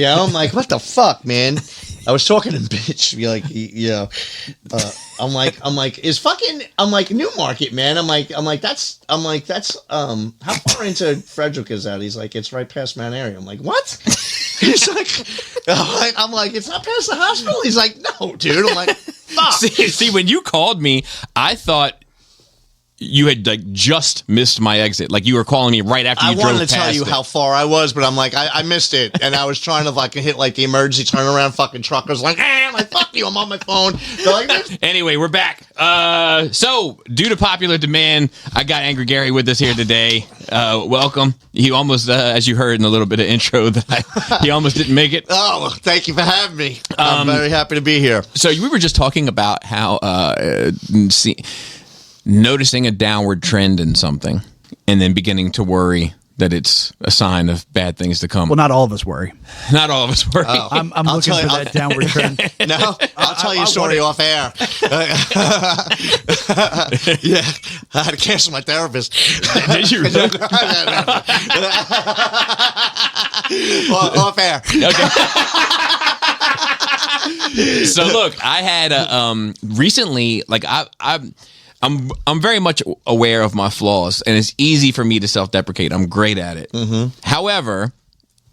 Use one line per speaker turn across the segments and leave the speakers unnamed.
Yeah, I'm like, what the fuck, man? I was talking to bitch, I'm like, is fucking, I'm like, Newmarket, man. I'm like, that's, how far into Frederick is that? He's like, it's right past Mount Airy. I'm like, what? He's like, I'm like, it's not past the hospital. He's like, no, dude. I'm like, fuck.
See, when you called me, I thought you had like just missed my exit. Like you were calling me right after you drove past.
I wanted to tell you how far I was, but I'm like, I missed it. And I was trying to like hit like the emergency turnaround fucking truckers like, I'm like, fuck you, I'm on my phone. They're like,
anyway, we're back. So due to popular demand, I got Angry Gary with us here today. Welcome. He almost, as you heard in a little bit of intro, he almost didn't make it.
Oh, thank you for having me. I'm very happy to be here.
So we were just talking about how, noticing a downward trend in something and then beginning to worry that it's a sign of bad things to come.
Well, not all of us worry.
Not all of us worry.
Oh. I'm looking for that downward trend.
No, I'll tell you a story off air. Yeah, I had to cancel my therapist.
Did you really?
Off air.
Okay. So look, I had recently, like I'm very much aware of my flaws, and it's easy for me to self-deprecate. I'm great at it. Mm-hmm. However,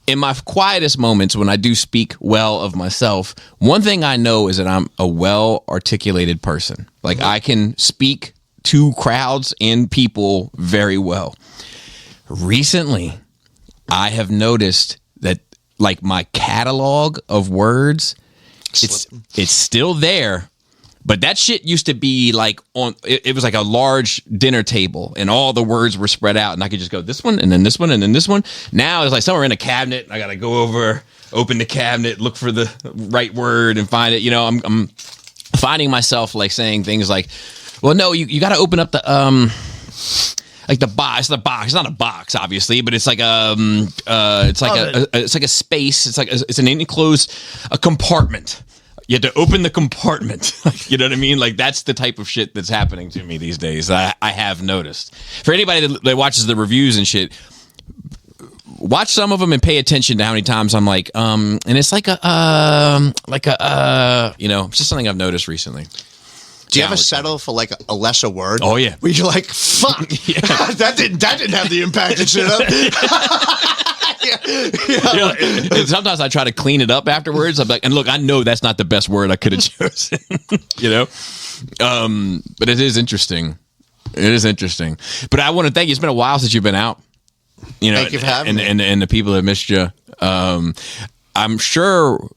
in my quietest moments when I do speak well of myself, one thing I know is that I'm a well-articulated person. Like I can speak to crowds and people very well. Recently, I have noticed that like my catalog of words, it's still there. But that shit used to be like it was like a large dinner table and all the words were spread out and I could just go this one and then this one and then this one. Now it's like somewhere in a cabinet. I got to go over, open the cabinet, look for the right word and find it. You know, I'm finding myself like saying things like, well, no, you got to open up the, like the box. It's the box. It's not a box, obviously, but it's like it's like a space. It's an enclosed compartment. You had to open the compartment. You know what I mean? Like, that's the type of shit that's happening to me these days. I have noticed. For anybody that watches the reviews and shit, watch some of them and pay attention to how many times I'm like, and it's like it's just something I've noticed recently.
Do you ever settle for like a lesser word?
Oh yeah.
Where you're like, fuck, that didn't have the impact it should have.
And sometimes I try to clean it up afterwards. I'm like, and look, I know that's not the best word I could have chosen, you know? But it is interesting. It is interesting. But I want to thank you. It's been a while since you've been out. You know,
thank you for having me.
And the people that missed you. I'm sure.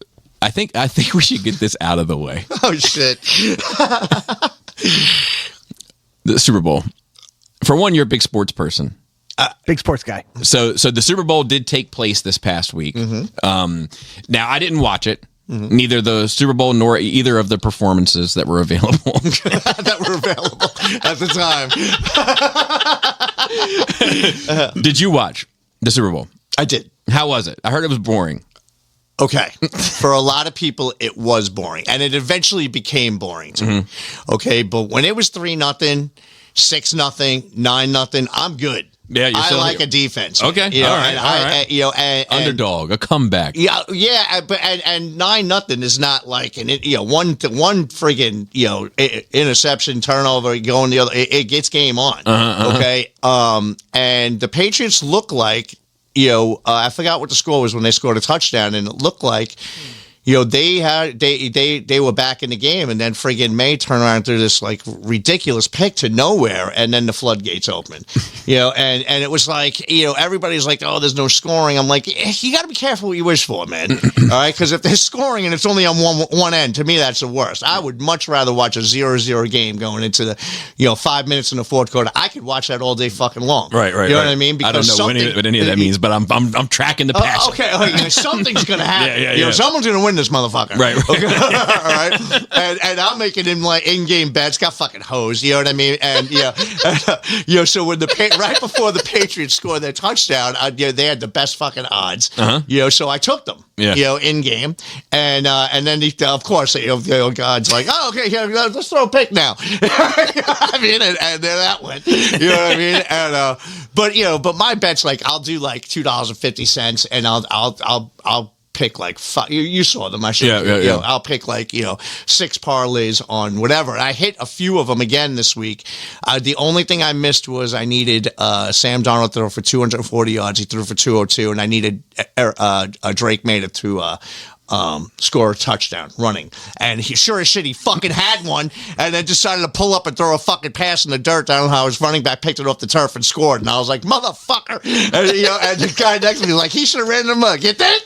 I think we should get this out of the way.
Oh shit.
The Super Bowl. For one, you're a big sports person.
Big sports guy.
So the Super Bowl did take place this past week. Mm-hmm. Now I didn't watch it. Mm-hmm. Neither the Super Bowl nor either of the performances that were available.
At the
time. Did you watch the Super Bowl?
I did.
How was it? I heard it was boring.
Okay. For a lot of people, it was boring. And it eventually became boring to me. Okay. But when it was 3-0, 6-0, 9-0, I'm good.
Yeah,
I like a defense.
Okay.
You know,
all right.
And
underdog, a comeback.
Yeah. But 9-0 is not like one friggin' interception, turnover, going the other. It gets game on. Okay. And the Patriots look like, I forgot what the score was when they scored a touchdown, and it looked like, they were back in the game, and then friggin' May turned around through this like ridiculous pick to nowhere, and then the floodgates opened. And it was like, everybody's like, oh, there's no scoring. I'm like, you got to be careful what you wish for, man. All right, because if there's scoring and it's only on one end, to me that's the worst. I would much rather watch a 0-0 game going into the 5 minutes in the fourth quarter. I could watch that all day fucking long.
Right.
You know what I mean?
Because I don't know what any of that means, but I'm tracking the passion.
Okay, something's gonna happen.
Yeah.
Someone's gonna win this motherfucker.
Right.
Okay. All right. And I'm making him like in-game bets. Got fucking hosed. You know what I mean? And so when right before the Patriots scored their touchdown, they had the best fucking odds. So I took them. In game, and then of course God's like, oh, okay, let's throw a pick now. I mean, and there that went. You know what I mean? And but my bet's like, I'll do like $2.50, and I'll pick like you saw them. I should.
Yeah.
I'll pick like 6 parlays on whatever. I hit a few of them again this week. The only thing I missed was I needed Sam Darnold to throw for 240 yards. He threw for 202, and I needed Drake Mayer to score a touchdown running. And he sure as shit, he fucking had one and then decided to pull up and throw a fucking pass in the dirt. I don't know how his running back picked it off the turf and scored. And I was like, motherfucker. And, and the guy next to me was like, he should have ran in the mug. You think?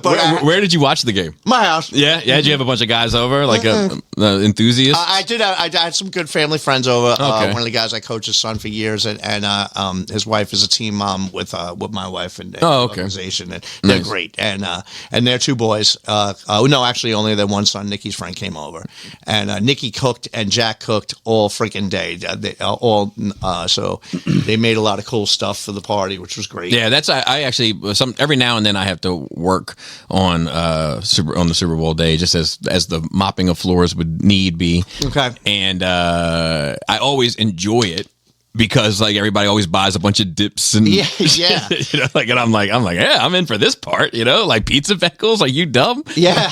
But
where did you watch the game?
My house.
Yeah. Did you have a bunch of guys over, like enthusiasts?
I did. I had some good family friends over.
Okay.
One of the guys I coached his son for years, and his wife is a team mom with my wife and organization, and they're great. And their 2 boys. No, actually, only their one son, Nikki's friend, came over, and Nikki cooked and Jack cooked all freaking day. So they made a lot of cool stuff for the party, which was great.
Yeah, that's I actually every now and then I have to work on the Super Bowl day, just as the mopping of floors would need be.
Okay,
and I always enjoy it. Because like everybody always buys a bunch of dips and
yeah.
And I'm like yeah, I'm in for this part, like pizza pickles. Are you dumb?
Yeah,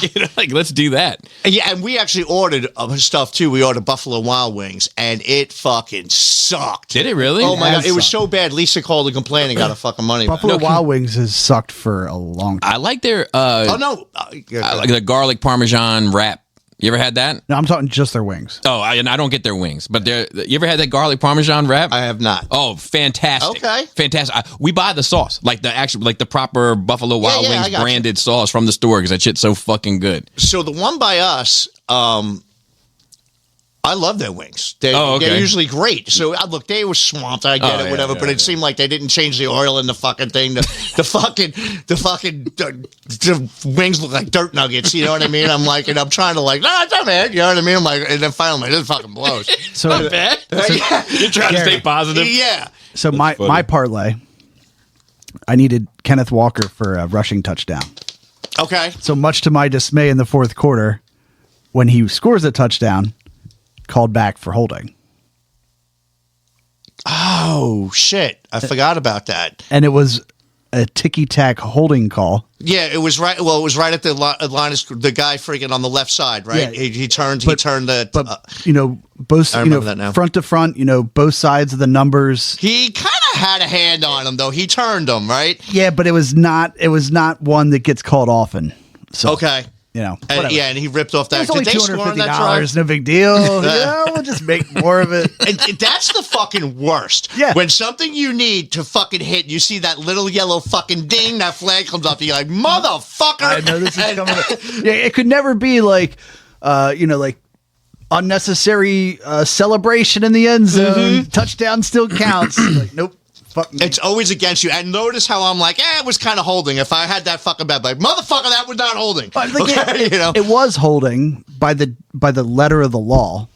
let's do that.
Yeah, and we actually ordered stuff too. We ordered Buffalo Wild Wings, and it fucking sucked.
Did it really?
Oh my god, it was so bad. Lisa called and complained and got her fucking money back.
Buffalo Wild Wings has sucked for a long time.
I like their
I
like the garlic parmesan wrap. You ever had that?
No, I'm talking just their wings.
Oh, I don't get their wings, but you ever had that garlic parmesan wrap?
I have not.
Oh, fantastic!
Okay,
fantastic. We buy the sauce, like the proper Buffalo Wild Wings branded sauce from the store because that shit's so fucking good.
So the one by us, I love their wings. They're usually great. So look, they were swamped. I get it, whatever. But it seemed like they didn't change the oil in the fucking thing. The wings look like dirt nuggets. You know what I mean? I'm like, and I'm trying to no, it's not bad. You know what I mean? I'm like, and then finally, this fucking blows.
So
not bad. You're trying to stay positive.
Yeah.
So my parlay, I needed Kenneth Walker for a rushing touchdown.
Okay.
So much to my dismay in the fourth quarter, when he scores a touchdown, called back for holding.
Oh shit! I forgot about that.
And it was a ticky-tack holding call.
Yeah, it was right. Well, it was right at the line. The guy freaking on the left side, right?
Yeah.
He turned the.
But both.
I remember that now.
Front to front. Both sides of the numbers.
He kind of had a hand on him, though. He turned him, right?
Yeah, but it was not one that gets called often. So
okay.
And
he ripped off that.
It's only
Did they score on that drive?
$250, no big deal. We'll just make more of it.
And that's the fucking worst.
Yeah.
When something you need to fucking hit, you see that little yellow fucking ding, that flag comes up, you're like, motherfucker.
I know this is coming. Yeah, it could never be like, unnecessary celebration in the end zone.
Mm-hmm.
Touchdown still counts. Like, nope.
It's always against you. And notice how I'm like, it was kind of holding. If I had that fucking bet, like, motherfucker, that was not holding.
It was holding by the letter of the law,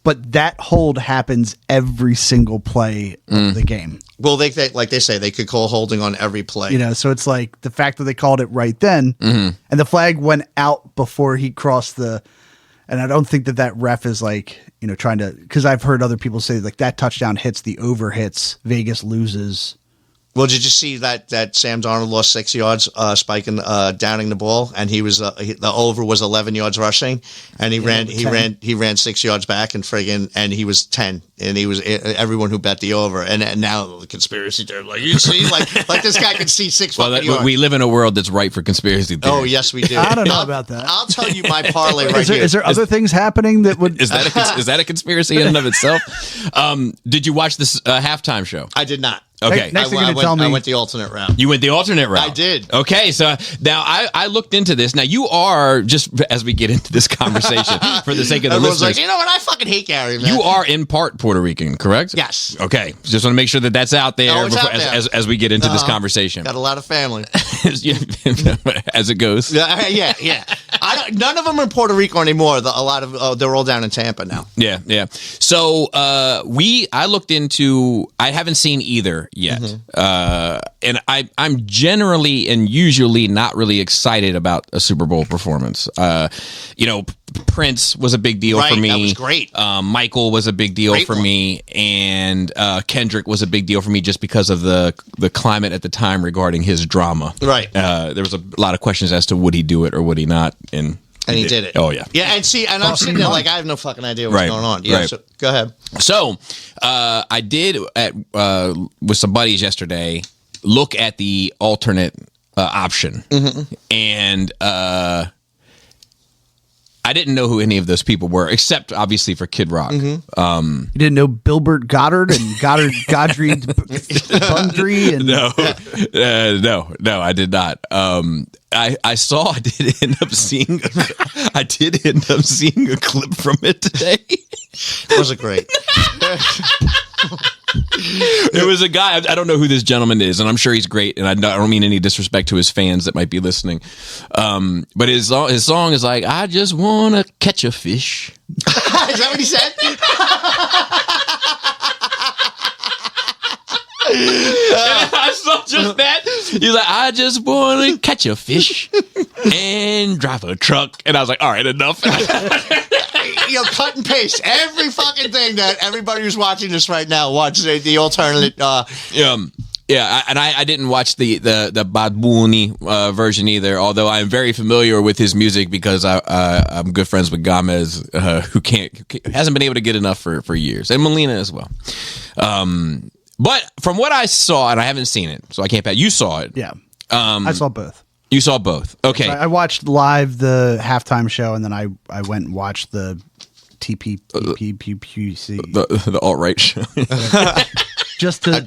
but that hold happens every single play of the game.
Well, they like they say, they could call holding on every play.
So it's like the fact that they called it right then, and the flag went out before he crossed the. And I don't think that ref is like, trying to, because I've heard other people say like that touchdown hits, the over hits, Vegas loses.
Well, did you see that Sam Darnold lost 6 yards spiking downing the ball, and he was the over was 11 yards rushing, and he ran 6 yards back and he was 10, and he was everyone who bet the over, and now the conspiracy theory, like you see, like this guy can see 6 fucking yards.
We live in a world that's ripe for conspiracy theories.
Oh yes, we do.
I don't know about that.
I'll tell you my parlay right here.
Is there other things happening that would?
Is that a conspiracy in and of itself? Did you watch this halftime show?
I did not.
Okay.
Next thing you're going to tell me.
I went the alternate route.
You went the alternate route?
I did.
Okay, so now I looked into this. Now you are, just as we get into this conversation, for the sake of the
Everyone's
listeners.
like, you know what? I fucking hate Gary, man.
You are in part Puerto Rican, correct?
Yes.
Okay, just want to make sure that that's out there,
it's out there.
As we get into this conversation.
Got a lot of family.
As it goes.
Yeah. None of them are in Puerto Rico anymore. A lot of they're all down in Tampa now.
Yeah. So I looked into. I haven't seen either yet. Mm-hmm. And I'm generally and usually not really excited about a Super Bowl performance. Prince was a big deal
Right,
for me.
that was great.
Michael was a big deal
Great
for
one.
me, and Kendrick was a big deal for me just because of the climate at the time regarding his drama.
Right.
There was a lot of questions as to would he do it or would he not, and
he did it.
Oh yeah.
Yeah, and see, and I'm sitting there like I have no fucking idea what's
Right,
going on. Yeah,
right.
so go ahead.
So, I did with some buddies yesterday look at the alternate option, and I didn't know who any of those people were, except obviously for Kid Rock.
You didn't know Bilbert Goddard and Godfrey Bundry and
No, I did not. I did end up seeing a clip from it today.
Was it great?
It was a guy. I don't know who this gentleman is, and I'm sure he's great. And I don't mean any disrespect to his fans that might be listening. But his song is like, "I just wanna catch a fish."
Is that what he said?
I saw just that. He's like, "I just wanna catch a fish and drive a truck," and I was like, "All right, enough."
Cut and paste every fucking thing that everybody who's watching this right now watch the alternate.
Yeah, I didn't watch the Bad Bunny version either. Although I am very familiar with his music because I'm good friends with Gomez, who hasn't been able to get enough for years, and Molina as well. But from what I saw, and I haven't seen it, so I can't pat. You saw it,
yeah. I saw both.
You saw both. Okay,
I watched live the halftime show, and then I went and watched the TPPPC
the alt-right show.
just so I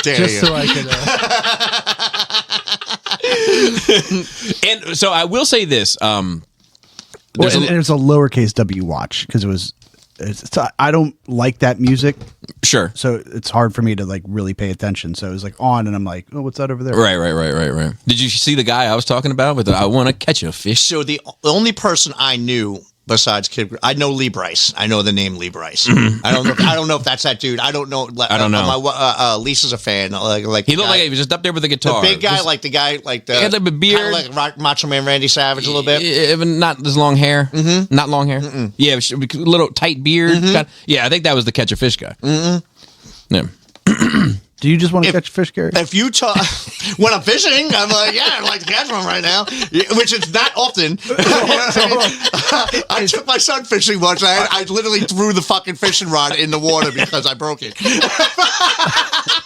could.
And so I will say this.
There's a lowercase W watch because I don't like that music,
Sure.
so it's hard for me to like really pay attention. So it was like on, and I'm like, oh, what's that over there?
Right. Did you see the guy I was talking about with the "I want to catch a fish"?
So the only person I knew besides Kid, I know Lee Bryce. I know the name Lee Bryce. I don't know if that's that dude. I don't know.
I don't know.
My Lisa's a fan. Like
He looked like he was just up there with the guitar.
the big guy,
Just-
like the guy, like the
He had like a beard.
kinda like Macho Man Randy Savage a little bit.
Not as long hair. Not long hair. Yeah, it was a little tight beard. Yeah, I think that was the catch a fish guy. Yeah.
Do you just want to catch a fish, Gary?
If you talk when I'm fishing, I'm like, yeah, I'd like to catch one right now, which is not often. You know what I mean? I took my son fishing once. I literally threw the fucking fishing rod in the water because I broke it.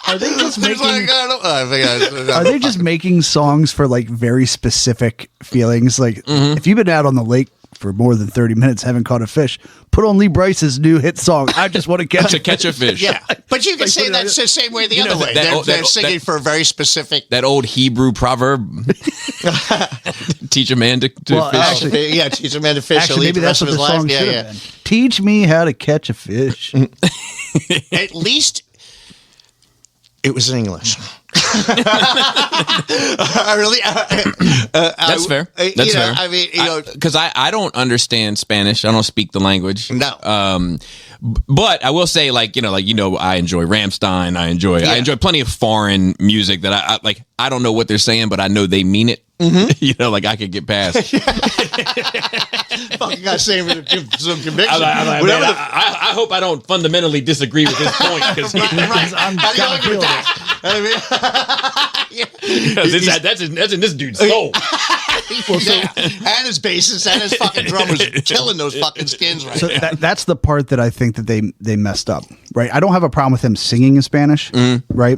Are they just
He's
making?
like,
Are they just making songs for like very specific feelings? Like if you've been out on the lake for more than 30 minutes, haven't caught a fish, put on Lee Bryce's new hit song. I just want to catch
To catch a fish.
Yeah, but you can
Like,
say
put it
that's
on-
the same way the
You know,
other way.
that-
They're
that-
singing for a very specific.
That old Hebrew proverb. Teach a man to
Well,
fish.
actually-
Yeah, teach a man to fish.
Actually,
He'll eat
maybe
the
that's
rest
what
of
the
his
song
life.
should
Yeah,
have been. Teach me how to catch a fish.
At least it was in English. I really.
That's fair. That's fair.
I mean,
because I don't understand Spanish. I don't speak the language.
No.
But I will say, I enjoy Rammstein. I enjoy plenty of foreign music that I like. I don't know what they're saying, but I know they mean it. I could get past.
fucking got saying with some conviction.
I hope I don't fundamentally disagree with his point because
Right. How do you argue with that? I mean,
that's in this dude's soul.
yeah. And his bassist and his fucking drummers killing those fucking skins right
So
now.
that's the part that I think that they messed up, right? I don't have a problem with him singing in Spanish, right?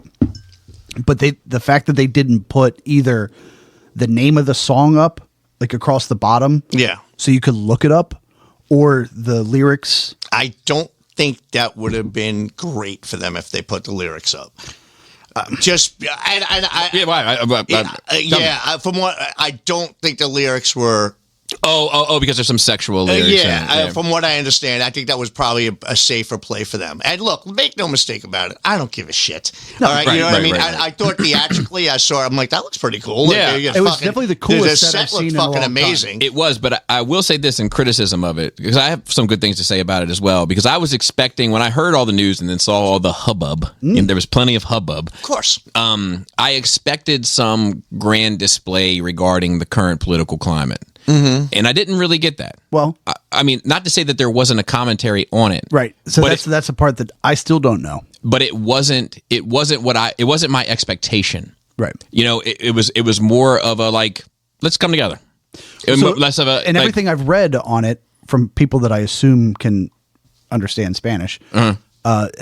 But the fact that they didn't put either the name of the song up, like across the bottom,
Yeah.
so you could look it up, or the lyrics.
I don't think that would have been great for them if they put the lyrics up. From what I don't think the lyrics were.
Because there's some sexual lyrics.
From what I understand, I think that was probably a safer play for them. And look, make no mistake about it. I don't give a shit. All right, you know what I mean? I thought theatrically, I saw it. I'm like, that looks pretty cool.
Yeah.
It
was definitely the coolest
The
set I've
set
seen
looked
in a
fucking
long time.
amazing.
It was, but I will say this in criticism of it, because I have some good things to say about it as well, because I was expecting, when I heard all the news and then saw all the hubbub, and there was plenty of hubbub,
Of course.
I expected some grand display regarding the current political climate. and I didn't really get that.
Well,
I mean, not to say that there wasn't a commentary on it,
right. So
but
that's a part that I still don't know.
but it wasn't my expectation.
Right.
You know, it was more of a like, let's come together. It was
So-
less of a
And
like,
everything I've read on it from people that I assume can understand Spanish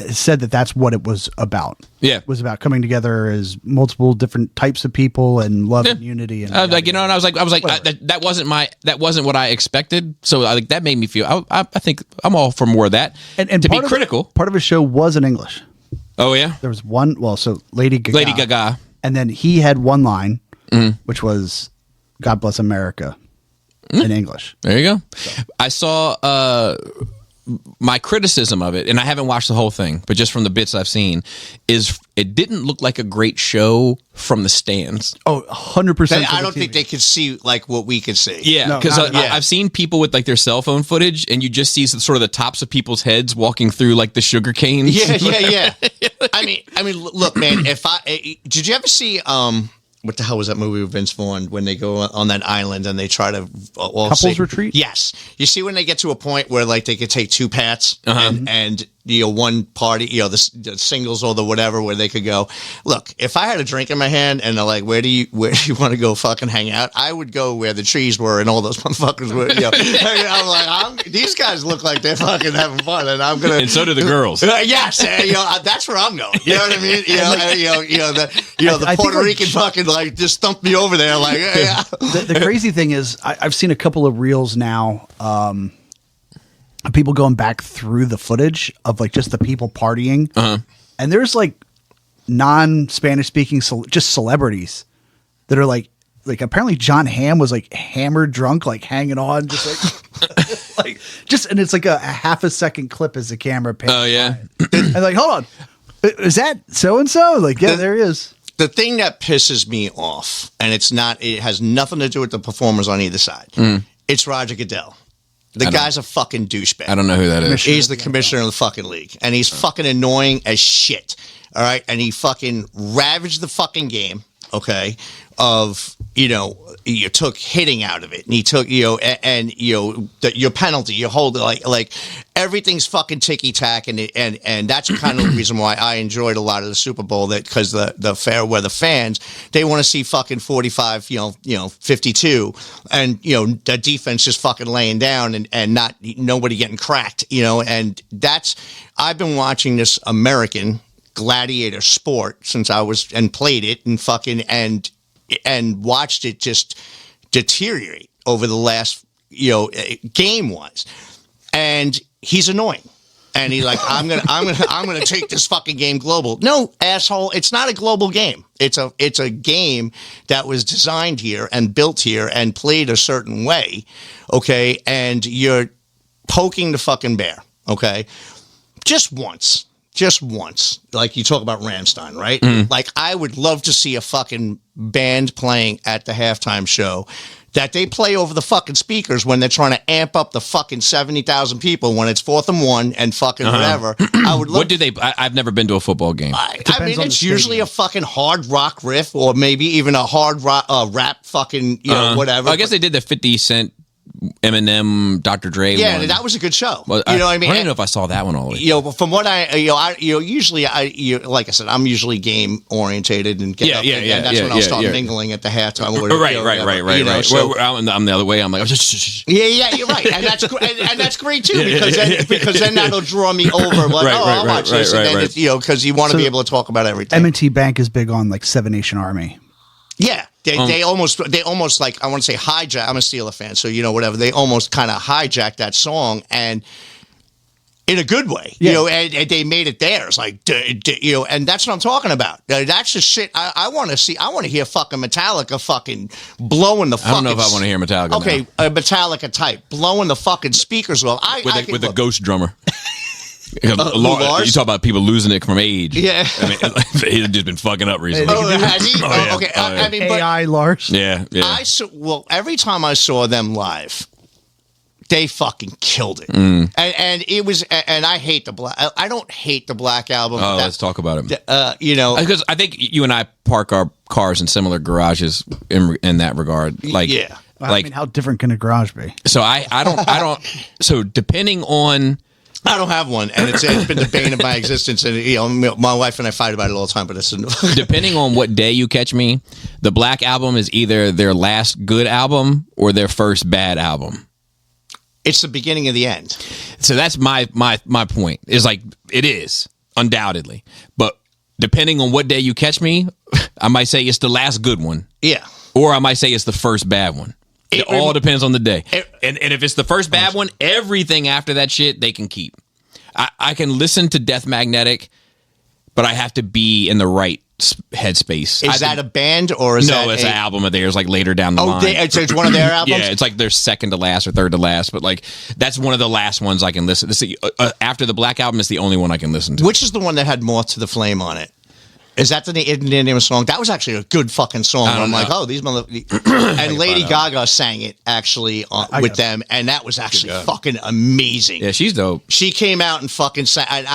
said that that's what it was about.
Yeah.
It was about coming together as multiple different types of people and love and unity. And
like, you know, and I was like, that wasn't what I expected. So I think that made me feel. I think I'm all for more of that.
and
to be
part of
critical.
part of his show was in English.
Oh yeah,
There was one. Well, so Lady Gaga. And then he had one line, which was "God bless America" in English.
there you go. I saw my criticism of it, and I haven't watched the whole thing, but just from the bits I've seen, is it didn't look like a great show from the stands.
Oh, 100%.
I don't think they could see like what we could see.
Yeah,
No,
because
not-
I've seen people with like their cell phone footage, and you just see sort of the tops of people's heads walking through like the sugar canes.
Yeah. I mean, look, man. Did you ever see what the hell was that movie with Vince Vaughn when they go on that island and they try to all
Couples retreat?
Yes. You see when they get to a point where like they could take two paths and you know one party, you know the singles or the whatever where they could go. Look, if I had a drink in my hand and they're like, where do you want to go fucking hang out? I would go where the trees were and all those motherfuckers were. You know, I'm like, these guys look like they're fucking having fun, and I'm gonna.
And so do the girls.
Yes, you know, that's where I'm going. You know what I mean? The
I think,
Puerto
like,
Rican fucking like just thumped me over there. Like, yeah.
The crazy thing is, I've seen a couple of reels now. Of people going back through the footage of like just the people partying, and there's like non-Spanish speaking, just celebrities that are like apparently John Hamm was like hammered drunk, like hanging on, just like and it's like a half a second clip as the camera pans.
Oh yeah.
and like, hold on, is that so and so? Like, yeah, there he is.
The thing that pisses me off, and it has nothing to do with the performers on either side. It's Roger Goodell. The guy's a fucking douchebag.
I don't know who that is.
He's the commissioner of the fucking league, and he's fucking annoying as shit. All right, and he fucking ravaged the fucking game. Okay, of you took hitting out of it, and he took your penalty, you hold like everything's fucking ticky tack, and that's kind of the reason why I enjoyed a lot of the Super Bowl, that because the fair weather fans, they want to see fucking 45, 52, and the defense just fucking laying down and not nobody getting cracked, and that's I've been watching this American gladiator sport since I was and played it and fucking and watched it just deteriorate over the last game wise, and he's annoying, and he's like I'm gonna take this fucking game global. No, asshole, it's not a global game. It's a game that was designed here and built here and played a certain way, okay, and you're poking the fucking bear, okay, just once, like you talk about Rammstein, right? Like I would love to see a fucking band playing at the halftime show that they play over the fucking speakers when they're trying to amp up the fucking 70,000 people when it's 4th and 1 and fucking whatever. I would love.
What do they? I've never been to a football game.
I
Depends
mean,
on
it's
the
usually
stadium.
a fucking hard rock riff or maybe even a hard rock, rap fucking, whatever.
Well, I guess they did the 50 Cent, Eminem, Dr. Dre.
Yeah,
one.
that was a good show.
Well,
you know what I mean?
I don't even know if I saw that one all the way.
But from what usually like I said, I'm usually game orientated and get up, and that's when I'll start mingling at the halftime. Or whatever,
Right.
So,
I'm the other way. I'm like,
yeah, you're right, and that's great too because then that'll draw me over. Like, I'll watch this, and then it's, because you want to be able to talk about everything.
M&T Bank is big on like Seven Nation Army.
Yeah, they almost like I want to say hijack. I'm a Steeler fan, so whatever. They almost kind of hijacked that song and in a good way, and they made it theirs, like and that's what I'm talking about. That's the shit I want to see. I want to hear fucking Metallica fucking blowing the fucking.
I don't know if I want to hear Metallica.
Okay,
now.
a Metallica type blowing the fucking speakers off.
With a ghost drummer.
Lars?
You talk about people losing it from age.
Yeah.
I mean, he's just been fucking up recently.
Oh, has he?
yeah.
Okay.
Oh, yeah.
I mean, but
AI Lars.
Yeah.
every time I saw them live, they fucking killed it, and it was. And I hate the black. I don't hate the Black Album.
Oh, let's talk about it.
Because
I think you and I park our cars in similar garages in that regard. Like,
yeah.
I mean, how different can a garage be?
So I don't. So depending on.
I don't have one, and it's been the bane of my existence. And my wife and I fight about it all the time. But it's
depending on what day you catch me, the Black Album is either their last good album or their first bad album.
It's the beginning of the end.
So that's my point. Is like it is undoubtedly, but depending on what day you catch me, I might say it's the last good one.
Yeah,
or I might say it's the first bad one. It all depends on the day. And if it's the first bad one, everything after that shit, they can keep. I can listen to Death Magnetic, but I have to be in the right headspace.
Is that a band or is that
it's an album of theirs, like later down the line.
It's one of their albums?
Yeah, it's like their second to last or third to last, but like that's one of the last ones I can listen to. After the Black Album, it's the only one I can listen to.
Which is the one that had Moth to the Flame on it? Is that the name of the song? That was actually a good fucking song. I'm like, oh, these and Lady Gaga sang it actually with them, and that was actually fucking amazing.
Yeah, she's dope.
She came out and fucking sang.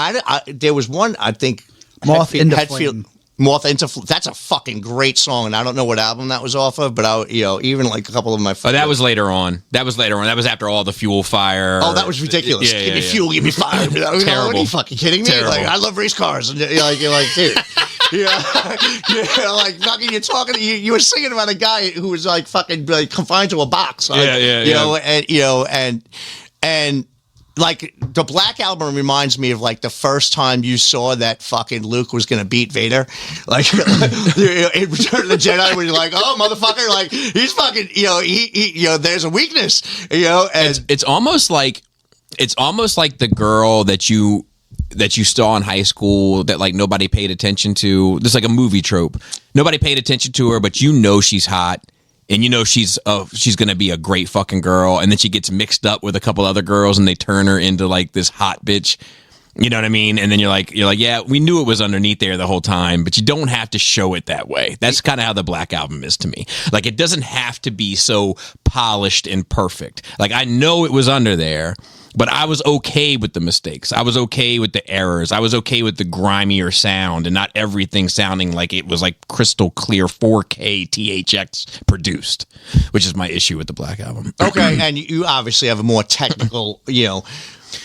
There was one, I think,
Moth into Flame.
Moth into That's a fucking great song, and I don't know what album that was off of, but even like a couple of my.
Oh, that was later on. That was after all the Fuel Fire.
Oh, that was ridiculous. Give me fuel, give me fire. Terrible. Are you fucking kidding me?
Terrible.
Like, I love race cars, and you're like, dude. Like fucking. You're talking. You were singing about a guy who was like fucking like confined to a box. Like, and like the Black Album reminds me of like the first time you saw that fucking Luke was gonna beat Vader, like in Return of the Jedi, when you're like, oh motherfucker, like he's fucking, he there's a weakness, and
it's almost like the girl that you saw in high school that like nobody paid attention to. There's like a movie trope. Nobody paid attention to her, but she's hot. And she's going to be a great fucking girl, and then she gets mixed up with a couple other girls, and they turn her into like this hot bitch. You know what I mean? And then you're like, yeah, we knew it was underneath there the whole time, but you don't have to show it that way. That's kind of how the Black Album is to me. Like, it doesn't have to be so polished and perfect. Like, I know it was under there, but I was okay with the mistakes. I was okay with the errors. I was okay with the grimier sound and not everything sounding like it was like crystal clear 4K THX produced, which is my issue with the Black Album.
Okay, and you obviously have a more technical,
Well,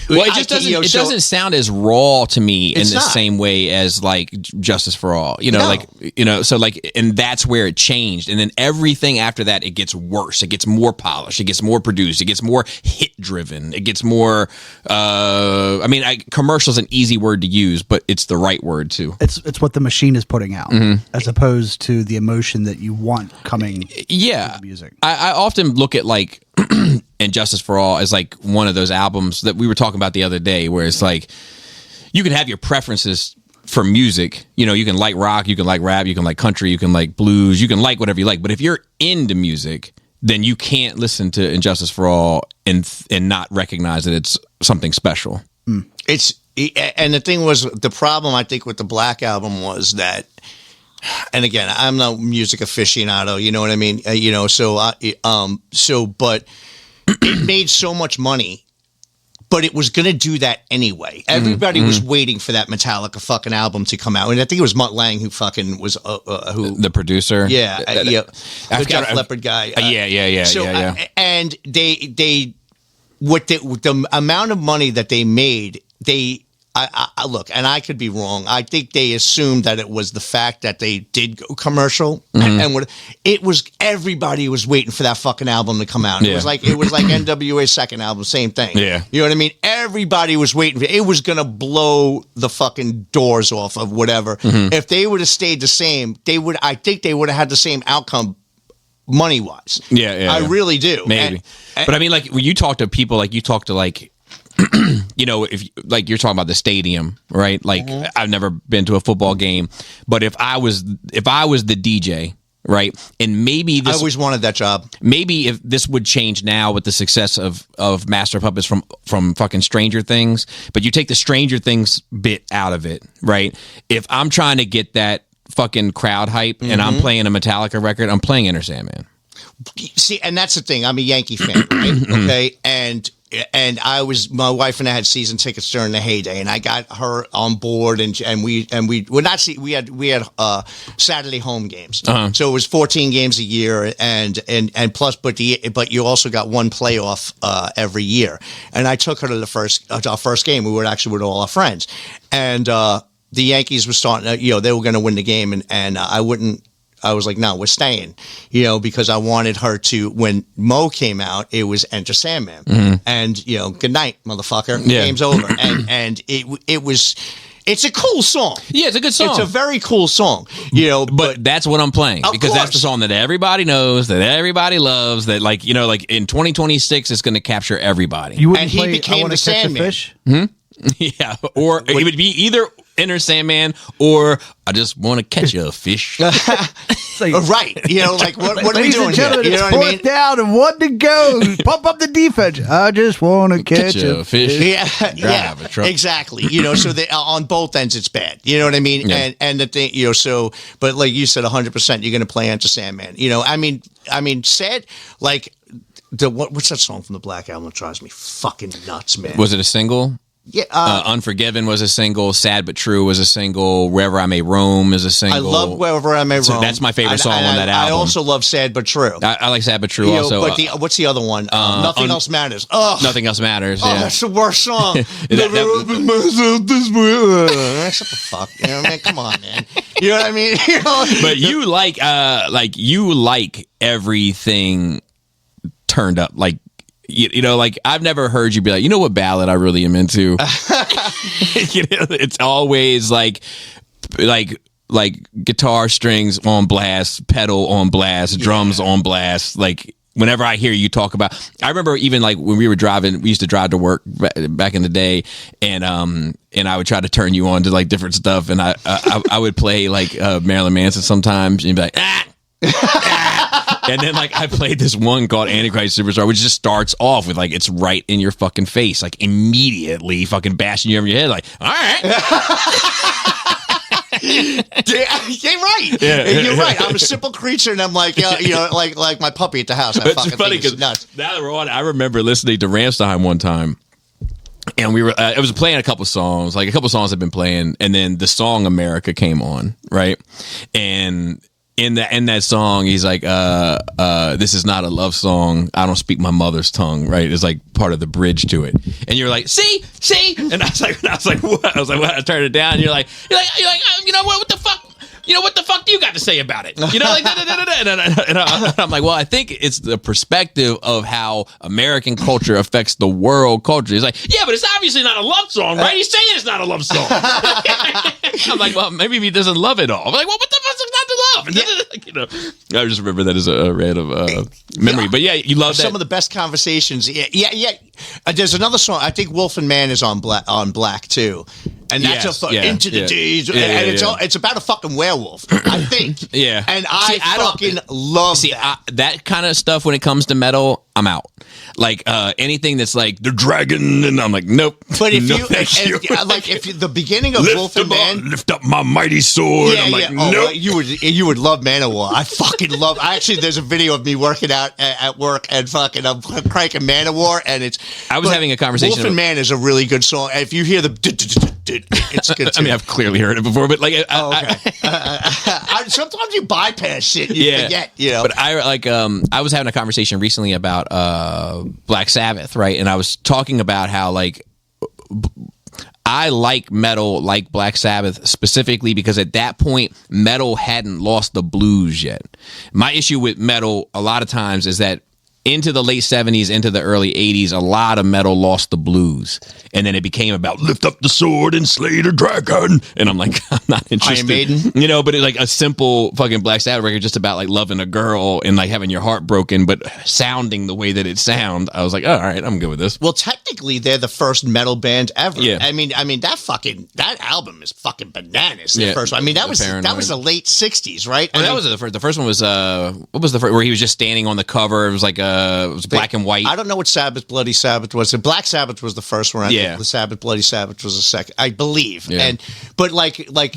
it just doesn't. It doesn't sound as raw to me in the same way as like Justice for All. So like, and that's where it changed. And then everything after that, it gets worse. It gets more polished. It gets more produced. It gets more hit driven. It gets more. Commercial is an easy word to use, but it's the right word too.
It's what the machine is putting out, as opposed to the emotion that you want coming.
Yeah,
from the music.
I often look at like. And Justice for All is like one of those albums that we were talking about the other day, where it's like you can have your preferences for music. You can like rock, you can like rap, you can like country, you can like blues, you can like whatever you like. But if you're into music, then you can't listen to Injustice for All and not recognize that it's something special.
And the thing was, the problem I think with the Black Album was that. And again, I'm no music aficionado, you know what I mean? But it made so much money, but it was going to do that anyway. Everybody was waiting for that Metallica fucking album to come out. And I think it was Mutt Lange who fucking was,
the producer.
Yeah. The Def Leppard guy. And with the amount of money that they made, I look, and I could be wrong. I think they assumed that it was the fact that they did go commercial, and it was everybody was waiting for that fucking album to come out. It was like NWA's second album, same thing.
Yeah,
you know what I mean. Everybody was waiting for it. It was gonna blow the fucking doors off of whatever. If they would have stayed the same, I think they would have had the same outcome. Money wise, I really do.
Maybe, but I mean, like when you talk to people, like you talk to like. If like you're talking about the stadium, right? Like I've never been to a football game, but if I was the DJ, right? And maybe
I always wanted that job.
Maybe if this would change now with the success of Master Puppets from fucking Stranger Things, but you take the Stranger Things bit out of it, right? If I'm trying to get that fucking crowd hype and I'm playing a Metallica record, I'm playing Enter Sandman.
see, and that's the thing. I'm a Yankee fan, right? Okay, and my wife and I had season tickets during the heyday, and I got her on board, and we well, not see, we had Saturday home games, so it was 14 games a year, and plus, but you also got one playoff every year, and I took her to our first game. We were actually with all our friends, and the Yankees were starting, they were going to win the game, and I was like, no, we're staying, because I wanted her to, when Mo came out, it was Enter Sandman. And, good night, motherfucker.
Yeah.
Game's over. And it's a cool song.
Yeah, it's a good song.
It's a very cool song,
But that's what I'm playing because that's the
course.
song that everybody knows, that everybody loves, that like in 2026 it's going to capture everybody.
You wouldn't
And he
play
became
I Wanna
the
Catch a
Sandman.
Fish?
Yeah, or it would be either Enter Sandman or I just want to catch a fish.
It's like,
right. Like, what are we
ladies
doing
and
here?
gentlemen,
You know
it's
what I mean?
fourth down and one to go. Pump up the defense. I just want to catch a
fish.
Yeah,
Drive a truck.
exactly. So they, on both ends, it's bad. You know what I mean?
Yeah.
And the thing, but like you said, 100%, you're going to play Enter Sandman. Sad, like, what's that song from the Black Album that drives me fucking nuts, man?
Was it a single?
Yeah,
Unforgiven was a single. Sad but True was a single. Wherever I May Roam is a single.
I love Wherever I May Roam.
So that's my favorite song on that album.
I also love Sad but True.
I like Sad but True also.
But what's the other one? Nothing Else Matters. Oh,
Nothing Else Matters.
Oh,
Yeah.
that's the worst song.
that-
Never opened myself this way. Shut the fuck. Man, come on, man. You know what I mean?
But you like everything turned up. Like like I've never heard you be like, what ballad I really am into. It's always like guitar strings on blast, pedal on blast, drums on blast. Like whenever I hear you talk about, I remember even like when we were driving, we used to drive to work back in the day, and I would try to turn you on to like different stuff, and I would play like Marilyn Manson sometimes, and you'd be like, and then like I played this one called Antichrist Superstar, which just starts off with like it's right in your fucking face, like immediately fucking bashing you over your head, like, all right.
You're right.
Yeah.
You're right. I'm a simple creature, and I'm like, like my puppy at the house. I
It's
fucking
funny
think it's
because
nuts.
now that we're on, I remember listening to Rammstein one time, and we were it was playing a couple songs had been playing, and then the song America came on, right? And in that song, he's like, this is not a love song. I don't speak my mother's tongue, right? It's like part of the bridge to it. And you're like, see? And I was like, what? I was like, what? I turned it down. And you're like, what the fuck? What the fuck do you got to say about it? Like, and I'm like, well, I think it's the perspective of how American culture affects the world culture. He's like, yeah, but it's obviously not a love song, right? He's saying it's not a love song. I'm like, well, maybe he doesn't love it all. I'm like, well, what the fuck's not to love? I just remember that as a random memory. But yeah, you love that.
Some of the best conversations. Yeah. There's another song. I think Wolf and Man is on Black too. And that's Into the Days. And it's about a fucking werewolf, I think.
Yeah.
And I fucking love that.
That kind of stuff when it comes to metal, I'm out. Like anything that's like the dragon, and I'm like, nope.
But if
you
the beginning of Wolf and Man,
lift up my mighty sword. I'm like,
Oh,
nope.
you would love Manowar. I fucking love. Actually, there's a video of me working out at work, and fucking I'm cranking Manowar, and it's.
I was having a conversation.
Wolf and Man is a really good song. If you hear the, it's good. Too.
I mean, I've clearly heard it before, but like,
sometimes you bypass shit. And you forget,
But I was having a conversation recently about Black Sabbath, right? And I was talking about how like I like metal like Black Sabbath specifically because at that point metal hadn't lost the blues yet. My issue with metal a lot of times is that into the late 70s, into the early 80s, a lot of metal lost the blues. And then it became about lift up the sword and slay the dragon. And I'm like, I'm not interested.
Iron Maiden?
But it's like a simple fucking Black Sabbath record just about like loving a girl and like having your heart broken, but sounding the way that it sounds. I was like, oh, all right, I'm good with this.
Well, technically, they're the first metal band ever.
Yeah.
I mean that album is fucking bananas. The
Yeah.
first one. I mean, that was
Paranoid.
the late 60s, right?
Well, that was the first. The first one was what was the first where he was just standing on the cover? It was like it was Black and White.
I don't know what Sabbath, Bloody Sabbath was. The Black Sabbath was the first one. I
Yeah.
think the Sabbath, Bloody Sabbath was the second, I believe.
Yeah.
But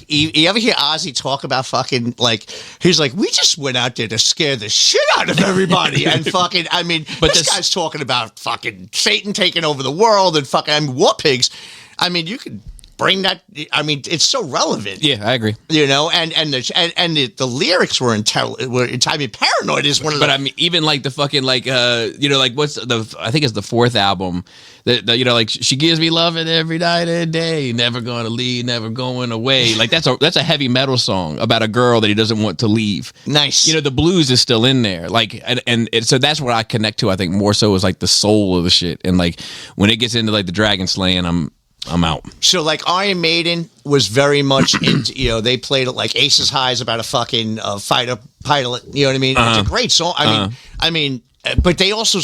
you ever hear Ozzy talk about fucking like he's like, we just went out there to scare the shit out of everybody and fucking. I mean,
But
this guy's talking about fucking Satan taking over the world and fucking war pigs. I mean, you could bring that. I mean, it's so relevant.
Yeah, I agree.
You know, and the lyrics were I mean, Paranoid is one of the.
But I mean, even like the fucking like like what's the I think it's the fourth album that like she gives me loving every night and day, never gonna leave, never going away. Like that's a heavy metal song about a girl that he doesn't want to leave.
Nice.
You know, the blues is still in there. Like so that's what I connect to. I think more so is like the soul of the shit. And like when it gets into like the dragon slaying, I'm out.
So like Iron Maiden was very much into, they played it like Aces High is about a fucking fighter pilot. You know what I mean? It's a great song. I mean, but they also,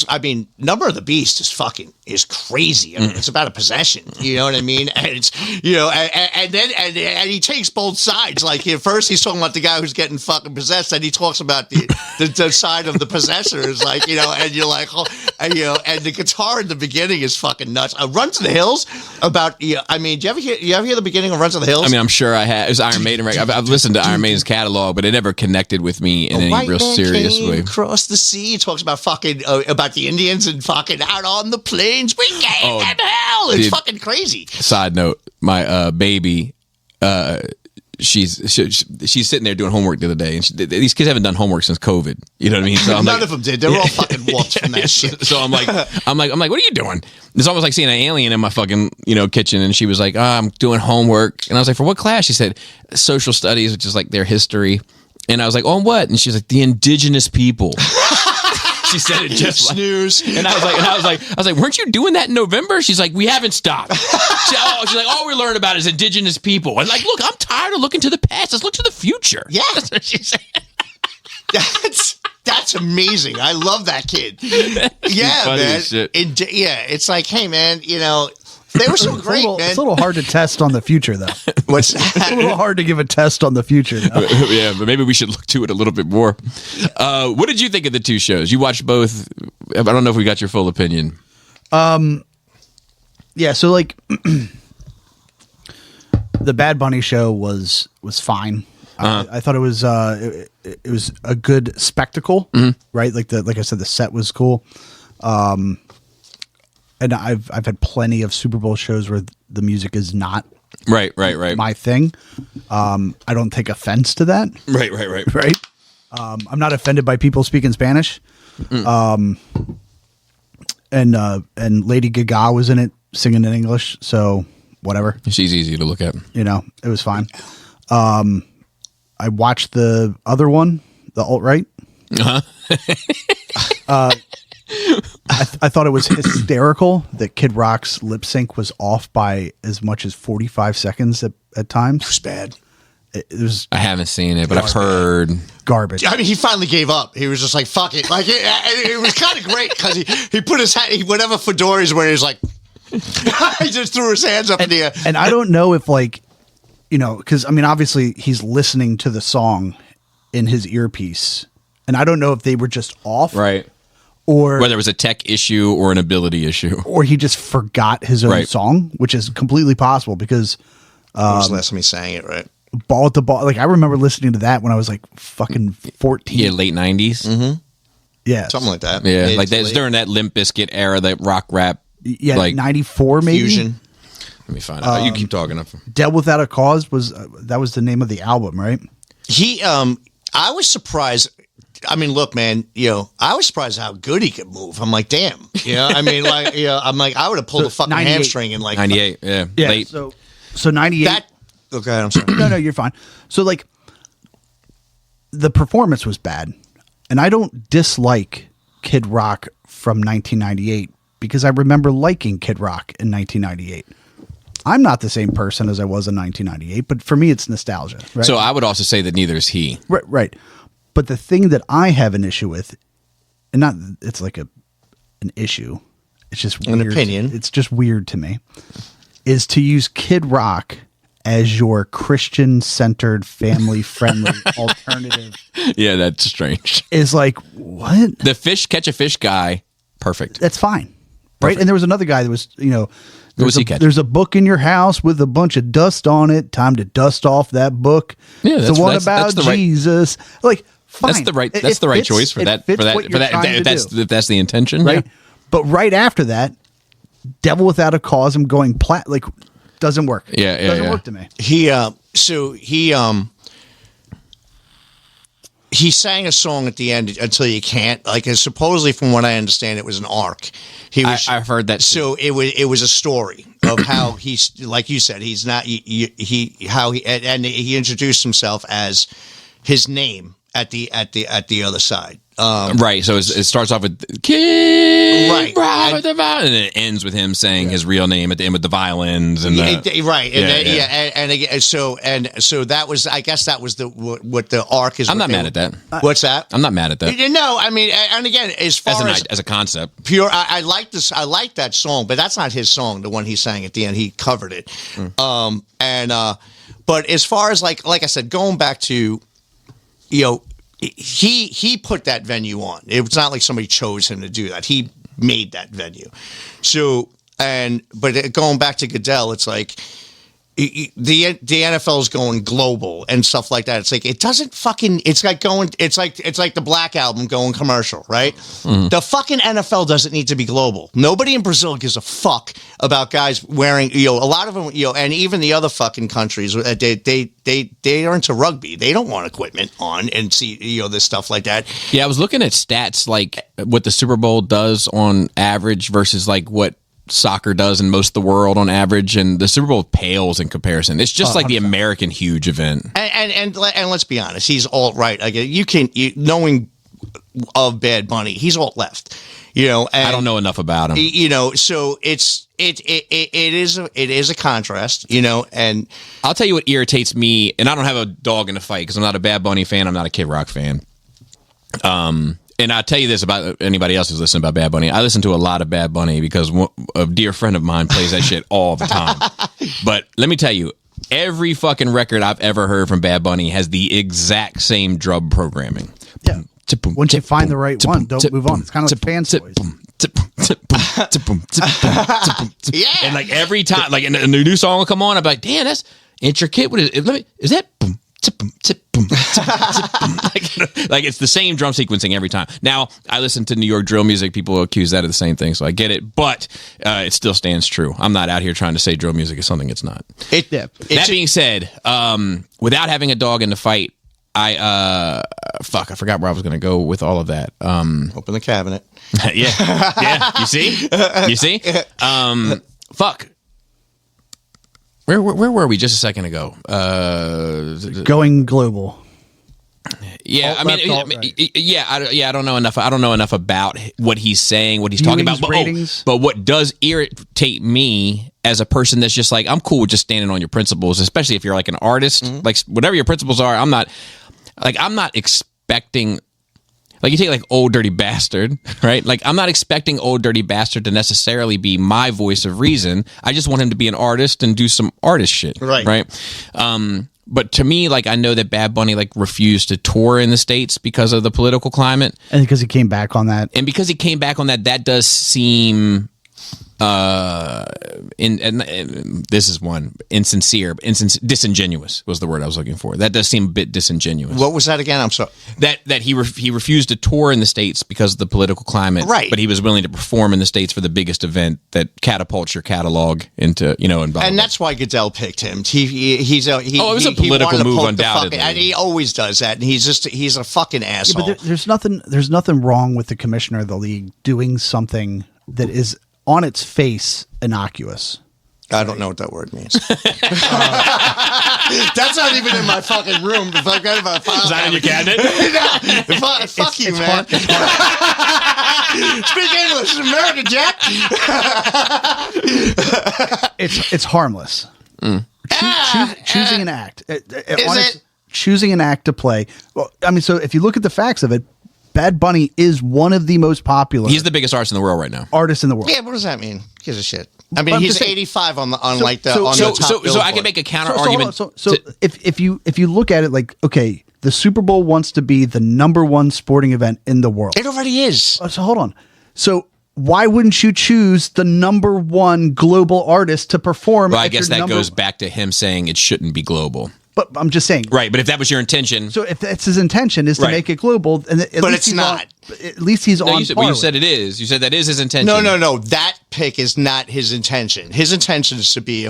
Number of the Beast is crazy. I mean, it's about a possession. You know what I mean? And it's, and then he takes both sides. Like first he's talking about the guy who's getting fucking possessed, then he talks about the side of the possessor is like, and you're like, and the guitar in the beginning is fucking nuts. Run to the Hills about, do you ever hear the beginning of Run to the Hills?
I mean, I'm sure I have. It was Iron Maiden, right? I've listened to Iron Maiden's catalog, but it never connected with me in any real serious way.
Across the sea, he talks about fucking about the Indians and fucking out on the plains. We gave them hell. It's fucking crazy.
Side note: my baby, she's sitting there doing homework the other day, and these kids haven't done homework since COVID. You know what I mean? So
None of them did. They're all fucking warped from that shit.
So I'm like, what are you doing? It's almost like seeing an alien in my fucking kitchen. And she was like, I'm doing homework, and I was like, for what class? She said social studies, which is like their history. And I was like, oh, what? And she was like, the indigenous people. She said it just
snooze.
And I was like, weren't you doing that in November? She's like, we haven't stopped. She's like, all we learned about is indigenous people. And like, look, I'm tired of looking to the past. Let's look to the future.
Yeah.
That's what she said.
That's amazing. I love that kid. Yeah, man. It's like, hey, man, they were so great, man.
It's a little hard to test on the future, though.
What's that?
It's a little hard to give a test on the future. Though.
Yeah, but maybe we should look to it a little bit more. What did you think of the two shows? You watched both. I don't know if we got your full opinion.
Yeah, so like the Bad Bunny show was fine. I thought it was a good spectacle, right? Like I said, the set was cool. And I've had plenty of Super Bowl shows where the music is not
right
my thing. I don't take offense to that.
Right.
I'm not offended by people speaking Spanish. And Lady Gaga was in it singing in English, so whatever.
She's easy to look at.
It was fine. I watched the other one, the alt-right. I thought it was hysterical that Kid Rock's lip sync was off by as much as 45 seconds at times.
It was bad.
It was
I haven't seen it, but I've heard
garbage.
I mean, he finally gave up. He was just like, fuck it. Like, it was kind of great because he put his hat, whatever fedora he's wearing, he's like, he just threw his hands up in the air.
And I don't know if because I mean, obviously he's listening to the song in his earpiece, and I don't know if they were just off.
Right.
Or
whether it was a tech issue or an ability issue.
Or he just forgot his own song, which is completely possible because
when was the last time he sang it, right?
Ball at the Ball. Like, I remember listening to that when I was like fucking 14.
Yeah, late 90s.
Mm-hmm.
Yeah.
Something like that.
Yeah, like that's during that Limp Bizkit era, that rock rap.
Yeah,
like
94 maybe.
Fusion.
Let me find out. You keep talking.
Dead Without a Cause was that was the name of the album, right?
I was surprised. I mean, look, man, I was surprised how good he could move. I'm like, damn. I mean, like, I'm like, I would have pulled a fucking
98.
hamstring in like
98. Yeah. Late.
So 98.
Okay, I'm sorry.
No, you're fine. So like, the performance was bad, and I don't dislike Kid Rock from 1998 because I remember liking Kid Rock in 1998. I'm not the same person as I was in 1998, but for me, it's nostalgia. Right?
So I would also say that neither is he.
Right. But the thing that I have an issue with, and not it's like an issue, it's just weird.
An opinion.
It's just weird to me, is to use Kid Rock as your Christian-centered, family-friendly alternative
Yeah, that's strange.
is like, what?
The catch a fish guy, perfect.
That's fine. Right? And there was another guy that was,
was he catching?
there's a book in your house with a bunch of dust on it. Time to dust off that book.
Yeah,
it's
that's-
the one
that's-
about
that's the right-
Jesus. Like, fine.
That's the right.
It-
That's
it
the right
fits-
choice for
it
that.
fits
For that.
what
For
you're
that.
trying to do.
If that's the intention,
Right?
yeah.
But right after that, Devil Without a Cause, I'm going like doesn't work.
Yeah, yeah,
doesn't
yeah.
work to me.
He sang a song at the end until you can't. Like, supposedly, from what I understand, it was an arc.
I've heard that.
So it was a story of how he's, like you said, he's not he he introduced himself as his name at the other side.
Right. So it starts off with King
Right.
Robert the Violin, and it ends with him saying his real name at the end with the violins and the,
Right,
Yeah,
and then,
yeah.
and again, so that was, I guess that was what the arc is.
I'm not mad at that.
What's that?
I'm not mad at that
No, I mean, and again, as far
as a concept.
pure, I like this. I like that song, but that's not his song. The one he sang at the end, he covered it. But as far as like I said, going back to, he put that venue on. It was not like somebody chose him to do that. He made that venue. So, but going back to Goodell, it's like the NFL is going global and stuff like that. It's like it doesn't fucking. It's like the Black Album going commercial, right?
Mm-hmm.
The fucking NFL doesn't need to be global. Nobody in Brazil gives a fuck about guys wearing. A lot of them, and even the other fucking countries, they are into rugby. They don't want equipment on and see this stuff like that.
Yeah, I was looking at stats like what the Super Bowl does on average versus like what soccer does in most of the world on average, and the Super Bowl pales in comparison. It's just like the American huge event.
And let's be honest, he's alt right. Knowing of Bad Bunny, he's alt left. And
I don't know enough about him.
So it is a contrast. And
I'll tell you what irritates me, and I don't have a dog in the fight because I'm not a Bad Bunny fan. I'm not a Kid Rock fan. And I'll tell you this about anybody else who's listening about Bad Bunny. I listen to a lot of Bad Bunny because a dear friend of mine plays that shit all the time. But let me tell you, every fucking record I've ever heard from Bad Bunny has the exact same drum programming.
Yeah. Once you find the right one, don't move on. It's kind of like Fans Toys.
yeah,
And like every time, like and a new song will come on, I'm like, damn, that's intricate. What is that? Boom, boom, boom, like it's the same drum sequencing every time. Now I listen to New York drill music. People accuse that of the same thing, so I get it. But it still stands true. I'm not out here trying to say drill music is something it's not. That being said, without having a dog in the fight, I forgot where I was going to go with all of that.
Open the cabinet.
yeah. You see. Fuck. Where were we just a second ago?
Going global.
Yeah,
Alt left, alt right.
I don't know enough. I don't know enough about what he's saying, what he's talking about. But what does irritate me as a person that's just like, I'm cool with just standing on your principles, especially if you're like an artist, like whatever your principles are. I'm not expecting. Like you take like Old Dirty Bastard, right? Like I'm not expecting Old Dirty Bastard to necessarily be my voice of reason. I just want him to be an artist and do some artist shit, right? But to me, like I know that Bad Bunny like refused to tour in the States because of the political climate,
and because he came back on that,
that does seem this is one insincere, disingenuous was the word I was looking for. That does seem a bit disingenuous.
What was that again? I'm sorry.
That he refused to tour in the States because of the political climate,
right? But
he was willing to perform in the States for the biggest event that catapults your catalog into and
that's why Goodell picked him.
It was a political move, undoubtedly,
and he always does that. And he's a fucking asshole.
Yeah, but there's nothing wrong with the commissioner of the league doing something that is on its face innocuous.
I don't know what that word means. That's not even in my fucking room. Is
that in your cabinet?
No. Fuck you, man. Speak English, American Jack.
It's harmless. Choosing an act. Choosing an act to play. Well, I mean, so if you look at the facts of it, Bad Bunny is one of the most popular.
He's the biggest artist in the world right now.
Artist in the world.
Yeah, what does that mean? gives a shit? I mean,
I'm
he's
just saying-
85 on the
So
top.
So I
Billboard.
can make a counter
So
argument.
hold on. So if you look at it like, okay, the Super Bowl wants to be the number one sporting event in the world.
It already is.
So hold on. So why wouldn't you choose the number one global artist to perform?
Well, I
at
guess
your
that goes back to him saying it shouldn't be global.
But I'm just saying.
Right, but if that was your intention,
So if that's his intention is to
Right.
make it global, and at
But
least
it's
he's
not.
at least he's on.
you said,
par
well, you
with
said it is. You said that is his intention.
No. That pick is not his intention. His intention is to be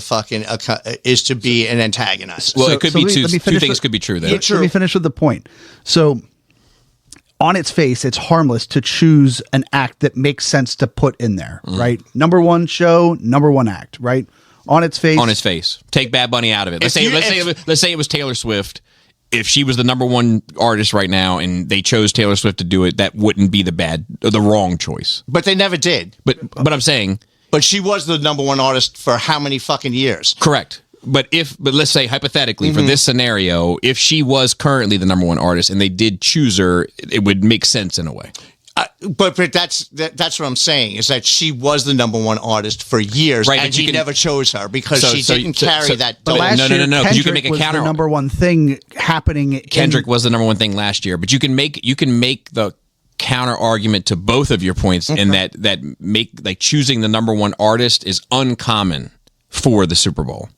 an antagonist.
Well,
So-
it could
so
be
let me
two
finish
things
with-
could be true there.
Let me finish with the point. So, on its face, it's harmless to choose an act that makes sense to put in there,
Mm-hmm.
right? Number one show, number one act, right? On its face.
On his face. Take Bad Bunny out of it. Let's
If
say it was Taylor Swift. If she was the number one artist right now and they chose Taylor Swift to do it, that wouldn't be the wrong choice.
But they never did.
But I'm saying
But she was the number one artist for how many fucking years?
correct. But let's say hypothetically
Mm-hmm.
for this scenario, if she was currently the number one artist and they did choose her, it would make sense in a way.
But that's what I'm saying is that she was the number one artist for years,
Right,
and
but you
he
can-
never chose her because
So-
she
so-
didn't
so-
carry
so-
that.
But
No,
last
no,
year,
no, 'cause you can
Kendrick
make a
was
counter-
the number one thing happening.
Kendrick was the number one thing last year, but you can make the counter argument to both of your points in that make like choosing the number one artist is uncommon for the Super Bowl.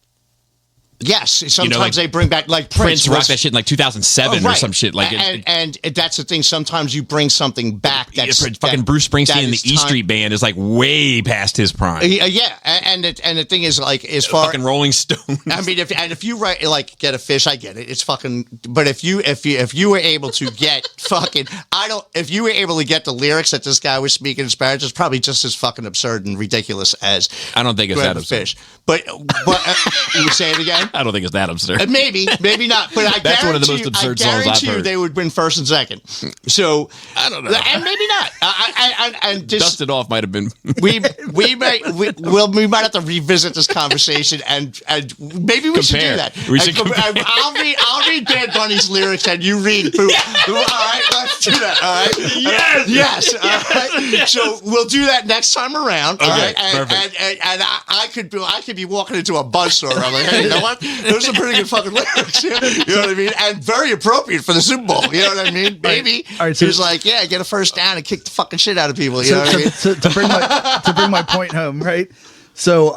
Yes, sometimes
like,
they bring back like
Prince rocked
was-
that shit in like 2007 or
Right.
some shit like
and that's the thing. Sometimes you bring something back that's
fucking Bruce Springsteen and the E
time-
Street Band is like way past his prime.
Yeah, and the thing is like as far
Fucking Rolling Stones.
I mean, if you write like Get a Fish, I get it. It's fucking. But if you were able to get fucking, if you were able to get the lyrics that this guy was speaking in Spanish, it's probably just as fucking absurd and ridiculous as.
I don't think it's
Grab
that
a
absurd.
Fish. But you say it again.
I don't think it's that absurd.
Maybe not. But I
That's one of the most
guarantee
absurd songs I've
guarantee you
heard.
they would win first and second. So
I don't know.
and maybe not. And just
Dust It Off might have been.
we might have to revisit this conversation and maybe we should do
Compare.
that.
We should
And
compare.
I'll read Bad Bunny's lyrics and you read. All right, let's do that. All right. Yes. All right. So we'll do that next time around. All
Okay,
right. And I could be walking into a buzzsaw. I'm like, hey, you know what? Those are pretty good fucking lyrics. You know what I mean? And very appropriate for the Super Bowl. You know what I mean? Maybe.
All right, so-
He's like, yeah, get a first down and kick the fucking shit out of people. You know what I mean?
to bring my point home, right? So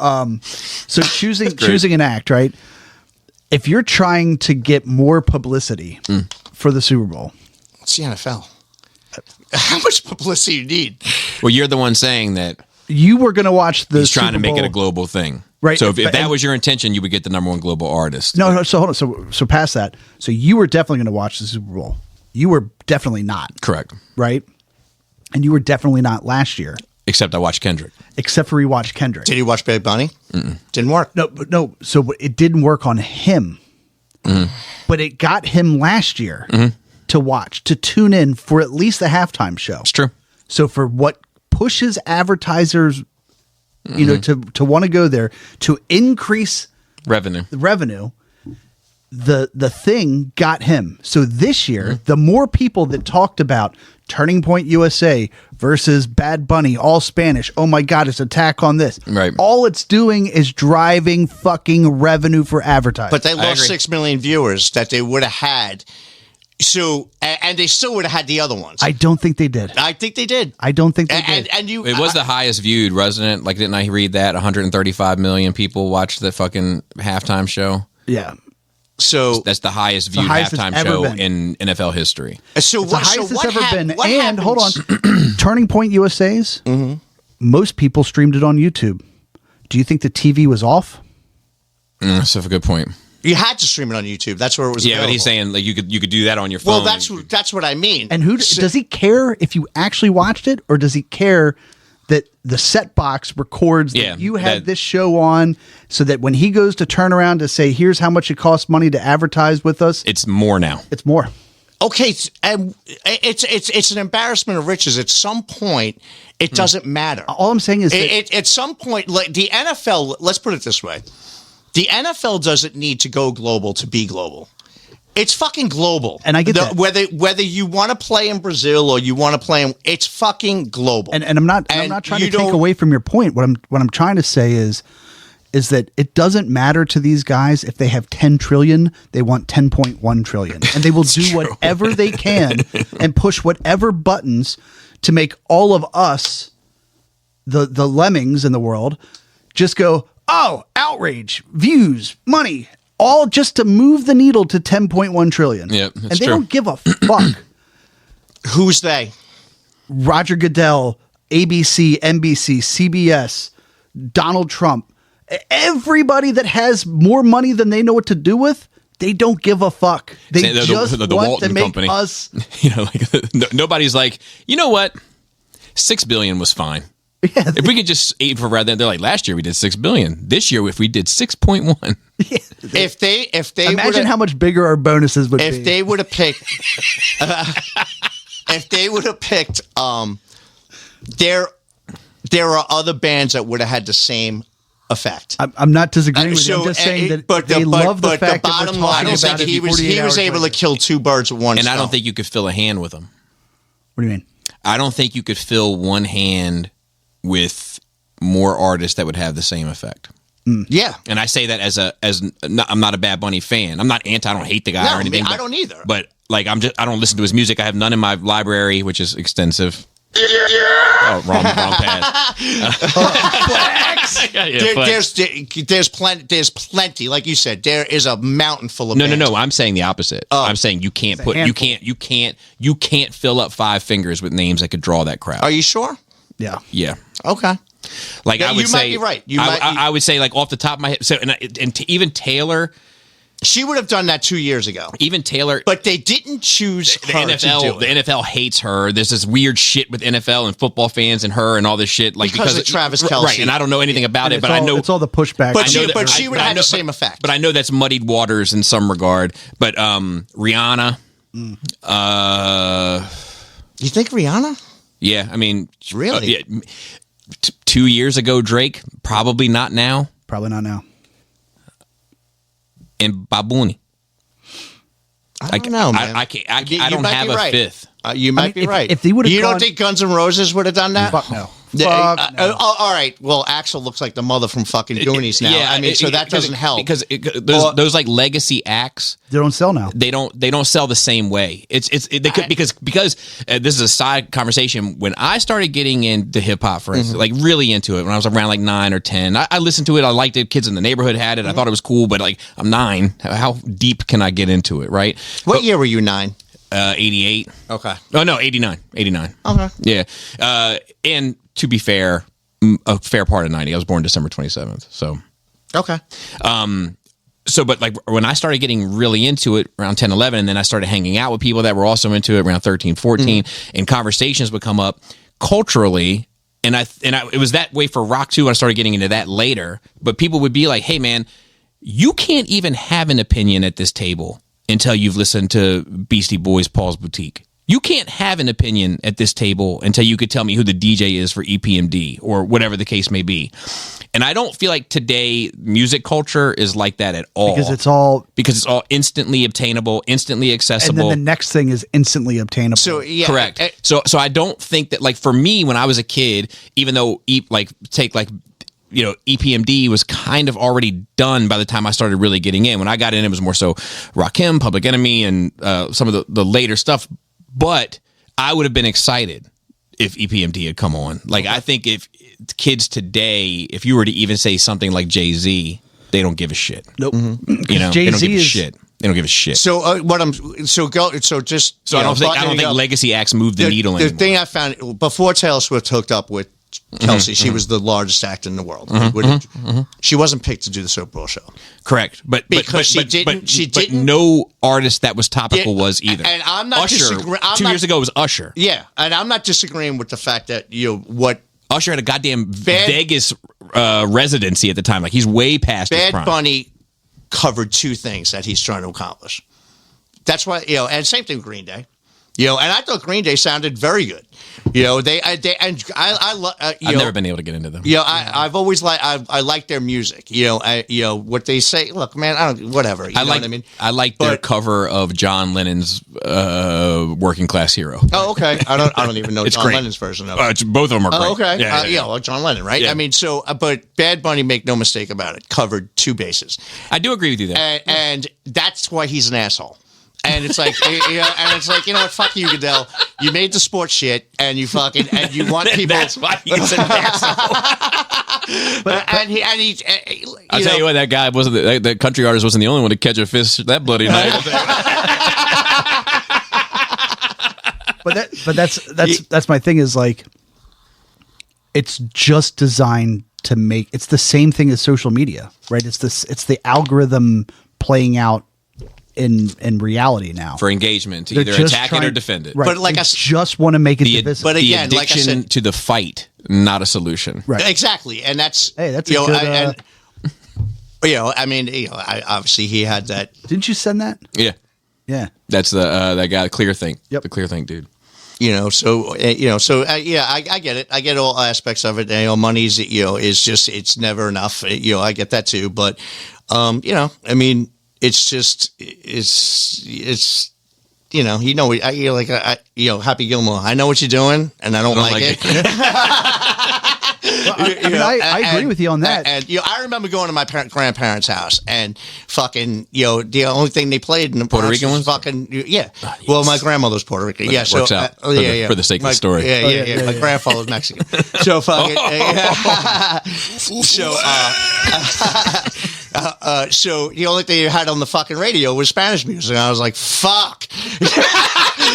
choosing an act, right? If you're trying to get more publicity for the Super Bowl,
It's the NFL. How much publicity you need?
Well, you're the one saying that
you were going to watch the
he's trying to
Super
make it
Bowl-
a global thing.
Right,
So if
but-
that was your intention, you would get the number one global artist.
No, so hold on. So past that. So you were definitely going to watch the Super Bowl. You were definitely not,
Correct.
right? And you were definitely not last year,
Except I watched Kendrick.
except for rewatch Kendrick.
Did you watch Bad Bunny? Didn't work.
No. So it didn't work on him, but it got him last year to watch, to tune in for at least the halftime show.
It's true.
So for what pushes advertisers, you know, to want to go there to increase
Revenue.
the revenue, the thing got him. So this year, the more people that talked about Turning Point USA versus Bad Bunny, all Spanish. Oh my God, it's attack on this.
Right.
All it's doing is driving fucking revenue for advertising.
But they lost
agree.
6 million viewers that they would have had. So, and they still would have had the other ones.
I don't think they did.
I think they did.
I don't think they did.
And you,
It was the highest viewed, wasn't it? Like, didn't I read that? 135 million people watched the fucking halftime show.
Yeah.
so
That's the highest viewed
highest it's
halftime
ever
show
been.
in NFL history.
so
It's the
what? So
highest
what
it's ever
hap-
been.
what
And hold on,
happens-
Turning Point USA's, most people streamed it on YouTube. Do you think the TV was off?
That's a good point.
You had to stream it on YouTube. That's where it was.
Yeah, but he's
available.
saying like you could do that on your phone.
Well, that's what I mean.
And who does he care if you actually watched it, or does he care that the set box records
Yeah,
that you had
that-
this show on, so that when he goes to turn around to say, "Here's how much it costs money to advertise with us,"
it's more now.
it's more.
Okay, and it's an embarrassment of riches. At some point, it doesn't matter.
All I'm saying is that
At some point, like the NFL, let's put it this way: the NFL doesn't need to go global to be global. It's fucking global.
And I get that.
Whether you want to play in Brazil or you want to play in, it's fucking global.
And I'm not trying to take away from your point. What I'm trying to say is that it doesn't matter to these guys if they have 10 trillion, they want 10.1 trillion. And they will do whatever they can and push whatever buttons to make all of us, the lemmings in the world, just go, oh, outrage, views, money, all just to move the needle to 10.1 trillion.
Yeah,
and they don't give a fuck.
Who's they?
Roger Goodell, ABC, NBC, CBS, Donald Trump. Everybody that has more money than they know what to do with, they don't give a fuck. They just want
Walton
to make
Company.
us.
Nobody's like, you know what? 6 billion was fine.
Yeah,
If we could just aim for rather than they're like last year we did 6 billion. This year if we did 6.1.
If they
imagine how much bigger our bonuses would be.
if they would have picked there are other bands that would have had the same effect.
I'm not disagreeing with you. I'm just saying that they love the fact
the
that
bottom
we're
line
talking
is
about
that
it
he
48
was
hours
able to
later.
kill two birds with one
And
stone.
I don't think you could fill a hand with them.
What do you mean?
I don't think you could fill one hand with more artists that would have the same effect.
Yeah.
And I say that I'm not a Bad Bunny fan. I'm not anti. I don't hate the guy
No,
or anything.
I don't either.
But like I don't listen to his music. I have none in my library, which is extensive. Oh, wrong path.
There's plenty. Like you said, there is a mountain full of bands.
No. I'm saying the opposite. I'm saying you can't fill up 5 fingers with names that could draw that crowd.
Are you sure?
Yeah.
Yeah.
Okay.
Like
Yeah,
I would
you
say,
might be right.
I would say like off the top of my head. So even Taylor,
She would have done that 2 years ago.
even Taylor.
But they didn't choose
The
her to do
the
it.
NFL hates her. There's this weird shit with NFL and football fans and her and all this shit. Like
Because of Travis Kelce.
right? And I don't know anything about it, but I know
it's all the pushback.
But
I know that-
she would
I
have had
know-
the same effect.
But I know that's muddied waters in some regard. But Rihanna,
You think Rihanna?
yeah, I mean,
Really?
2 years ago, Drake, probably not now,
Probably not now.
and Babuni.
I don't know, man.
I can't. I
You
don't
might
have
be
a
right.
fifth.
You might be right.
if they would've
you
gone-
don't think Guns N' Roses would have done that?
Fuck no.
Fuck no. All right. Well, Axel looks like the mother from fucking Goonies now. I mean, so that doesn't help.
because those like legacy acts.
They don't sell now.
They don't sell the same way. They could because this is a side conversation. When I started getting into hip hop, for instance, like really into it, when I was around like 9 or 10, I listened to it. I liked it. Kids in the neighborhood had it. I thought it was cool, but like I'm 9. How deep can I get into it? Right?
What year were you? 9.
88.
Okay.
Oh no, 89. 89.
Okay.
Yeah. And to be fair, a fair part of 90. I was born December 27th. So.
Okay.
But like when I started getting really into it around 10, 11, and then I started hanging out with people that were also into it around 13, 14, and conversations would come up culturally. And it was that way for rock too. I started getting into that later, but people would be like, hey man, you can't even have an opinion at this table until you've listened to Beastie Boys' Paul's Boutique. You can't have an opinion at this table until you could tell me who the DJ is for EPMD or whatever the case may be. And I don't feel like today music culture is like that at all.
Because it's all
instantly obtainable, instantly
and
accessible.
then the next thing is instantly obtainable.
So yeah.
Correct. So I don't think that like for me when I was a kid, even though EPMD was kind of already done by the time I started really getting in. When I got in, it was more so Rakim, Public Enemy, and some of the later stuff. But I would have been excited if EPMD had come on. Like, I think if kids today, if you were to even say something like Jay-Z, they don't give a shit.
Nope.
You know, they don't
Jay-Z
give a
is-
shit. They don't give a shit.
So I don't
think legacy acts move the needle
The
anymore.
thing I found before Taylor Swift hooked up with Kelsey, she was the largest actor in the world. She wasn't picked to do the Super Bowl show.
Correct, but
She didn't.
no artist that was topical was either.
And I'm not
Usher.
disagreeing.
2 years ago it was Usher.
Yeah, and I'm not disagreeing with the fact that what
Usher had a goddamn Vegas residency at the time. Like he's way past his
Bad
prime.
Bunny covered two things that he's trying to accomplish. That's why and same thing with Green Day. You know, and I thought Green Day sounded very good. You know,
I've never been able to get into them.
You know, I've always I like their music. You know, what they say. Look, man, whatever. You know what I mean?
I like their cover of John Lennon's "Working Class Hero."
Oh, okay. I don't even know John Lennon's version of it.
Both of them are great.
Oh, okay.
Yeah,
well, John Lennon, right?
Yeah.
I mean, so, but Bad Bunny, make no mistake about it, covered 2 bases.
I do agree with you there.
And that's why he's an asshole. And it's like, you know what? Fuck you, Goodell. You made the sports shit, and you want people.
That's why he's an asshole. I'll tell you what, that guy wasn't the country artist wasn't the only one to catch a fish that bloody night.
But that's my thing is like, it's just designed to make. It's the same thing as social media, right? It's the algorithm playing out in reality now
For engagement, to
They're
either
just
attack it or
trying-
defend it.
Right.
But like
They
I s-
just want to make it divisive.
but
The
again, like I
addiction
said-
to the fight, not a solution.
Right.
Exactly, and that's
Hey, that's
you
a
know,
good,
you know, I mean, you know, obviously he had that.
Didn't you send that?
Yeah,
Yeah.
that's the that guy, Clear Think.
Yep.
The Clear Think dude.
You know, so yeah, I get it. I get all aspects of it. You know, money's is just it's never enough. You know, I get that too. But you know, I mean, it's just it's. You know, Happy Gilmore. I know what you're doing, and I don't like it.
I agree with you on that.
And I remember going to my grandparents' house, and fucking, the only thing they played in the
Puerto Rican
was
ones?
fucking, yeah. Well, my grandmother's Puerto Rican. Yeah,
It works out for the sake of the story.
Yeah. My grandfather's Mexican. So fucking. So the only thing you had on the fucking radio was Spanish music. And I was like, fuck.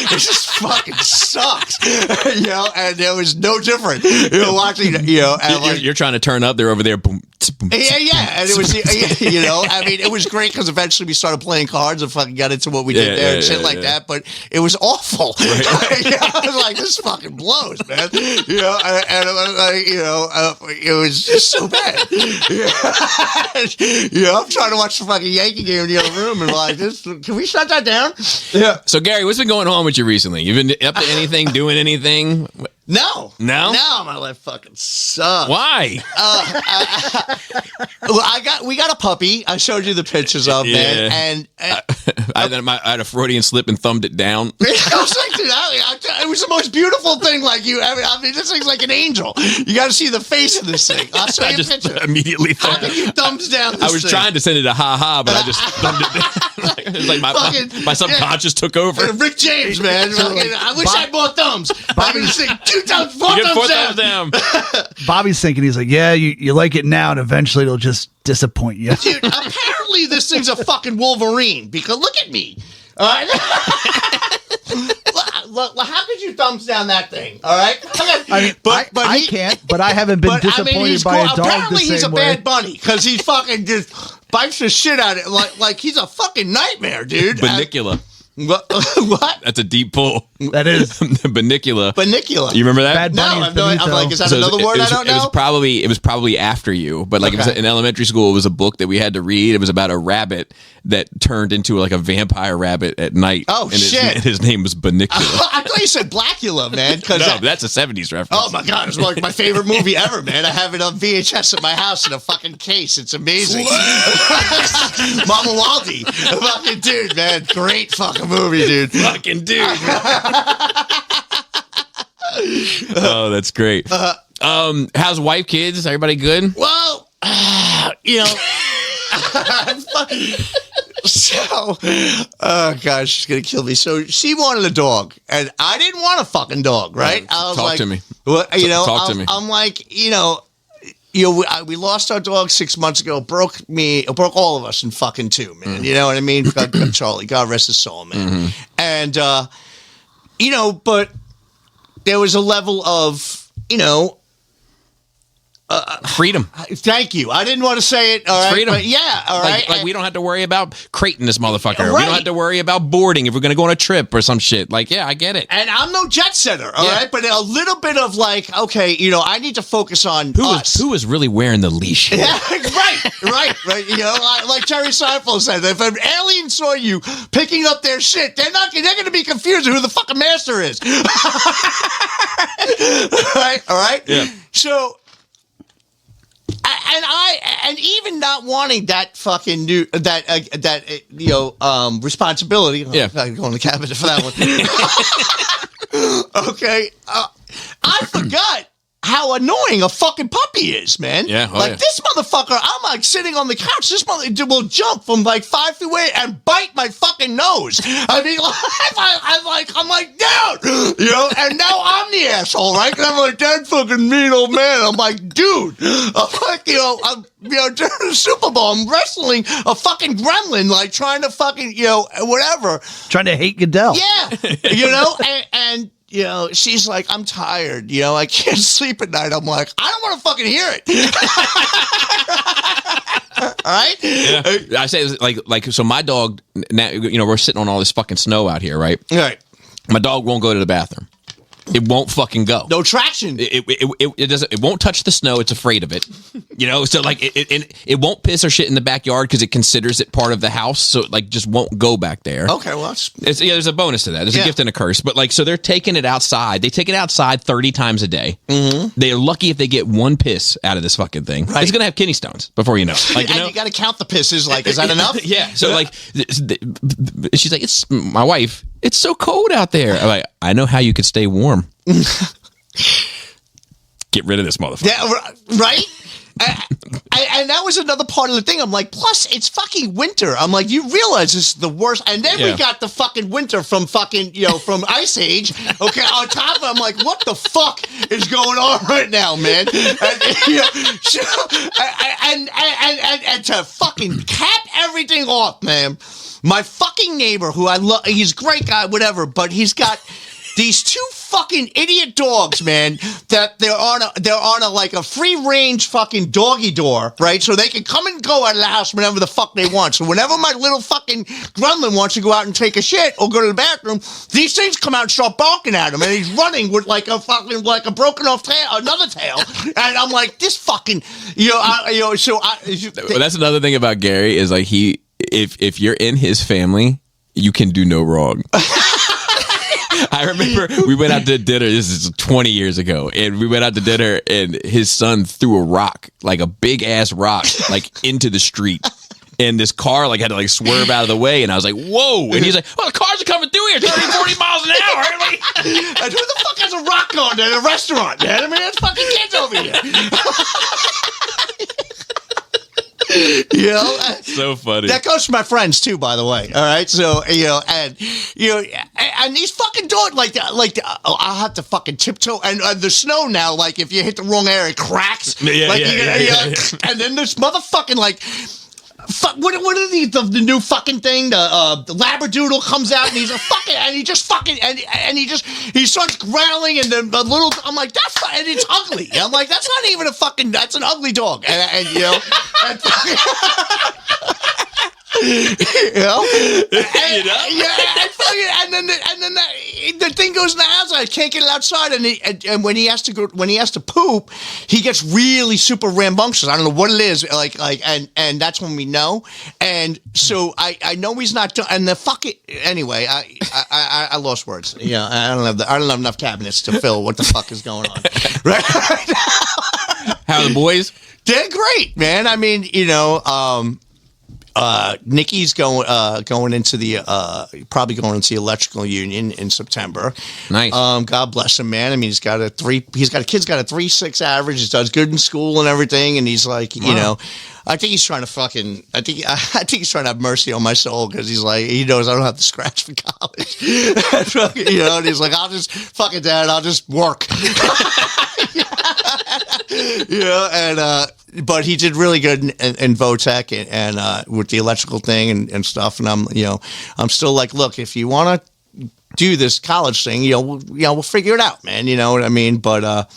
This just fucking sucks. And there was no different. Watching, and
You're trying to turn up. They're over there. Boom. Boom,
yeah. And it was, I mean, it was great because eventually we started playing cards and fucking got into what we did there and shit like that. But it was awful. Right. I was like, this fucking blows, man. And it was just so bad. I'm trying to watch the fucking Yankee game in the other room and like, can we shut that down? Yeah.
So Gary, what's been going on with you recently? You've been up to anything, doing anything?
No.
No?
No, my life fucking sucks.
Why?
Well, we got a puppy. I showed you the pictures of, man. And
I had a Freudian slip and thumbed it down.
I was like, dude, it was the most beautiful thing. Like I mean, this thing's like an angel. You got to see the face of this thing. I'll show
I
you a
just
picture.
immediately
How
thought.
can you thumbs down this
I was
thing?
trying to send it a ha-ha, but I just thumbed it down. It was like my subconscious took over.
Rick James, man. I wish I had more thumbs. Bobby was saying 2 thumbs, 4
You get
thumbs
4
down.
thumbs down.
Bobby's thinking, he's like, yeah, you like it now, and eventually it'll just disappoint you.
Dude, apparently this thing's a fucking Wolverine because look at me. All right. Look, how could you thumbs down that thing? All right.
I mean, I can't, but I haven't been disappointed by a dog
apparently
the same
he's a
way.
bad bunny because he fucking just bites the shit out of it like he's a fucking nightmare, dude.
Banicula.
What?
That's a deep pull.
That is.
Banicula.
Banicula.
You remember that?
Bad
No,
bunny is
I'm
Benito.
like, is that
So
another word I don't know?
It was probably after you, but like it was
Okay.
in elementary school. It was a book that we had to read. It was about a rabbit that turned into like a vampire rabbit at night.
Oh,
and
shit.
His name was Banicula.
I thought you said Blackula, man.
No, that's a 70s reference.
Oh my god, it's like my favorite movie ever, man. I have it on VHS at my house in a fucking case. It's amazing. Mama Waldy. Fucking dude, man. Great fucking movie, dude.
Fucking dude. Oh, that's great. How's wife, kids? Everybody good?
Well, so, oh gosh, she's gonna kill me. So she wanted a dog, and I didn't want a fucking dog, right? I was
Talk
like,
to me.
Well,
Talk to me.
I'm like, we lost our dog 6 months ago. Broke all of us in fucking 2, man. You know what I mean? Charlie, God rest his soul, man.
Mm-hmm.
And but there was a level of,
Freedom.
Thank you. I didn't want to say it. All right.
Freedom.
But yeah. All right.
Like we don't have to worry about crating this motherfucker. We
Right.
don't have to worry about boarding if we're going to go on a trip or some shit. Like, yeah, I get it.
And I'm no jet setter, all right.
Yeah.
But a little bit of like, okay, I need to focus on us.
Who was really wearing the leash?
Yeah, right. Like Jerry Seinfeld said, if an alien saw you picking up their shit, they're going to be confused who the fucking master is. Right, all right.
Yeah.
So, and even not wanting that fucking responsibility.
Yeah.
I go in the cabinet for that one. Okay, I forgot how annoying a fucking puppy is, man.
Yeah,
This motherfucker, I'm like sitting on the couch. This mother will jump from like 5 feet away and bite my fucking nose. I mean, I'm like, dude, and now I'm the asshole, right? And I'm like, that fucking mean old man. I'm like, dude, I'm like, during the Super Bowl, I'm wrestling a fucking gremlin, like trying to fucking, whatever.
Trying to hate Goodell.
Yeah, and she's like, I'm tired. I can't sleep at night. I'm like, I don't want to fucking hear it. All right?
Yeah. I say so my dog now, we're sitting on all this fucking snow out here, right?
All right.
My dog won't go to the bathroom. It won't fucking go.
No traction.
It doesn't. It won't touch the snow. It's afraid of it. So like it won't piss or shit in the backyard because it considers it part of the house. So it like just won't go back there.
Okay, well,
there's a bonus to that. There's a gift and a curse. But like, so they're taking it outside. They take it outside 30 times a day. Mm-hmm. They're lucky if they get one piss out of this fucking thing. Right. It's gonna have kidney stones before you know. Like,
and you got to count the pisses. Like, is that enough?
Yeah. So like, she's like, it's my wife. It's so cold out there. I'm like, I know how you could stay warm. Get rid of this motherfucker.
Yeah, right? And that was another part of the thing. I'm like, plus, it's fucking winter. I'm like, you realize this is the worst. And then we got the fucking winter from fucking, from Ice Age. Okay, on top of it, I'm like, what the fuck is going on right now, man? And to fucking cap everything off, man, my fucking neighbor, who I love, he's a great guy, whatever, but he's got these two fucking idiot dogs, man, that they're on a like a free range fucking doggy door, right? So they can come and go out of the house whenever the fuck they want. So whenever my little fucking gremlin wants to go out and take a shit or go to the bathroom, these things come out and start barking at him, and he's running with like a fucking broken off tail, another tail, and I'm like, this fucking,
that's another thing about Gary is like if you're in his family, you can do no wrong. I remember we went out to dinner. This is 20 years ago, and we went out to dinner, and his son threw a rock, like a big ass rock, like into the street. And this car like had to like swerve out of the way, and I was like, "Whoa!" And he's like, "Oh, the cars are coming through here, 30, 40 miles an hour." Like,
and who the fuck has a rock going at a restaurant, man? I mean, there's fucking kids over here.
So funny.
That goes for my friends too, by the way. All right, so and these fucking dogs, I'll have to fucking tiptoe, and the snow now, like if you hit the wrong area, it cracks.
Yeah.
And then this motherfucking like. What are the new fucking thing? The Labradoodle comes out and he's a fucking and he just fucking and he starts growling and then the little I'm like and it's ugly. I'm like that's not even a fucking that's an ugly dog and and then the thing goes in the house. I can't get it outside, and when he has to poop, he gets really super rambunctious. I don't know what it is, and that's when we know. And so I know he's not done. And the fucking anyway, I lost words. Yeah, I don't have enough cabinets to fill what the fuck is going on. Right now.
How are the boys?
They're great, man. I mean, Nikki's going into the probably going into the electrical union in September.
Nice.
God bless him, man. I mean, kid's got a 3.6 average. He does good in school and everything. And he's like, I think he's trying to I think he's trying to have mercy on my soul because he's like, he knows I don't have to scratch for college. And he's like, I'll just fucking dad, I'll just work. But he did really good in Votech and with the electrical thing and stuff. And I'm still like, look, if you want to do this college thing, we'll figure it out, man. You know what I mean? But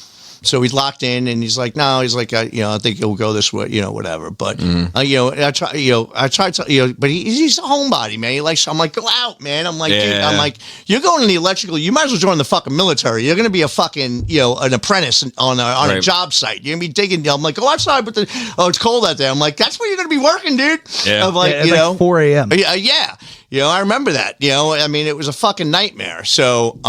So he's locked in, and he's like, no, he's like, I think he'll go this way, whatever. But I tried to, but he's a homebody, man. He likes. I'm like, go out, man. I'm like, dude, I'm like, you're going in the electrical. You might as well join the fucking military. You're gonna be a fucking, an apprentice on a job site. You're gonna be digging. I'm like, go outside, but it's cold out there. I'm like, that's where you're gonna be working, dude.
Yeah.
I'm like,
It's like 4 a.m.
Yeah. I remember that. I mean, it was a fucking nightmare. So,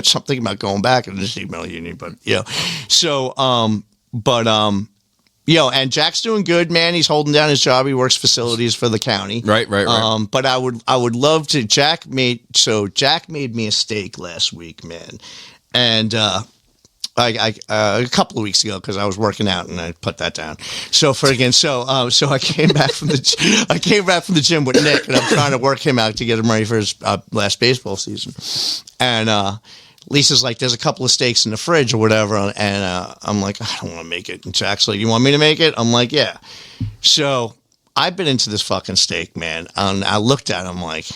something about going back in this email union, but and Jack's doing good, man. He's holding down his job. He works facilities for the county.
Right.
But I would love to. Jack made me a steak last week, man, and I a couple of weeks ago because I was working out and I put that down. So I came back from the gym with Nick, and I'm trying to work him out to get him ready for his last baseball season. And Lisa's like, "There's a couple of steaks in the fridge or whatever," and I'm like, "I don't want to make it." And Jack's like, "You want me to make it?" I'm like, "Yeah." So I've been into this fucking steak, man, and I looked at him like,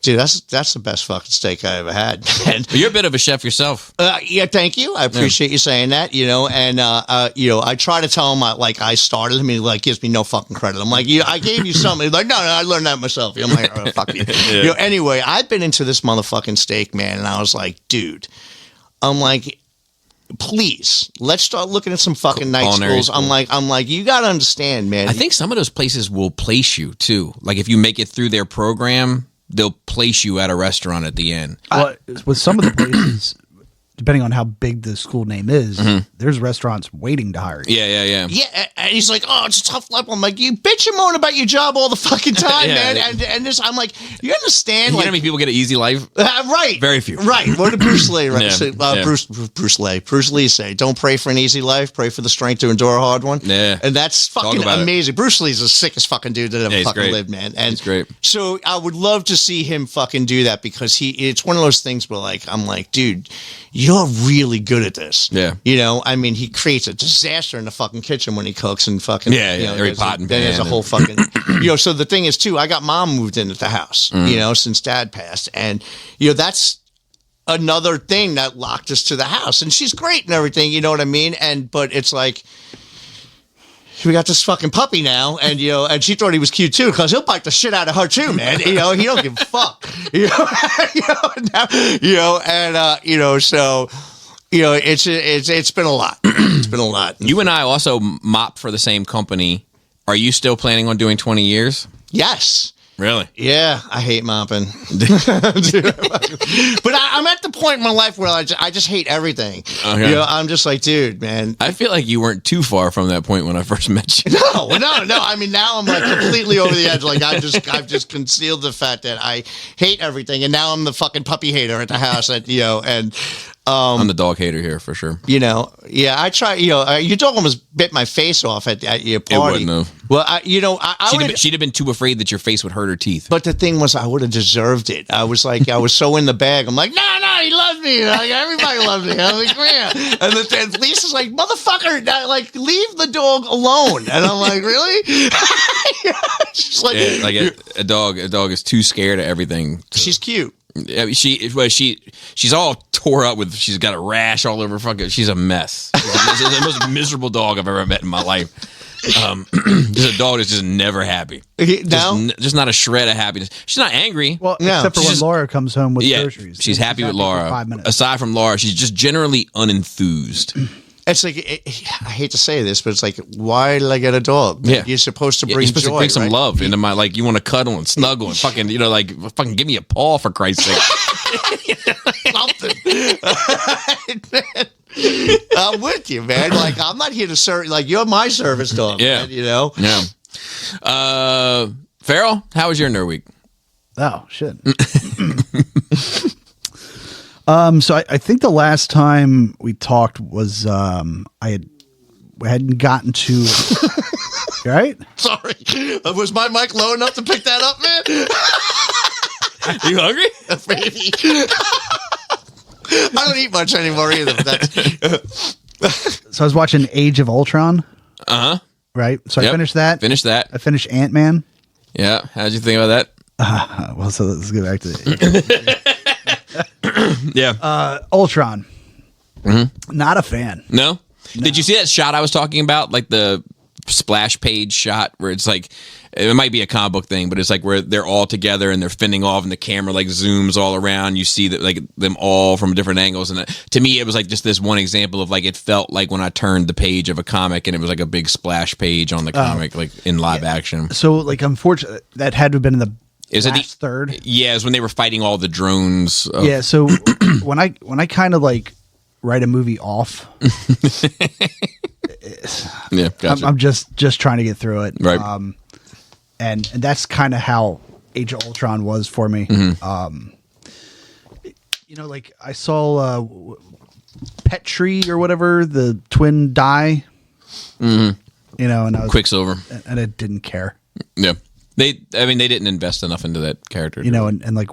dude, that's the best fucking steak I ever had. And,
You're a bit of a chef yourself.
yeah, thank you. I appreciate you saying that. And I try to tell him I started him. He gives me no fucking credit. I'm like, I gave you something. He's like, no, I learned that myself. I'm like, oh, fuck you.
Yeah.
Anyway, I've been into this motherfucking steak, man, and I was like, dude, I'm like, please, let's start looking at some fucking night schools. I'm like, you got to understand, man.
I think some of those places will place you too. Like if you make it through their program, they'll place you at a restaurant at the end.
Well, with some of the places, depending on how big the school name is, there's restaurants waiting to hire you.
Yeah.
Yeah, and he's like, oh, it's a tough life. I'm like, you bitch and moan about your job all the fucking time,
Yeah.
man. And this, I'm like, you understand?
You know how many people get an easy life?
Right.
Very few.
Right. What did Bruce Lee say?
Yeah.
Bruce Lee say, don't pray for an easy life, pray for the strength to endure a hard one.
Yeah.
And that's fucking amazing. Bruce Lee's the sickest fucking dude that ever fucking lived, man. And
he's great.
So I would love to see him fucking do that because it's one of those things where I'm like, dude, you're really good at this.
Yeah.
I mean, he creates a disaster in the fucking kitchen when he cooks and fucking
every pot and pan.
Then there's a whole fucking so the thing is too, I got mom moved into the house, since dad passed, and that's another thing that locked us to the house, and she's great and everything, you know what I mean, but it's like we got this fucking puppy now, and and she thought he was cute too because he'll bite the shit out of her too, man. He don't give a fuck, so it's been a lot. It's been a lot.
You and I also mop for the same company. Are you still planning on doing 20 years?
Yes.
Really?
Yeah, I hate mopping. But I'm at the point in my life where I just hate everything.
Okay.
I'm just like, dude, man.
I feel like you weren't too far from that point when I first met you.
No. I mean, now I'm like completely over the edge. Like I've just concealed the fact that I hate everything, and now I'm the fucking puppy hater at the house.
I'm the dog hater here for sure.
Yeah, I try. Your dog almost bit my face off at your party.
It wouldn't have.
Well,
she'd have been too afraid that your face would hurt her teeth.
But the thing was, I would have deserved it. I was so in the bag. I'm like, no, he loves me. Like everybody loves me. I'm like, yeah. And Lisa's like, motherfucker, leave the dog alone. And I'm like, really? She's like,
a dog is too scared of everything.
She's cute.
Yeah, she's all tore up with. She's got a rash all over. She's a mess. She's the most miserable dog I've ever met in my life. Just a dog that's just never happy. Just not a shred of happiness. She's not angry.
Well, except for when Laura comes home with groceries.
She's happy with Laura.
5 minutes.
Aside from Laura, she's just generally unenthused.
It's like I hate to say this, but it's like, why did I get a dog?
Yeah,
you're supposed to bring
you're supposed
joy,
to bring some
right?
love into my you want to cuddle and snuggle and fucking fucking give me a paw for Christ's sake.
Something. I'm with you, man. I'm not here to serve. You're my service dog.
Yeah,
man,
Yeah. Farrell, how was your nerd week?
Oh shit. So I think the last time we talked was we hadn't gotten to right?
Sorry. Was my mic low enough to pick that up, man?
Are you hungry?
Maybe. I don't eat much anymore either.
So I was watching Age of Ultron.
Uh-huh.
Right? So I finished that. I finished Ant-Man.
Yeah. How'd you think about that?
Well, so let's go back to it.
Yeah.
Ultron. Not a fan.
No? Did you see that shot I was talking about? Like the splash page shot where it's like, it might be a comic book thing, but it's like where they're all together and they're fending off and the camera like zooms all around. You see that like them all from different angles. And to me, it was like just this one example of like, it felt like when I turned the page of a comic and it was like a big splash page on the comic, like in live action.
So like, unfortunately, that had to have been in the last third.
Yeah, it was when they were fighting all the drones.
Yeah. So when I kind of like write a movie off,
yeah, gotcha.
I'm just trying to get through it.
Right.
And that's kind of how Age of Ultron was for me. You know, like I saw Petrie or whatever, the twin die. You know, and I was
Quicksilver,
and I didn't care.
Yeah, they didn't invest enough into that character.
You know, and like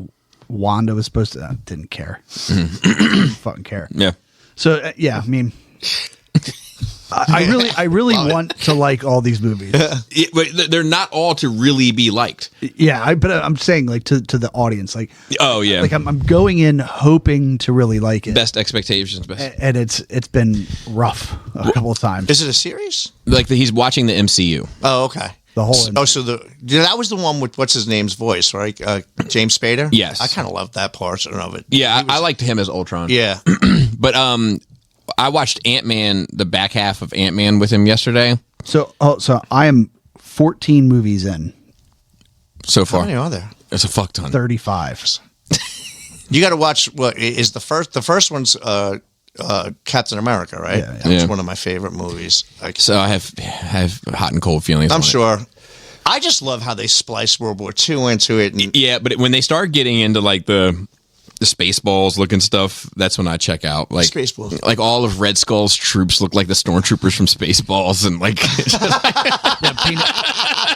Wanda was supposed to. I didn't care. Didn't fucking care.
Yeah.
So yeah, I mean. I really want to like all these movies.
But they're not all to really be liked.
Yeah, but I'm saying like to the audience, like,
oh yeah,
like I'm going in hoping to really like it.
Best expectations,
And it's been rough a couple of times.
Is it a series?
like he's watching the MCU.
Oh, okay.
The whole
So that was the one with what's his name's voice, right? James Spader.
Yes.
I kind of loved that portion of it.
Yeah, I liked him as Ultron.
Yeah.
But I watched Ant-Man, the back half of Ant-Man with him yesterday.
So I am 14 movies in,
So
How
far,
many are there?
it's a fuck ton.
35.
You got to watch what is the first. The first one's Captain America, right?
Yeah, yeah.
That's
Yeah.
one of my favorite movies.
So I have hot and cold feelings.
I'm
on it.
sure. I just love how they splice World War II into it. And
Yeah, but when they start getting into like the Spaceballs looking stuff, that's when I check out. Like
Spaceballs.
like all of Red Skull's troops look like the stormtroopers from Spaceballs, and like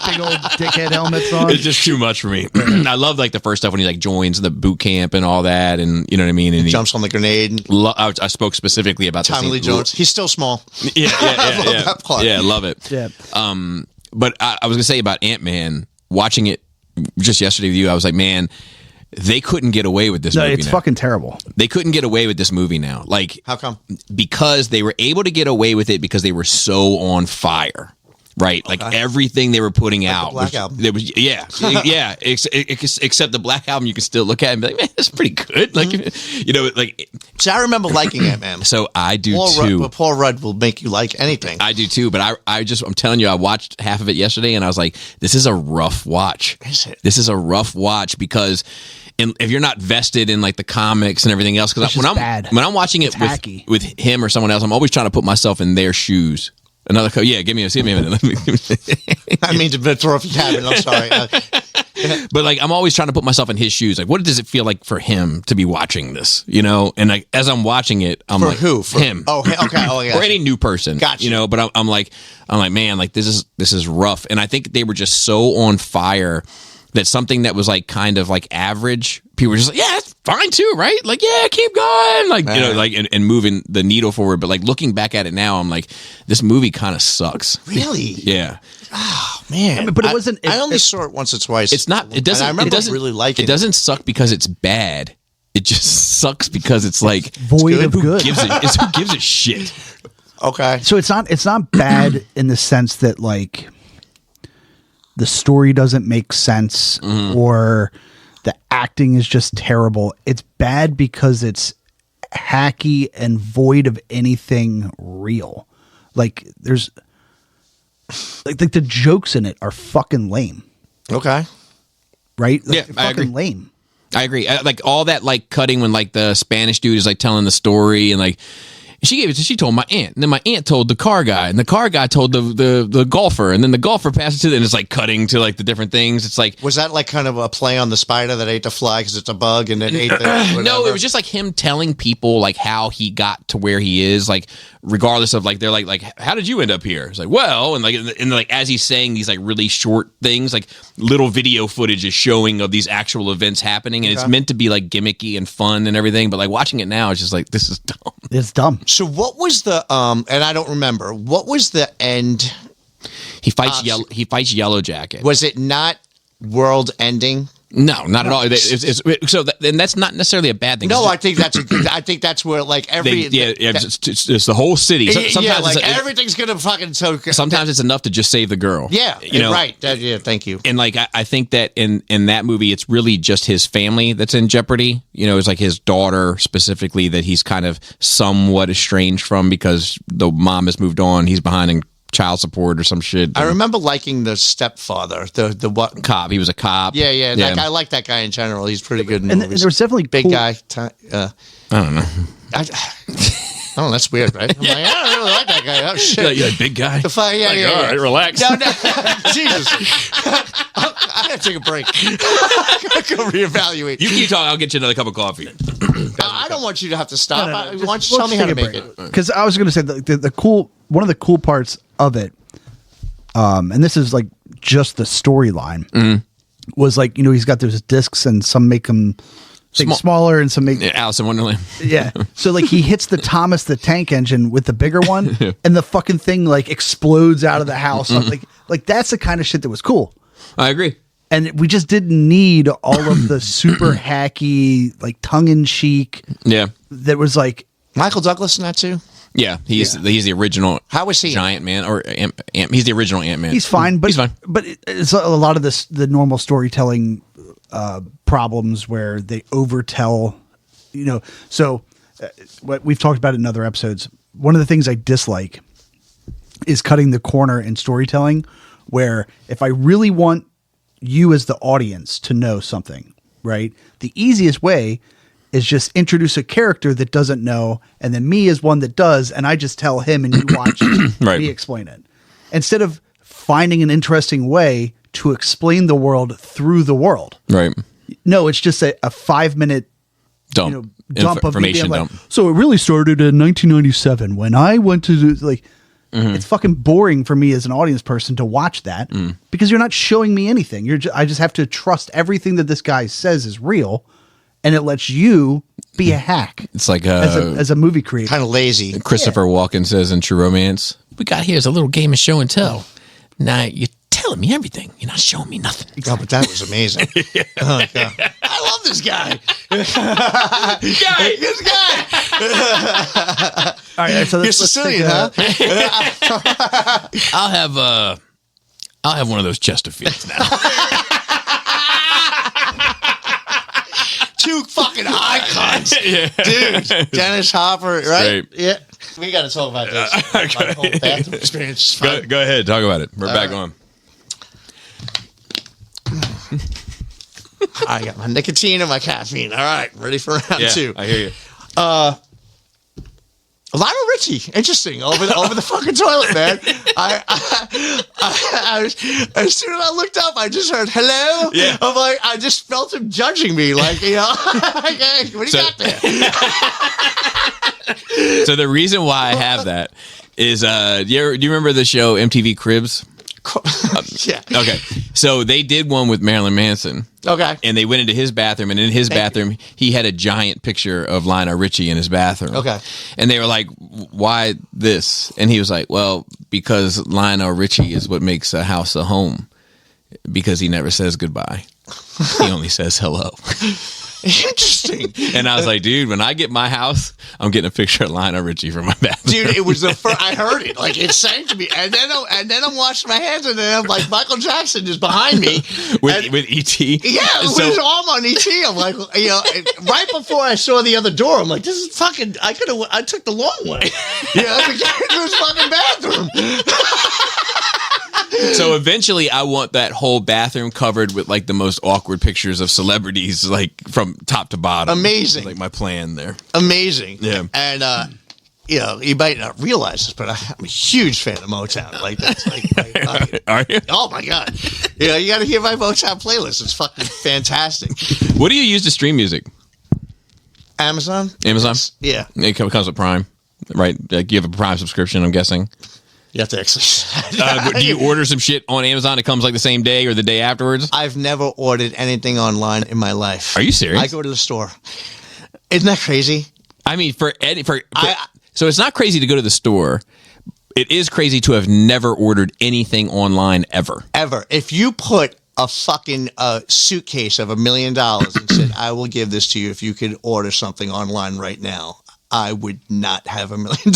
Big old dickhead helmets on.
it's just too much for me. I love like the first stuff when he like joins the boot camp and all that, and you know what I mean. And
jumps on the grenade. And
I spoke specifically about the
Tommy Lee
scene.
Jones. He's still small.
Yeah,
I love that part.
Yeah, love it.
Yeah.
But I was gonna say about Ant-Man, watching it just yesterday with you, I was like, man, they couldn't get away with this
No,
movie
it's
now.
fucking terrible.
They couldn't get away with this movie now. Like,
How come?
because they were able to get away with it because they were so on fire. Right, like everything they were putting out.
Black
was,
Album.
There was, yeah. Except the Black Album, you can still look at it and be like, man, that's pretty good. Like, you know, like.
See, I remember liking Ant-Man.
So I do
Paul
too.
But Paul Rudd will make you like anything.
I do too, but I'm telling you, I watched half of it yesterday and I was like, this is a rough watch.
Is it?
This is a rough watch because if you're not vested in like the comics and everything else, because
It's just bad.
when I'm watching it
hacky.
with him or someone else, I'm always trying to put myself in their shoes. Give me a minute.
I mean to throw off your cabin. I'm sorry.
But like, I'm always trying to put myself in his shoes. Like, what does it feel like for him to be watching this? You know, and like as I'm watching it, I'm
For
like,
who? For
him.
Oh, okay. Oh, yeah.
Or any new person.
Gotcha.
You know, but I'm like, man, like this is rough. And I think they were just so on fire that something that was like kind of like average, people were just like, yeah, it's fine too, right? Like, yeah, keep going. Like, you know, like and moving the needle forward. But like looking back at it now, I'm like, this movie kind of sucks.
Really?
Yeah.
Oh, man.
But it wasn't-
I only saw it once or twice.
It's not, it doesn't,
And I remember
it doesn't
really liking
it. doesn't suck because it's bad. It just sucks because it's like,
Void of
who
good.
gives who gives a shit?
Okay.
So it's not bad in the sense that like the story doesn't make sense or the acting is just terrible. It's bad because it's hacky and void of anything real. Like there's like the jokes in it are fucking lame,
Okay.
right? Like,
Yeah,
they're
I
fucking
agree.
lame.
I agree. Like all that like cutting when like the Spanish dude is like telling the story and like she told my aunt, and then my aunt told the car guy, and the car guy told the golfer, and then the golfer passed it to, and it's like cutting to like the different things. It's like,
Was that like kind of a play on the spider that ate the fly because it's a bug and it ate the whatever?
no, it was just like him telling people like how he got to where he is, like regardless of like they're like how did you end up here? It's like, well, and like as he's saying these like really short things, like little video footage is showing of these actual events happening, and it's meant to be like gimmicky and fun and everything, but like watching it now, it's just like this is dumb.
It's dumb.
So what was the and I don't remember, what was the end?
He fights Yellow Jacket.
Was it not world ending?
No, not at all. And that's not necessarily a bad thing.
No, I think that's where like every
it's the whole city. Sometimes
like everything's gonna fucking
sometimes it's enough to just save the girl.
Yeah, right. Thank you.
And like I think that in that movie, it's really just his family that's in jeopardy. It's like his daughter specifically that he's kind of somewhat estranged from because the mom has moved on. He's behind in child support or some shit.
I remember liking the stepfather, the what
cop. He was a cop.
Yeah. I like that guy in general. He's pretty good in movies.
And there was definitely
big guy.
I don't know.
Oh, that's weird, right? I'm like, I don't really like that guy. Oh shit,
you're like big guy.
All right,
relax.
No, Jesus, I gotta take a break. I gotta go reevaluate.
You keep talking. I'll get you another cup of coffee.
I don't want you to have to stop.
No,
Why don't you tell me how to make it?
Because I was going to say one of the cool parts of it, and this is like just the storyline, was like he's got those discs and some make them smaller and some make
Alice in Wonderland.
Yeah. So like he hits the Thomas the Tank Engine with the bigger one, and the fucking thing like explodes out of the house. Like that's the kind of shit that was cool.
I agree.
And we just didn't need all of the super hacky, like tongue in cheek.
Yeah.
That was like
Michael Douglas in that too.
Yeah, he's the original.
How was he?
Giant Man or he's the original Ant-Man.
He's fine, but
he's fine.
But it's a lot of the normal storytelling problems where they overtell. So what we've talked about in other episodes. One of the things I dislike is cutting the corner in storytelling, where if I really want you as the audience to know something, right? The easiest way is just introduce a character that doesn't know, and then me as one that does, and I just tell him and you watch
right.
me explain it. Instead of finding an interesting way to explain the world through the world.
Right.
No, it's just a 5-minute
dump
of
information
like,
dump.
So it really started in 1997 when I went to like. It's fucking boring for me as an audience person to watch that because you're not showing me anything. I just have to trust everything that this guy says is real, and it lets you be a hack.
It's like
as a movie creator,
kind of lazy.
Christopher Walken says in True Romance, "We got here is a little game of show and tell. Now you're telling me everything. You're not showing me nothing."
Oh, but that was amazing. Oh, God. I love this guy. This guy.
All right, so
You're Sicilian, huh?
I'll have one of those Chesterfields now.
Two fucking icons, dude. Dennis Hopper, right?
Great.
Yeah. We got to talk about this. My whole bathroom experience is fun.
Go ahead, talk about it. We're back on.
I got my nicotine and my caffeine. All right, ready for round two.
I hear you.
Lionel Richie, interesting over the fucking toilet, man. As soon as I looked up, I just heard hello.
Yeah.
I'm like, I just felt him judging me, like hey, what do you got there?
So the reason why I have that is, do you remember the show MTV Cribs?
Yeah.
Okay. So they did one with Marilyn Manson.
Okay.
And they went into his bathroom, and in his bathroom, he had a giant picture of Lionel Richie in his bathroom.
Okay.
And they were like, "Why this?" And he was like, "Well, because Lionel Richie is what makes a house a home. Because he never says goodbye. He only says hello."
Interesting.
And I was like, dude, when I get my house, I'm getting a picture of Lionel Richie from my bathroom.
Dude, it was the first I heard it. Like it sang to me. And then I'm washing my hands and then I'm like Michael Jackson is behind me.
with E.T.
Yeah, with his arm on E.T. I'm like, right before I saw the other door, I'm like, this is fucking I took the long way. To get into his fucking bathroom.
So eventually I want that whole bathroom covered with like the most awkward pictures of celebrities, like from top to bottom.
Amazing.
Like my plan there.
Amazing.
Yeah.
And you might not realize this, but I'm a huge fan of Motown. Like that's like
Are you?
oh my God. You got to hear my Motown playlist. It's fucking fantastic.
What do you use to stream music?
Amazon?
Amazon?
Yeah.
It comes with Prime, right? Like you have a Prime subscription, I'm guessing.
You have to actually.
Do you order some shit on Amazon? It comes like the same day or the day afterwards?
I've never ordered anything online in my life.
Are you serious?
I go to the store. Isn't that crazy?
I mean, so it's not crazy to go to the store. It is crazy to have never ordered anything online ever.
Ever. If you put a fucking suitcase of $1 million and said, I will give this to you if you could order something online right now, I would not have $1 million.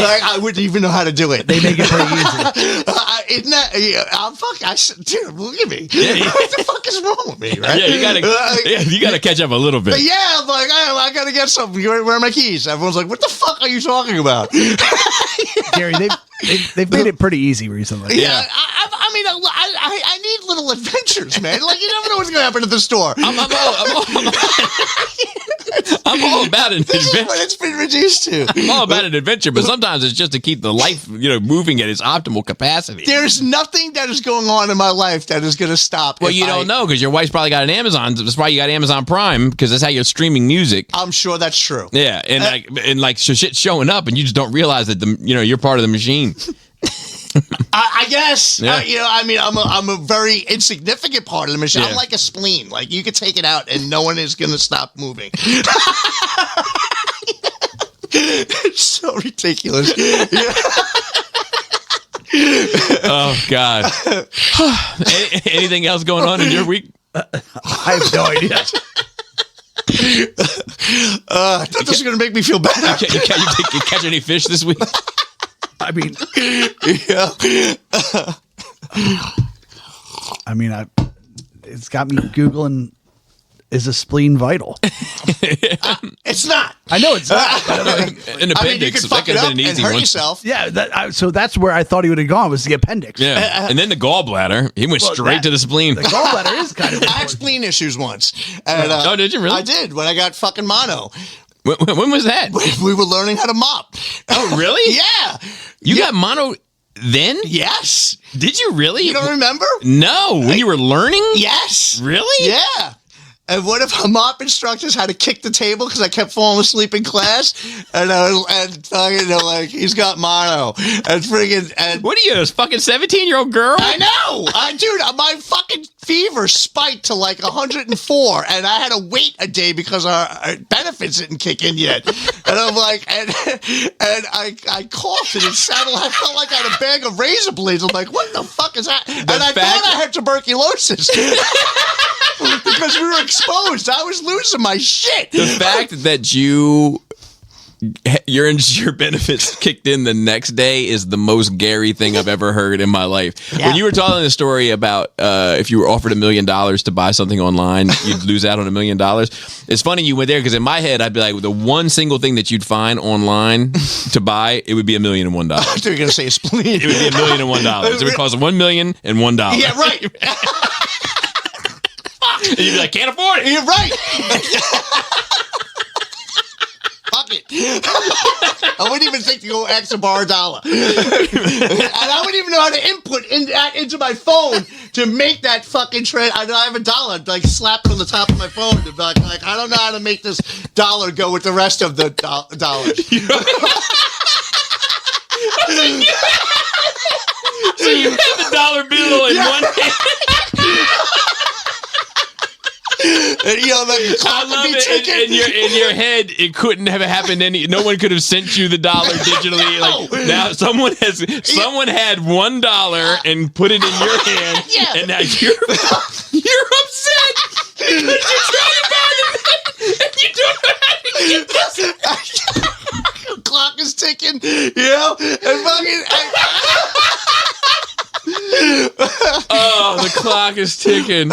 Like, I wouldn't even know how to do it.
They make it pretty easy.
Isn't that, dude, look at me. What the fuck is wrong with me, right?
Yeah, you gotta catch up a little bit.
Yeah, I'm like, I gotta get something. Where are my keys? Everyone's like, what the fuck are you talking about?
Gary, they've made it pretty easy recently.
Yeah, I mean, I need little adventures, man. Like, you never know what's gonna happen at the store.
I'm all about an
This is
adventure.
what it's been reduced to.
I'm all about an adventure, but sometimes it's just to keep the life, moving at its optimal capacity.
There's nothing that is going on in my life that is going to stop.
Well, you don't know because your wife's probably got an Amazon. That's why you got Amazon Prime because that's how you're streaming music.
I'm sure that's true.
Yeah, and so shit's showing up, and you just don't realize that you're part of the machine.
I guess.
Yeah.
I mean, I'm a very insignificant part of the machine.
Yeah.
I'm like a spleen. Like, you could take it out and no one is going to stop moving. It's so ridiculous. Yeah.
Oh God! Anything else going on in your week?
I have no idea.
I thought this was going to make me feel better.
You catch any fish this week?
I mean,
Yeah.
it's got me Googling, is a spleen vital?
It's not.
I know it's not.
An
I mean, you
appendix.
could
That
fuck
could
it
have
up
been an
and
easy
hurt
one.
yourself.
Yeah, so that's where I thought he would have gone, was the appendix.
Yeah, and then the gallbladder. He went
Well,
straight to the spleen.
The gallbladder is kind of
I had
important.
spleen issues once. And,
Oh, did you really?
I did when I got fucking mono.
When was that?
We were learning how to mop.
Oh, really?
Yeah.
You got mono then?
Yes.
Did you really?
You don't remember?
No, when you were learning?
Yes.
Really?
Yeah. And what if our mop instructors had to kick the table because I kept falling asleep in class? And like, he's got mono. And friggin' and
What are you, a fucking 17-year-old girl?
I know, dude. My fucking fever spiked to like 104, and I had to wait a day because our benefits didn't kick in yet. And I'm like, and I coughed and it sounded like I felt like I had a bag of razor blades. I'm like, what the fuck is that? And I thought I had tuberculosis because we were exposed. I was losing my shit.
The fact that your benefits kicked in the next day is the most Gary thing I've ever heard in my life.
Yeah.
When you were telling the story about if you were offered $1 million to buy something online, you'd lose out on $1 million. It's funny you went there because in my head I'd be like, the one single thing that you'd find online to buy, it would be $1 million and $1.
I thought you were gonna say a spleen.
It would be $1 million and $1. It would cost $1 million and $1.
Yeah, right.
And you'd be like, can't afford it.
You're right. Fuck it. I wouldn't even think to go X and borrow $1. And I wouldn't even know how to input into my phone to make that fucking trade. I have $1, like slap it on the top of my phone to be like, I don't know how to make this $1 go with the rest of the dollars.
So you have the dollar bill in one hand.
And, like the
I
clock
love
would be
it.
ticking.
In your head, it couldn't have happened. No one could have sent you the dollar digitally. Like now, someone had $1 and put it in your hand,
Yeah.
and now you're upset because you're trying to buy the and you don't know how to get this.
The clock is ticking, and fucking.
Oh, the clock is ticking.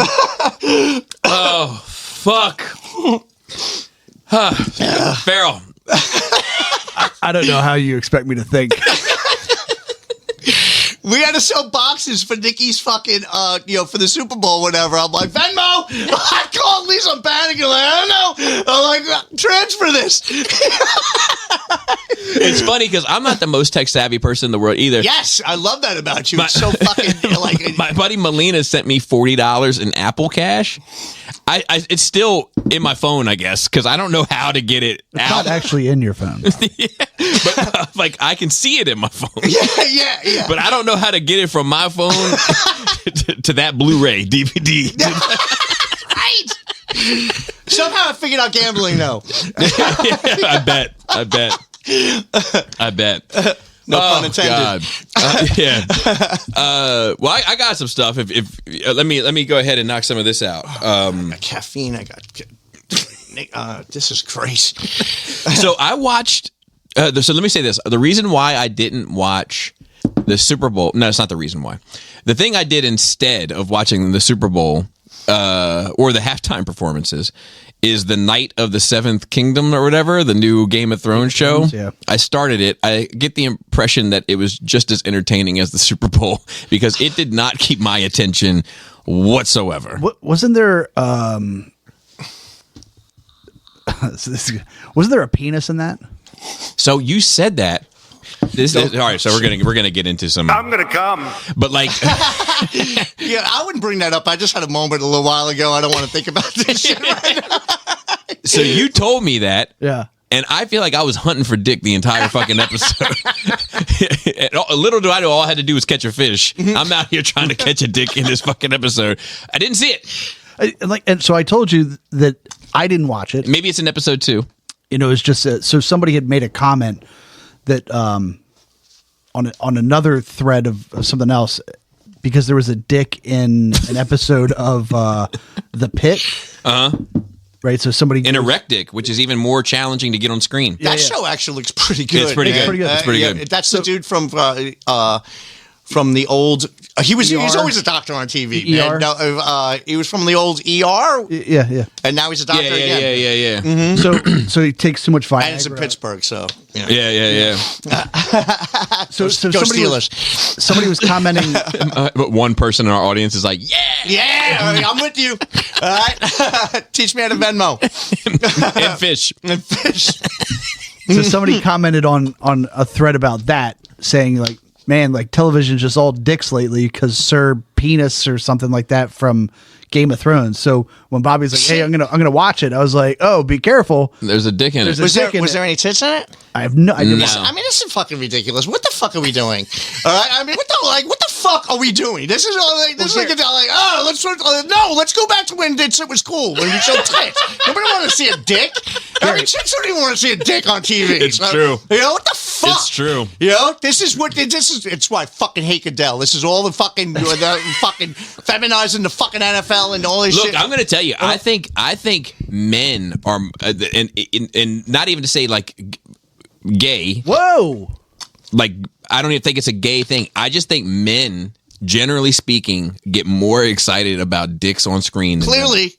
Oh, fuck. Farrell.
I don't know how you expect me to think.
We had to sell boxes for Nikki's fucking, for the Super Bowl, whatever. I'm like, Venmo! I called Lisa, I'm panicking. Like, I don't know. I'm like, transfer this.
It's funny because I'm not the most tech savvy person in the world either.
Yes, I love that about you. It's so fucking, like...
My buddy Melina sent me $40 in Apple Cash. It's still in my phone, I guess, because I don't know how to get it
It's
out.
not actually in your phone.
But like I can see it in my phone.
Yeah.
But I don't know how to get it from my phone to that Blu-ray DVD.
Right. Somehow I figured out gambling, though.
I bet.
No pun intended.
God. Yeah. Well, I got some stuff. If let me go ahead and knock some of this out.
I got caffeine. I got. This is crazy.
So I watched. So let me say this: the reason why I didn't watch the Super Bowl. No, it's not the reason why. The thing I did instead of watching the Super Bowl or the halftime performances is the Night of the Seventh Kingdom or whatever, the new Game of Thrones show.
Yeah.
I started it. I get the impression that it was just as entertaining as the Super Bowl because it did not keep my attention whatsoever.
Wasn't there wasn't there a penis in that?
So you said that. All right, so we're gonna get into some.
I'm gonna come.
But like,
Yeah, I wouldn't bring that up. I just had a moment a little while ago. I don't want to think about this shit right now.
so you told me that.
Yeah.
And I feel like I was hunting for dick the entire fucking episode. Little do I know, all I had to do was catch a fish. I'm out here trying to catch a dick in this fucking episode. I didn't see it.
And so I told you that I didn't watch it.
Maybe it's in episode 2.
You know, it's just so somebody had made a comment that on another thread of something else because there was a dick in an episode of The Pit. Right, so somebody
An erect dick, which is even more challenging to get on screen.
That show actually looks pretty good.
It's pretty
man.
good. It's pretty good.
That's the dude from the old. He's always a doctor on TV.
ER?
Man. No, he was from the old ER,
Yeah.
and now he's a doctor again.
Yeah.
So he takes too much Viagra.
And it's in Pittsburgh, so yeah.
Yeah.
So
Go
somebody
Steelers.
somebody was commenting.
But one person in our audience is like, yeah,
Yeah, I'm with you. All right, teach me how to Venmo
and fish.
and fish.
So somebody commented on a thread about that, saying like, "Man, like television's just all dicks lately because Sir Penis or something like that from Game of Thrones." So when Bobby's like, "Hey, I'm gonna watch it," I was like, "Oh, be careful."
There's a dick in it.
There's a-
Was there any tits in it?
I have no. I didn't
No.
watch-
I mean, this is fucking ridiculous. What the fuck are we doing? All right, I mean, what the fuck are we doing? This is all like, let's go back to when it was cool when we showed tits. Nobody want to see a dick. I mean, chicks don't even want to see a dick on TV.
It's true.
You know what the fuck?
It's true.
You know, this is. It's why I fucking hate Goodell. This is all the fucking feminizing the fucking NFL and all this
Look,
shit.
I'm going to tell you. I think men are, and not even to say like gay.
Whoa.
Like I don't even think it's a gay thing. I just think men, generally speaking, get more excited about dicks on screen. Than
Clearly,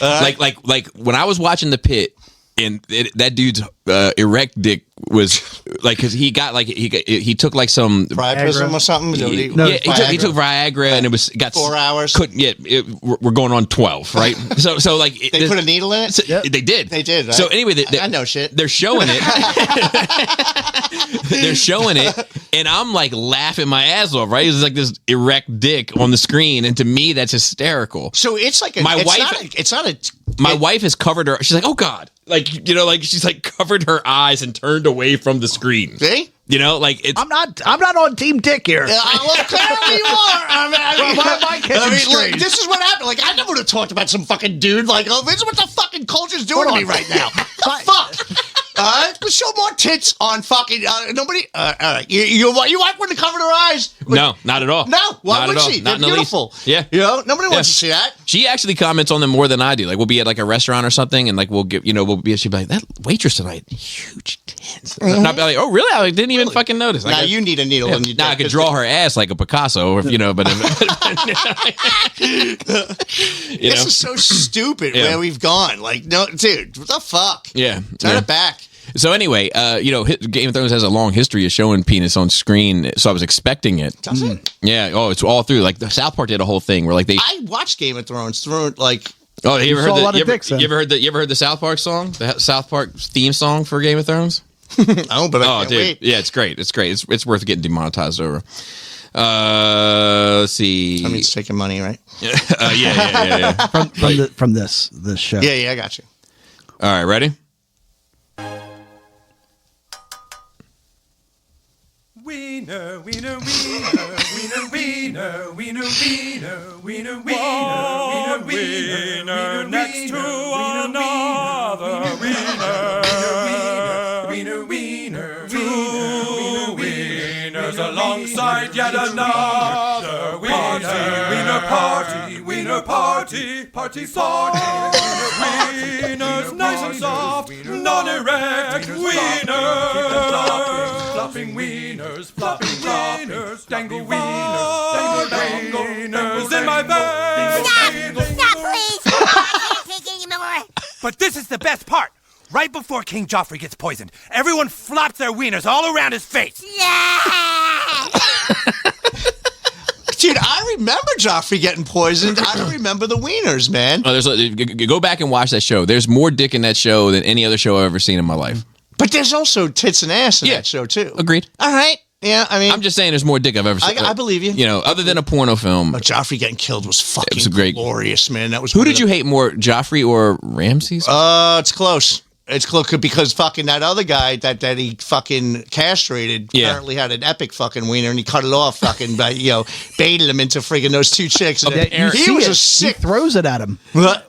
women. Like when I was watching The Pit, and that dude's erect dick was like because he got like he took like some
priapism or something.
he
Viagra.
took Viagra and it got
4 hours.
We're going on 12, right? So like
They put a needle in it.
so- They did.
They did, right?
So anyway,
I know shit.
They're showing it. They're showing it, and I'm like laughing my ass off. Right? It's like this erect dick on the screen, and to me, that's hysterical.
So it's like
My
it's
wife-
not a.
My wife has covered her. She's like, "Oh God!" Like like she's like covered her eyes and turned away from the screen.
See?
You know, like it's.
I'm not on Team Dick here.
Well, clearly you are.
Well, my catching strays.
look, this is what happened. Like, I never would have talked about some fucking dude. Like, oh, this is what the fucking culture's doing to me right now. The fuck? All right, let's show more tits on fucking nobody. All right, you wife wouldn't cover her eyes.
No, not at all.
No, why
Not
would
at all.
she?
Not
They're
in the least.
beautiful.
Yeah.
You know, nobody
Yeah.
wants to see that.
She actually comments on them more than I do. Like we'll be at like a restaurant or something, and like we'll get, she'll be like, that waitress tonight, huge tits. And I'll be like, oh really? I didn't even fucking notice.
Now you need a needle in your
Now I
dick,
could draw her ass like a Picasso, if, but
This is so stupid
Yeah.
where we've gone. Like, no, dude, what the fuck?
yeah.
Turn
yeah.
it back.
So anyway, Game of Thrones has a long history of showing penis on screen, so I was expecting it.
Does it?
Yeah. Oh, it's all through. Like the South Park did a whole thing where like they.
I watched Game of Thrones through like.
Oh, you ever
saw a
heard
lot
the?
of dicks, then.
You ever heard the South Park song? The South Park theme song for Game of Thrones?
Oh, but I
Oh,
can't
dude,
wait.
yeah, it's great. It's great. It's worth getting demonetized over. Let's see.
I mean, it's taking money, right?
Yeah.
from this show.
Yeah, I got you.
All right, ready?
Wiener, wiener, wiener, wiener, wiener, wiener, wiener, wiener, wiener, wiener, next to another wiener, wiener, wiener, two wieners. alongside yet another wiener party, wiener party, party party. Wieners nice and soft, non-erect wieners. Flopping wieners, flopping wieners, dangle wieners, dangle wieners in my bag.
Stop, please! I can't take it anymore.
But this is the best part. Right before King Joffrey gets poisoned, everyone flops their wieners all around his face.
Yeah!
Dude, I remember Joffrey getting poisoned. I don't remember the wieners, man.
Oh, go back and watch that show. There's more dick in that show than any other show I've ever seen in my life.
But there's also tits and ass in
Yeah.
that show, too.
Agreed.
All right. Yeah, I mean,
I'm just saying there's more dick I've ever seen.
I believe you.
You know, other than a porno film.
but Joffrey getting killed was fucking
was great.
glorious, man. That was
Who
one of
did you hate more, Joffrey or Ramses?
It's close. It's close because fucking that other guy that he fucking castrated
Yeah.
apparently had an epic fucking wiener and he cut it off fucking by baited him into freaking those two chicks. And
You
he
see
was
it.
a sick.
He throws it at him.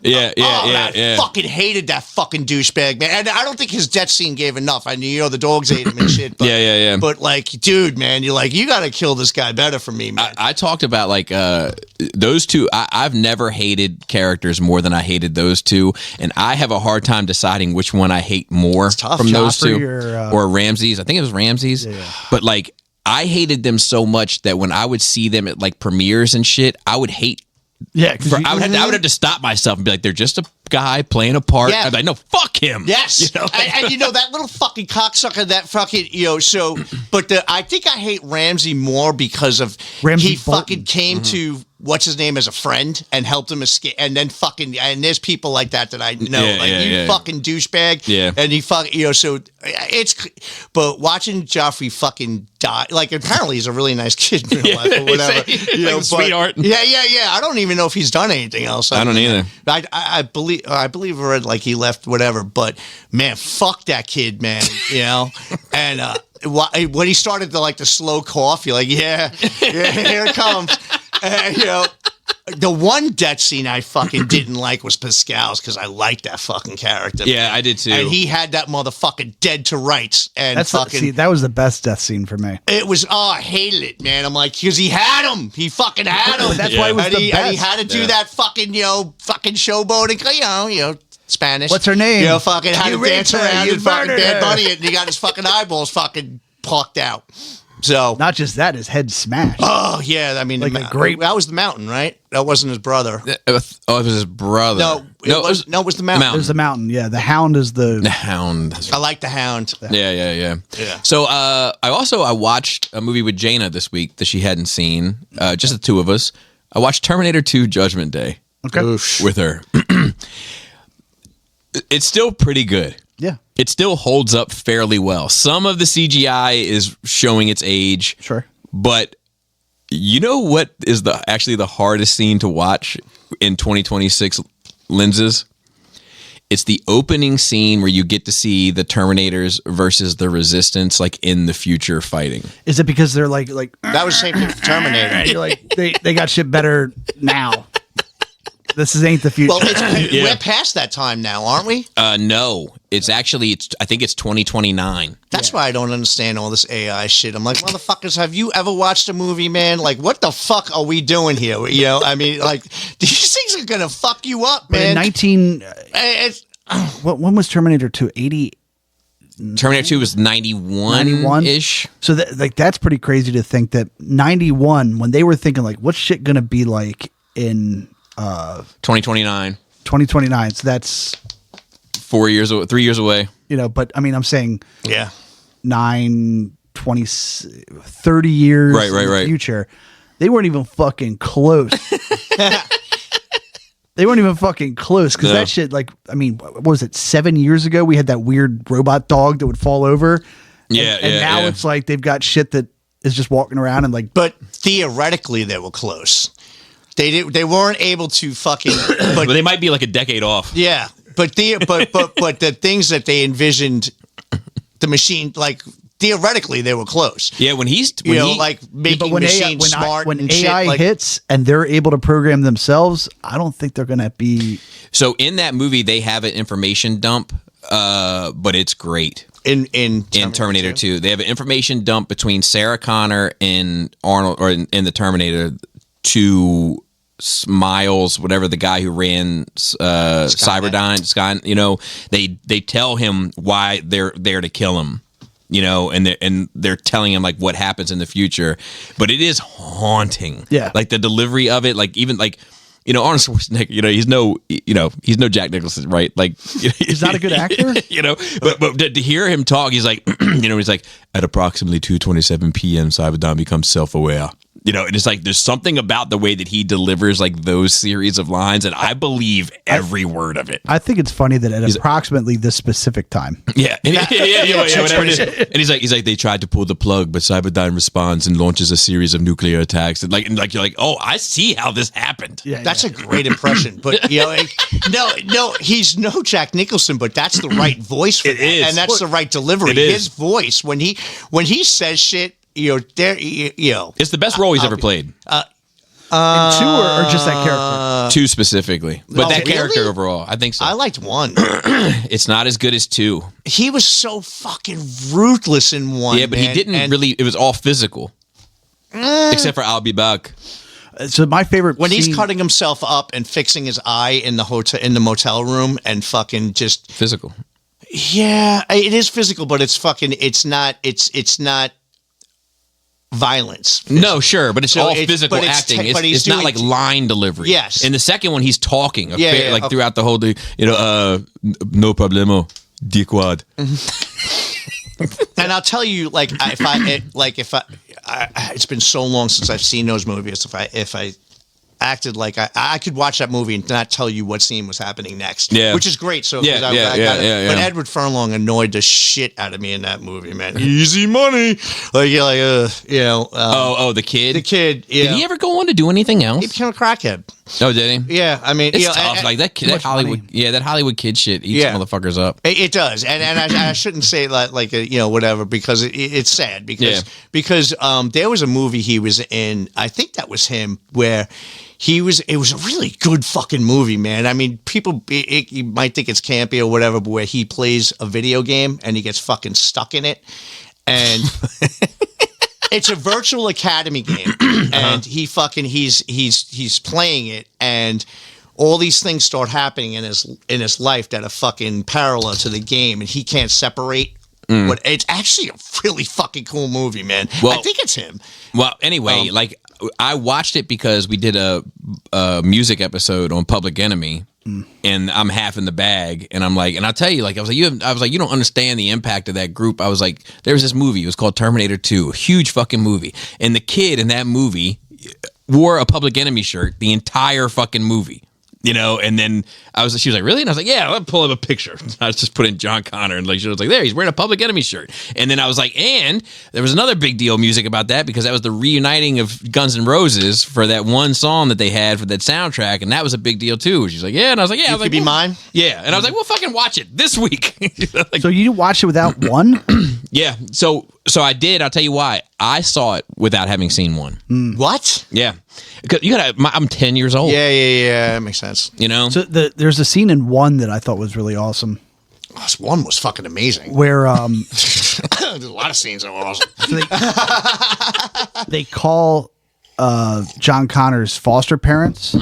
Yeah,
I fucking hated that fucking douchebag, man. And I don't think his death scene gave enough. I knew the dogs ate him and shit. But,
Yeah.
But like, dude, man, you're like, you got to kill this guy better for me, man.
I talked about like those two. I've never hated characters more than I hated those two, and I have a hard time deciding which one I hate more
tough.
from those
Joffrey
two or Ramses. I think it was Ramses, but like I hated them so much that when I would see them at like premieres and shit, I would hate.
Yeah, 'cause
I would have to stop myself and be like, they're just a guy playing a part.
Yeah.
I'd be like, no, fuck him.
Yes,
You know?
and you know that little fucking cocksucker, that fucking So, but I think I hate Ramsey more because of
Ramsay
he
Bolton.
fucking came to what's his name as a friend and helped him escape, and then fucking and there's people like that I know,
Yeah,
fucking douchebag,
Yeah.
and he fucking so it's, but watching Joffrey fucking die, like apparently he's a really nice kid in real life or whatever,
He's like a sweetheart.
Yeah, I don't even know if he's done anything else.
I don't either.
I believe I read like he left whatever, but man, fuck that kid, man. You know, and when he started the slow cough, you're like, yeah, here it comes. And, you know, the one death scene I fucking didn't like was Pascal's because I liked that fucking character.
Yeah,
man.
I did too.
And he had that motherfucker dead to rights, and
That's
fucking.
that was the best death scene for me.
It was I hated it, man. I'm like, because he had him. He fucking had him.
But that's why it was
and
the
he,
best.
And he had to do that fucking, fucking showboating, you know, Spanish.
What's her name?
You know, fucking had
You
to dance
raped her,
around
you
and fucking
murdered
Bad
her.
Bunny it, and he got his fucking eyeballs fucking plucked out. So,
Not just that, his head smashed.
oh yeah, I mean,
Like a grape.
that was the mountain, right? That wasn't his brother.
Oh, it was his brother.
No, it was the mountain.
There's the mountain. Yeah, the hound is
The
the.
Hound.
I like the hound.
Yeah.
Yeah.
So I watched a movie with Jaina this week that she hadn't seen. Just the two of us. I watched Terminator 2: Judgment Day
Okay.
with her. It's still pretty good.
Yeah.
It still holds up fairly well. Some of the CGI is showing its age.
Sure.
But you know what is actually the hardest scene to watch in 2026 lenses? It's the opening scene where you get to see the Terminators versus the Resistance, like in the future fighting.
Is it because they're like
That was the same thing for Terminator.
you're like they got shit better now? This ain't the future.
Well, we're past that time now, aren't we?
No, I think it's 2029.
That's why I don't understand all this AI shit. I'm like, motherfuckers, have you ever watched a movie, man? Like, what the fuck are we doing here? You know, I mean, like, these things are gonna fuck you up,
But in
man.
19,
It's,
when was Terminator 2? 80.
Terminator 2 was 91 ish.
So that's pretty crazy to think that 91, when they were thinking like, what's shit gonna be like in
2029.
2029? So that's
3 years away.
but I mean, I'm saying
yeah.
30 years
Right,
in the
right.
future. They weren't even fucking close. They weren't even fucking close because
No.
that shit, like, I mean, what was it, 7 years ago? We had that weird robot dog that would fall over.
Yeah,
and now it's like they've got shit that is just walking around and like,
But theoretically, they were close. They weren't able to fucking.
but they might be like a decade off.
Yeah, but the things that they envisioned, the machine, like theoretically, they were close.
Yeah, when
like making machines smart
when
and
AI
shit. Like,
hits and they're able to program themselves, I don't think they're gonna be.
So in that movie, they have an information dump but it's great.
In
Terminator 2. They have an information dump between Sarah Connor and Arnold, or in the Terminator, to Miles, whatever the guy who ran Cyberdyne, Sky. You know, they tell him why they're there to kill him. You know, and they're telling him like what happens in the future, but it is haunting.
Yeah,
like the delivery of it, like even like. You know, Arnold Schwarzenegger, he's no Jack Nicholson, right? Like,
he's not a good actor,
but to hear him talk, he's like, he's like, at approximately 2:27 p.m., Cyberdyne becomes self-aware. You know, and it's like there's something about the way that he delivers like those series of lines, and I believe every word of it.
I think it's funny that at approximately this specific time.
Yeah, whatever it is. And he's like, they tried to pull the plug, but Cyberdyne responds and launches a series of nuclear attacks. And you're like, oh, I see how this happened.
Yeah, that's a great impression. But no, he's no Jack Nicholson, but that's the right voice for
it is.
And that's the right delivery. His voice when he says shit.
It's the best role he's ever played.
In 2 or just that character?
2 specifically, but that character overall, I think so.
I liked 1.
It's not as good as 2.
He was so fucking ruthless in 1.
Yeah, but he didn't really. It was all physical, except for I'll be back.
So my favorite
when
scene,
he's cutting himself up and fixing his eye in the motel room and fucking just
physical.
Yeah, it is physical, but it's fucking. It's not violence.
No, sure, but it's all physical acting. It's not like line delivery.
Yes.
In the second one, he's talking
like
throughout the whole day. No problemo, dickwad.
And I'll tell you, like, it's been so long since I've seen those movies. If I acted like I could watch that movie and not tell you what scene was happening next.
Yeah.
Which is great. So
Yeah.
But Edward Furlong annoyed the shit out of me in that movie, man. Easy money. Like you're like
the kid.
The kid. Yeah.
Did he ever go on to do anything else?
He became a crackhead.
Oh, did he?
Yeah, I mean,
it's tough. Like that Hollywood.
money.
Yeah, that Hollywood kid shit eats motherfuckers up.
It does, and I shouldn't say like whatever because it's sad because there was a movie he was in. I think that was him where he was. It was a really good fucking movie, man. I mean, people you might think it's campy or whatever, but where he plays a video game and he gets fucking stuck in it, and. It's a virtual academy game, and he's playing it, and all these things start happening in his life that are fucking parallel to the game, and he can't separate. What it's actually a really fucking cool movie, man. Well, I think it's him.
Well, anyway, I watched it because we did a music episode on Public Enemy. And I'm half in the bag, and I'm like, and I'll tell you, like, I was like, you don't understand the impact of that group. I was like, there was this movie, it was called Terminator 2, a huge fucking movie, and the kid in that movie wore a Public Enemy shirt the entire fucking movie. And then she was like, really? And I was like, yeah, let me pull up a picture. I just put in John Connor, and she was like, there, he's wearing a Public Enemy shirt. And then I was like, and there was another big deal music about that because that was the reuniting of Guns N' Roses for that one song that they had for that soundtrack, and that was a big deal too. She's like, yeah, and I was like, yeah,
you could be mine.
Yeah, and I was like, well, fucking watch it this week.
So you watched it without one?
Yeah, so I did. I'll tell you why. I saw it without having seen one.
What?
Yeah. I'm 10 years old.
Yeah, that makes sense.
So there's a scene in 1 that I thought was really awesome.
This 1 was fucking amazing.
Where
there's a lot of scenes that were awesome.
They call John Connor's foster parents,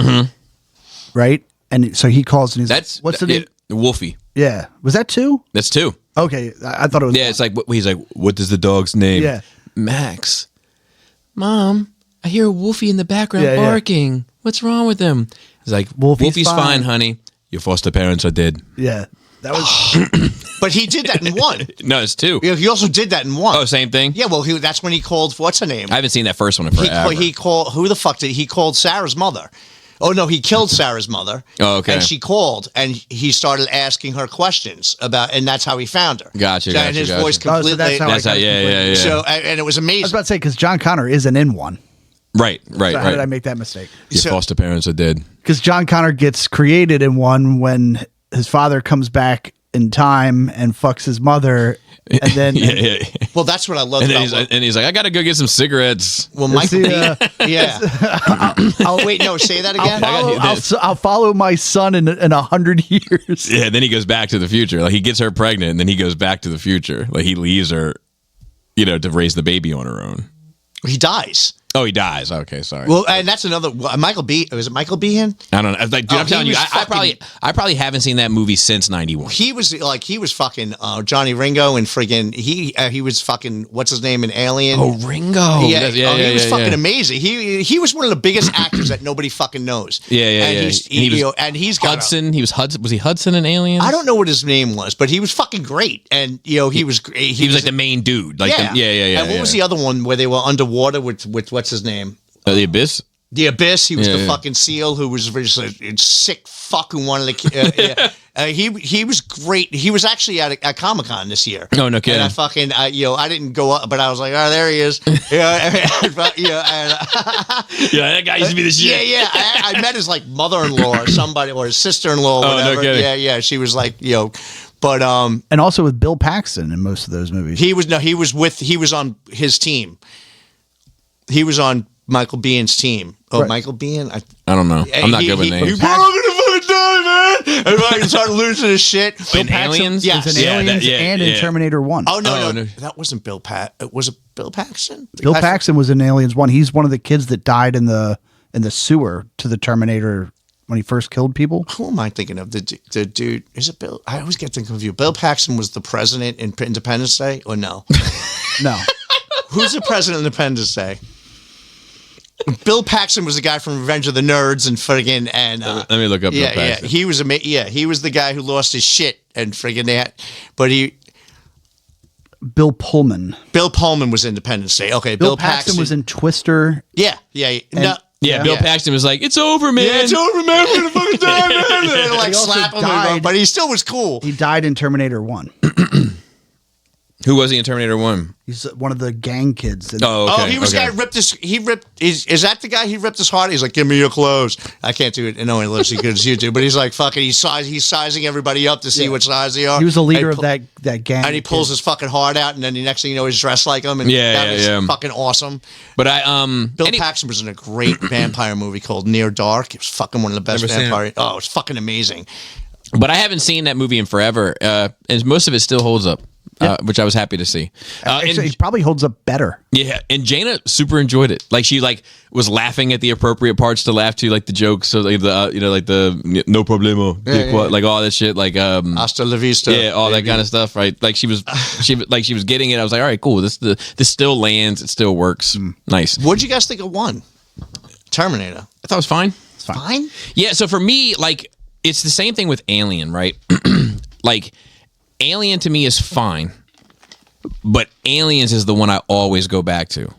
right? And so he calls and he's what's the name?
Wolfie.
Yeah, was that 2?
That's 2.
Okay, I thought it was.
Yeah, it's like he's like, what is the dog's name?
Yeah,
Max. Mom, I hear Wolfie in the background barking. What's wrong with him? He's like, Wolfie's fine, honey. Your foster parents are dead.
Yeah, that was.
But he did that in 1.
No, it's 2.
Yeah, he also did that in 1.
Oh, same thing.
Yeah, well, that's when he called. What's her name?
I haven't seen that first one in forever.
He called. Who the fuck did he called Sarah's mother? Oh no, he killed Sarah's mother.
Oh, okay.
And she called, and he started asking her questions about, and that's how he found her.
Gotcha.
And his voice completely.
That's how
yeah.
So, and it was amazing.
I was about to say because John Connor isn't in 1.
Right.
So how did I make that mistake?
Your foster parents are dead.
Because John Connor gets created in 1 when his father comes back in time and fucks his mother. And then
yeah.
Well, that's what I love
And then
about.
he's like, I gotta go get some cigarettes.
Well, Michael
See,
B. Yeah.
I'll
Wait, no, say that again.
I'll follow my son in 100 years.
Yeah, then he goes back to the future. Like he gets her pregnant, and then he goes back to the future. Like he leaves her, to raise the baby on her own.
He dies.
Oh, he dies. Okay, sorry.
Well, and that's another Michael B. Was it Michael Behan?
I don't know. Like, dude, I'm
he
telling you,
was
I probably haven't seen that movie since '91.
He was fucking Johnny Ringo and friggin' he was fucking what's his name in Alien.
Oh, Ringo.
Yeah, he was fucking
yeah.
amazing. He was one of the biggest actors that nobody fucking knows.
Yeah.
And he's got
Hudson. He was Hudson. Was he Hudson in Aliens?
I don't know what his name was, but he was fucking great. And he was
like the main dude. Like
yeah.
yeah.
And what was the other one where they were underwater with what's his name?
The Abyss?
The Abyss. He was the
yeah.
fucking SEAL who was just a sick fuck who wanted to. He was great. He was actually at Comic-Con this year.
Oh, no kidding.
And I fucking I didn't go up, but I was like, oh, there he is.
Yeah, that guy used to be the shit.
Yeah. I met his like mother-in-law or somebody or his sister-in-law. Or
Oh, no
whatever.
kidding.
Yeah. She was like, but
And also with Bill Paxton in most of those movies.
he was on his team. He was on Michael Behan's team. Oh,
Right.
Michael Behan?
I don't know. I'm not good with names.
He gonna fucking die, man! And fucking started losing his shit.
In Aliens?
Yes.
It's in
Yeah,
Aliens and in Terminator 1.
Oh no,
Oh, no.
that wasn't Bill Was it Bill Paxton?
Bill Paxton was in Aliens 1. He's one of the kids that died in the sewer to the Terminator when he first killed people.
Who am I thinking of? The dude? Is it Bill? I always get them confused. Bill Paxton was the president in Independence Day, or no?
No.
Who's the president of Independence Day? Bill Paxton was the guy from Revenge of the Nerds and friggin' and
Let me look up Bill
yeah,
Paxton.
he was he was the guy who lost his shit and friggin' that. But
Bill Pullman.
Bill Pullman was Independence Day. Okay,
Bill Paxton was in Twister.
Yeah. No.
Yeah, Bill Paxton was like, "It's over, man.
Yeah, it's over, man. We're gonna fucking die, man." And they like
He also
slap him,
died.
but he still was cool.
He died in Terminator 1.
Who was he in Terminator 1?
He's one of the gang kids.
Oh, okay.
Oh, he was the guy who ripped his. Is that the guy he ripped his heart? He's like, "Give me your clothes." I can't do it. No one lives as good as you do. But he's like, fucking. He's sizing everybody up to see what size they are.
He was the leader
And
of that gang.
And he pulls his fucking heart out, and then the next thing you know, he's dressed like him. And that was fucking awesome.
But
Bill Paxton was in a great vampire movie called Near Dark. It was fucking one of the best
Never seen it.
vampire. Oh, it's fucking amazing.
But I haven't seen that movie in forever, and most of it still holds up, which I was happy to see.
Actually, it probably holds up better.
Yeah, and Jaina super enjoyed it. Like she was laughing at the appropriate parts to laugh to, like the jokes, so like the no problemo, like all that shit, like
Hasta la vista.
yeah, all that kind of stuff, right? Like she was getting it. I was like, all right, cool. This still lands. It still works. Nice.
What'd you guys think of one? Terminator.
I thought it was fine.
It's fine.
Fine.
Yeah, so for me, like, it's the same thing with Alien, right? Like, Alien to me is fine, but Aliens is the one I always go back to.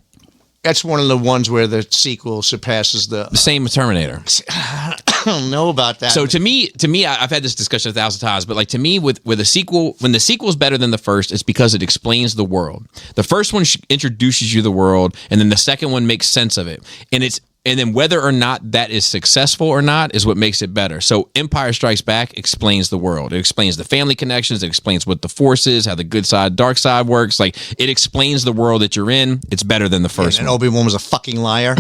That's one of the ones where the sequel surpasses the.
Same with Terminator.
I don't know about that.
So to me, I've had this discussion 1,000 times, but like to me, with a sequel, when the sequel is better than the first, it's because it explains the world. The first one introduces you to the world, and then the second one makes sense of it, and then whether or not that is successful or not is what makes it better. So Empire Strikes Back explains the world. It explains the family connections. It explains what the Force is, how the good side, dark side works. Like, it explains the world that you're in. It's better than the first
and
one.
Obi-Wan was a fucking liar.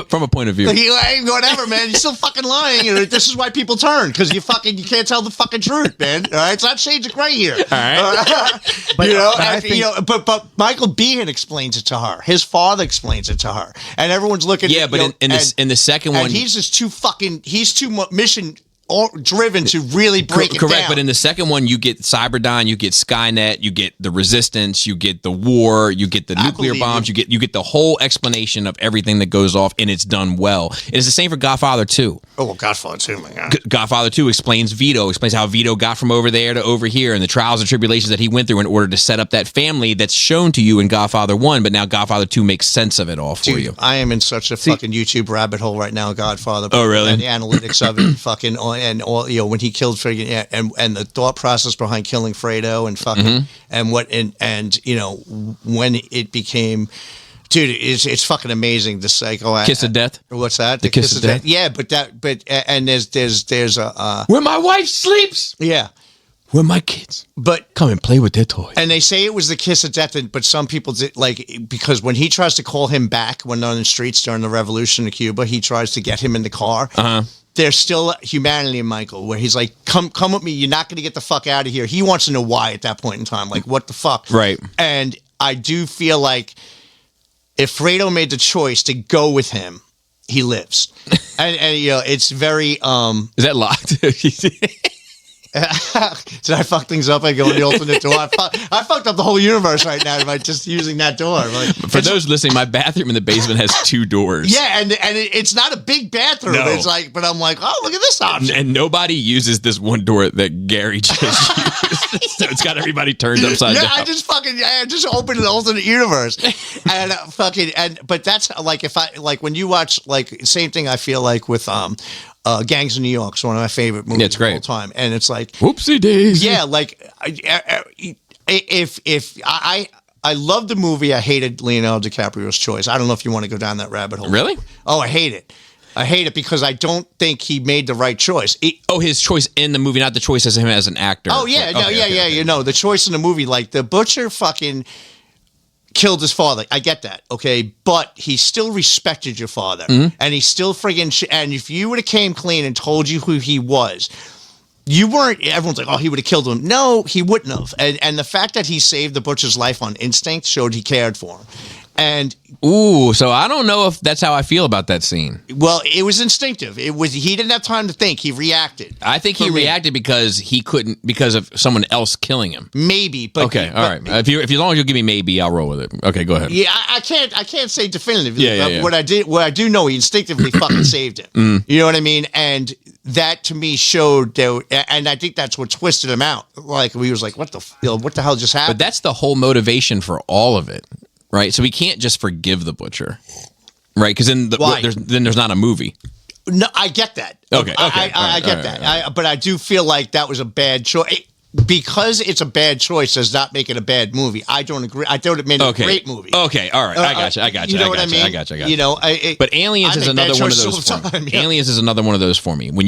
From a point of view.
Whatever, man. You're still fucking lying. This is why people turn, because you can't tell the fucking truth, man. All right, it's not shades of gray here. All
right.
But Michael Behan explains it to her. His father explains it to her, and everyone's looking.
Yeah, but in the second one,
and he's just he's too mission driven to really break it
correct,
down.
but in the second one, you get Cyberdyne, you get Skynet, you get the Resistance, you get the war, you get the nuclear bombs, you get the whole explanation of everything that goes off, and it's done well. And it's the same for Godfather 2.
Oh, well, Godfather 2, my God.
Godfather 2 explains how Vito got from over there to over here, and the trials and tribulations that he went through in order to set up that family that's shown to you in Godfather 1, but now Godfather 2 makes sense of it all for you.
I am in such a fucking YouTube rabbit hole right now, Godfather.
Oh, really?
And the analytics of it, fucking, and all, when he killed friggin', and the thought process behind killing Fredo and fucking, and when it became. Dude, it's fucking amazing. The psycho
Kiss of Death.
What's that?
The Kiss of Death.
Yeah, and there's a
where my wife sleeps.
Yeah.
Where my kids?
But
Come and play with their toys.
and they say it was the kiss of death, but some people did, like, because when he tries to call him back when they're on the streets during the revolution in Cuba, he tries to get him in the car. There's still humanity in Michael, where he's like, come with me. You're not going to get the fuck out of here. He wants to know why at that point in time. Like, what the fuck?
Right.
And I do feel like if Fredo made the choice to go with him, he lives. and it's very...
Is that locked?
Did I fuck things up? I go in the alternate door. I fucked up the whole universe right now by just using that door. Like,
For those listening, my bathroom in the basement has 2 doors.
yeah, and it's not a big bathroom.
No.
It's like, but I'm like, oh, look at this option.
And nobody uses this one door that Gary just used. So it's got everybody turned upside down.
I just opened an alternate universe, and but that's like if I like when you watch like same thing. I feel like with Gangs of New York. It's one of my favorite movies
Yeah, it's great.
of all time, and it's like
Whoopsie daisy.
yeah, like if I love the movie. I hated Leonardo DiCaprio's choice. I don't know if you want to go down that rabbit hole.
Really?
Oh, I hate it. I hate it because I don't think he made the right choice.
His choice in the movie, not the choice as him as an actor.
Oh yeah,
Okay.
You know, the choice in the movie, like the butcher fucking killed his father. I get that, okay, but he still respected your father, and he still friggin' and if you would have came clean and told you who he was, you weren't. Everyone's like, oh, he would have killed him. No, he wouldn't have. And the fact that he saved the butcher's life on instinct showed he cared for him. And
Ooh, so I don't know if that's how I feel about that scene.
well, it was instinctive. He didn't have time to think. He reacted.
I think he
For me.
reacted because he couldn't, because of someone else killing him.
Maybe, but
Okay, all right. If as long as you give me maybe, I'll roll with it. Okay, go ahead.
Yeah, I can't say definitively.
Yeah, yeah,
but
yeah.
what I do know, he instinctively fucking saved him. You know what I mean? And that to me showed that, and I think that's what twisted him out. Like he was like, what the hell just happened?
But that's the whole motivation for all of it, right? So we can't just forgive the butcher, right? Because then
Why?
there's not a movie.
No, I get that.
Okay,
I get that. But I do feel like that was a bad choice. Because it's a bad choice does not make it a bad movie. I don't agree. I thought it made it a great movie.
Okay, all right. I got you.
You know what I mean?
I got you.
You know,
But Aliens
I
is
make bad
another one of
choices
those
all
for
the
me.
time, yeah.
Aliens is another one of those for me. When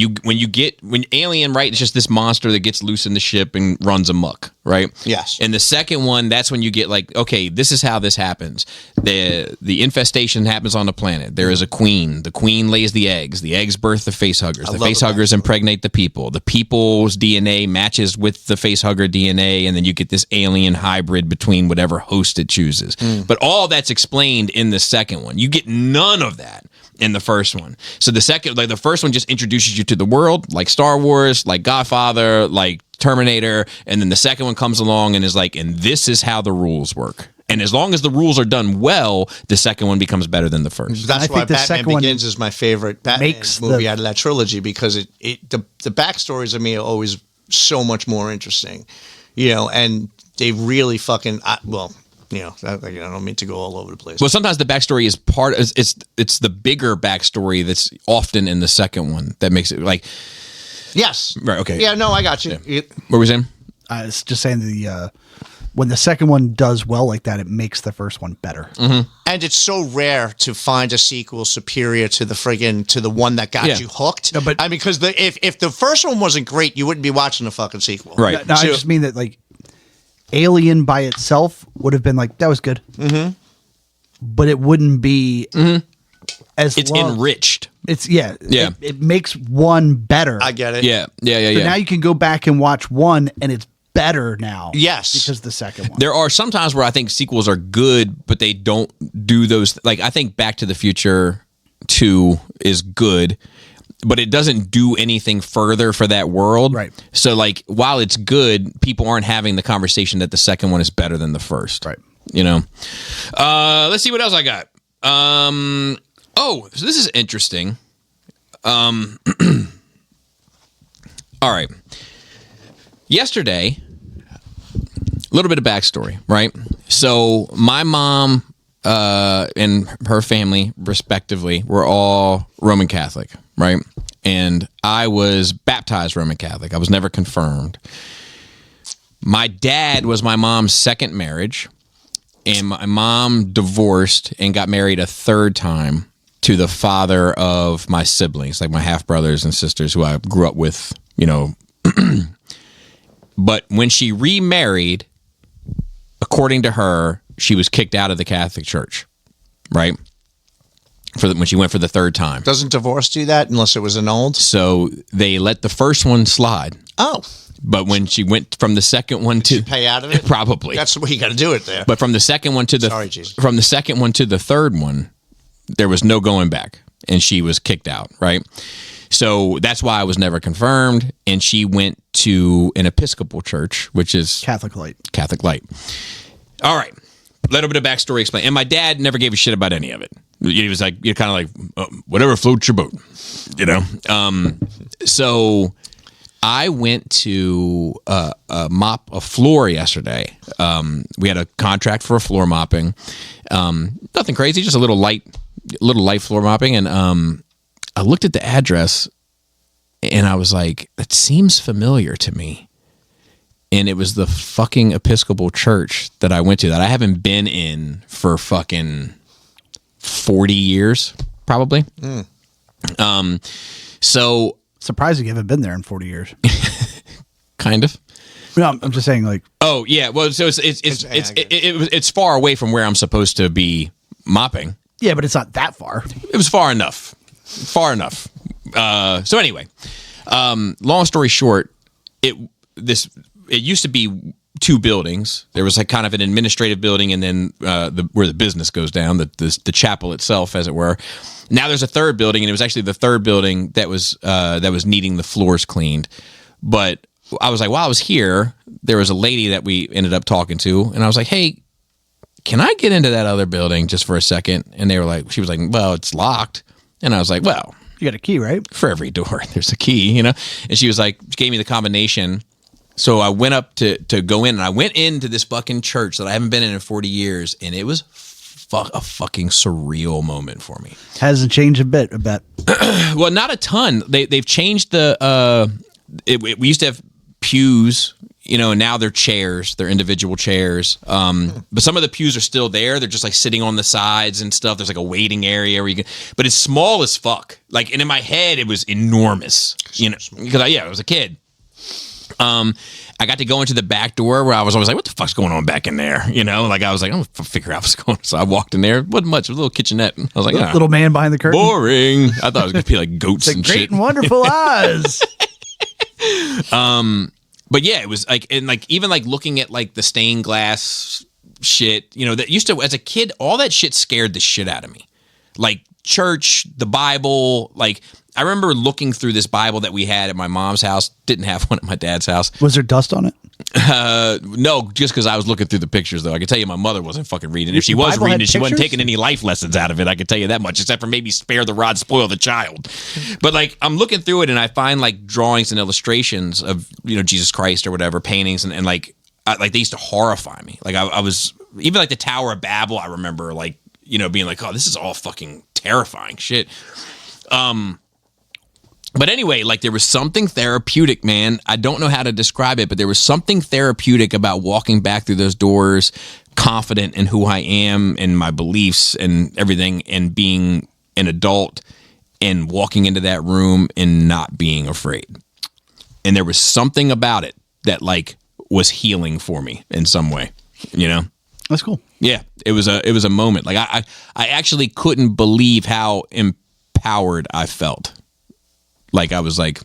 Alien, right, it's just this monster that gets loose in the ship and runs amok, right?
Yes.
And the second one, that's when you get like, okay, this is how this happens. The infestation happens on the planet. There is a queen. The queen lays the eggs. The eggs birth the facehuggers. The
love
facehuggers impregnate the people. The people's DNA matches with the facehugger DNA, and then you get this alien hybrid between whatever host it chooses. But all that's explained in the second one. You get none of that in the first one. So the first one just introduces you to the world, like Star Wars, like Godfather, like Terminator, and then the second one comes along and is like, and this is how the rules work. And as long as the rules are done well, the second one becomes better than the first.
That's
I
why
think the
Batman
second one
Begins is my favorite Batman
makes
movie
the-
out of that trilogy because the backstories of me are always so much more interesting, you know, and they really fucking you know, I don't mean to go all over the place.
Well, sometimes the backstory is it's the bigger backstory that's often in the second one that makes it like.
Yes.
Right, okay.
Yeah. No, I got you.
What were we saying?
I was just saying when the second one does well like that, it makes the first one better.
And it's so rare to find a sequel superior to the one that got
Yeah.
you hooked.
No, but-
I mean, because if the first one wasn't great, you wouldn't be watching the fucking sequel.
Right.
No, I
So-
just mean that like Alien by itself would have been like that was good, but it wouldn't be as
It's
loved.
enriched.
It's
Yeah.
It makes one better.
I get it.
Yeah.
So now you can go back and watch one, and it's better now.
Yes.
because the second one.
There are some times where I think sequels are good, but they don't do those. Like I think Back to the Future 2 is good, but it doesn't do anything further for that world.
Right.
So like while it's good, people aren't having the conversation that the second one is better than the first.
Right.
You know. Let's see what else I got. Oh, so this is interesting. All right. Yesterday, a little bit of backstory, right? So my mom and her family, respectively, were all Roman Catholic, right? And I was baptized Roman Catholic. I was never confirmed. My dad was my mom's second marriage, and my mom divorced and got married a third time to the father of my siblings, like my half brothers and sisters who I grew up with, you know, But when she remarried, according to her, she was kicked out of the Catholic Church, right? When she went for the third time.
Doesn't divorce do that unless it was annulled?
So they let the first one slide.
Oh.
But when she went from the second one to
Pay out of it?
probably.
That's the way you got to do it there.
But from the second one to the
Sorry, Jesus.
from the second one to the third one, there was no going back, and she was kicked out, right? So that's why I was never confirmed, and she went to an Episcopal church, which is
Catholic Light.
Catholic Light. All right. A little bit of backstory explain. And my dad never gave a shit about any of it. He was like, you're kind of like, whatever floats your boat, you know? So I went to mop a floor yesterday. We had a contract for a floor mopping. Nothing crazy, just a little light floor mopping. And I looked at the address and I was like, that seems familiar to me. And it was the fucking Episcopal church that I went to that I haven't been in for fucking 40 years, probably. So
Surprising you haven't been there in 40 years.
kind of.
No, I'm just saying, like,
Oh yeah, well, so it's far away from where I'm supposed to be mopping.
yeah, but it's not that far.
It was far enough. So anyway, long story short, it used to be two buildings. There was like kind of an administrative building, and then where the business goes down, the chapel itself, as it were. Now there's a third building, and it was actually the third building that was needing the floors cleaned. But I was like, while I was here, there was a lady that we ended up talking to, and I was like, hey, can I get into that other building just for a second? And she was like, well, it's locked. And I was like, well,
You got a key, right?
for every door, there's a key, you know? And she was like, she gave me the combination. So I went up to go in, and I went into this fucking church that I haven't been in 40 years, and it was a fucking surreal moment for me.
Hasn't changed a bit, I bet.
Well, not a ton. They've changed we used to have pews, you know, and now they're chairs. They're individual chairs. But some of the pews are still there. They're just like sitting on the sides and stuff. There's like a waiting area where you can, but it's small as fuck. Like, and in my head, it was enormous, you know, because I was a kid. I got to go into the back door where I was always like, what the fuck's going on back in there? You know, like I was like, I'm gonna figure out what's going on. So I walked in there. It wasn't much. It was a little kitchenette. I was like,
Little man behind the curtain.
boring. I thought it was gonna be like goats and
Great
shit.
and wonderful eyes.
But yeah, it was like, and like even like looking at like the stained glass shit, you know, that used to, as a kid, all that shit scared the shit out of me. Like church, the Bible, like I remember looking through this Bible that we had at my mom's house. Didn't have one at my dad's house.
Was there dust on it?
No, just because I was looking through the pictures, though. I can tell you my mother wasn't fucking reading. If she
The
was
Bible
reading
had
it, she wasn't
pictures?
taking any life lessons out of it. I can tell you that much, except for maybe spare the rod, spoil the child. But like, I'm looking through it, and I find like drawings and illustrations of, you know, Jesus Christ or whatever, paintings, and like they used to horrify me. Like I was, even like the Tower of Babel, I remember like, you know, being like, oh, this is all fucking terrifying shit. But anyway, like there was something therapeutic, man. I don't know how to describe it, but there was something therapeutic about walking back through those doors, confident in who I am and my beliefs and everything, and being an adult and walking into that room and not being afraid. And there was something about it that like was healing for me in some way, you know?
That's cool.
Yeah, it was a moment. Like I actually couldn't believe how empowered I felt. Like I was like,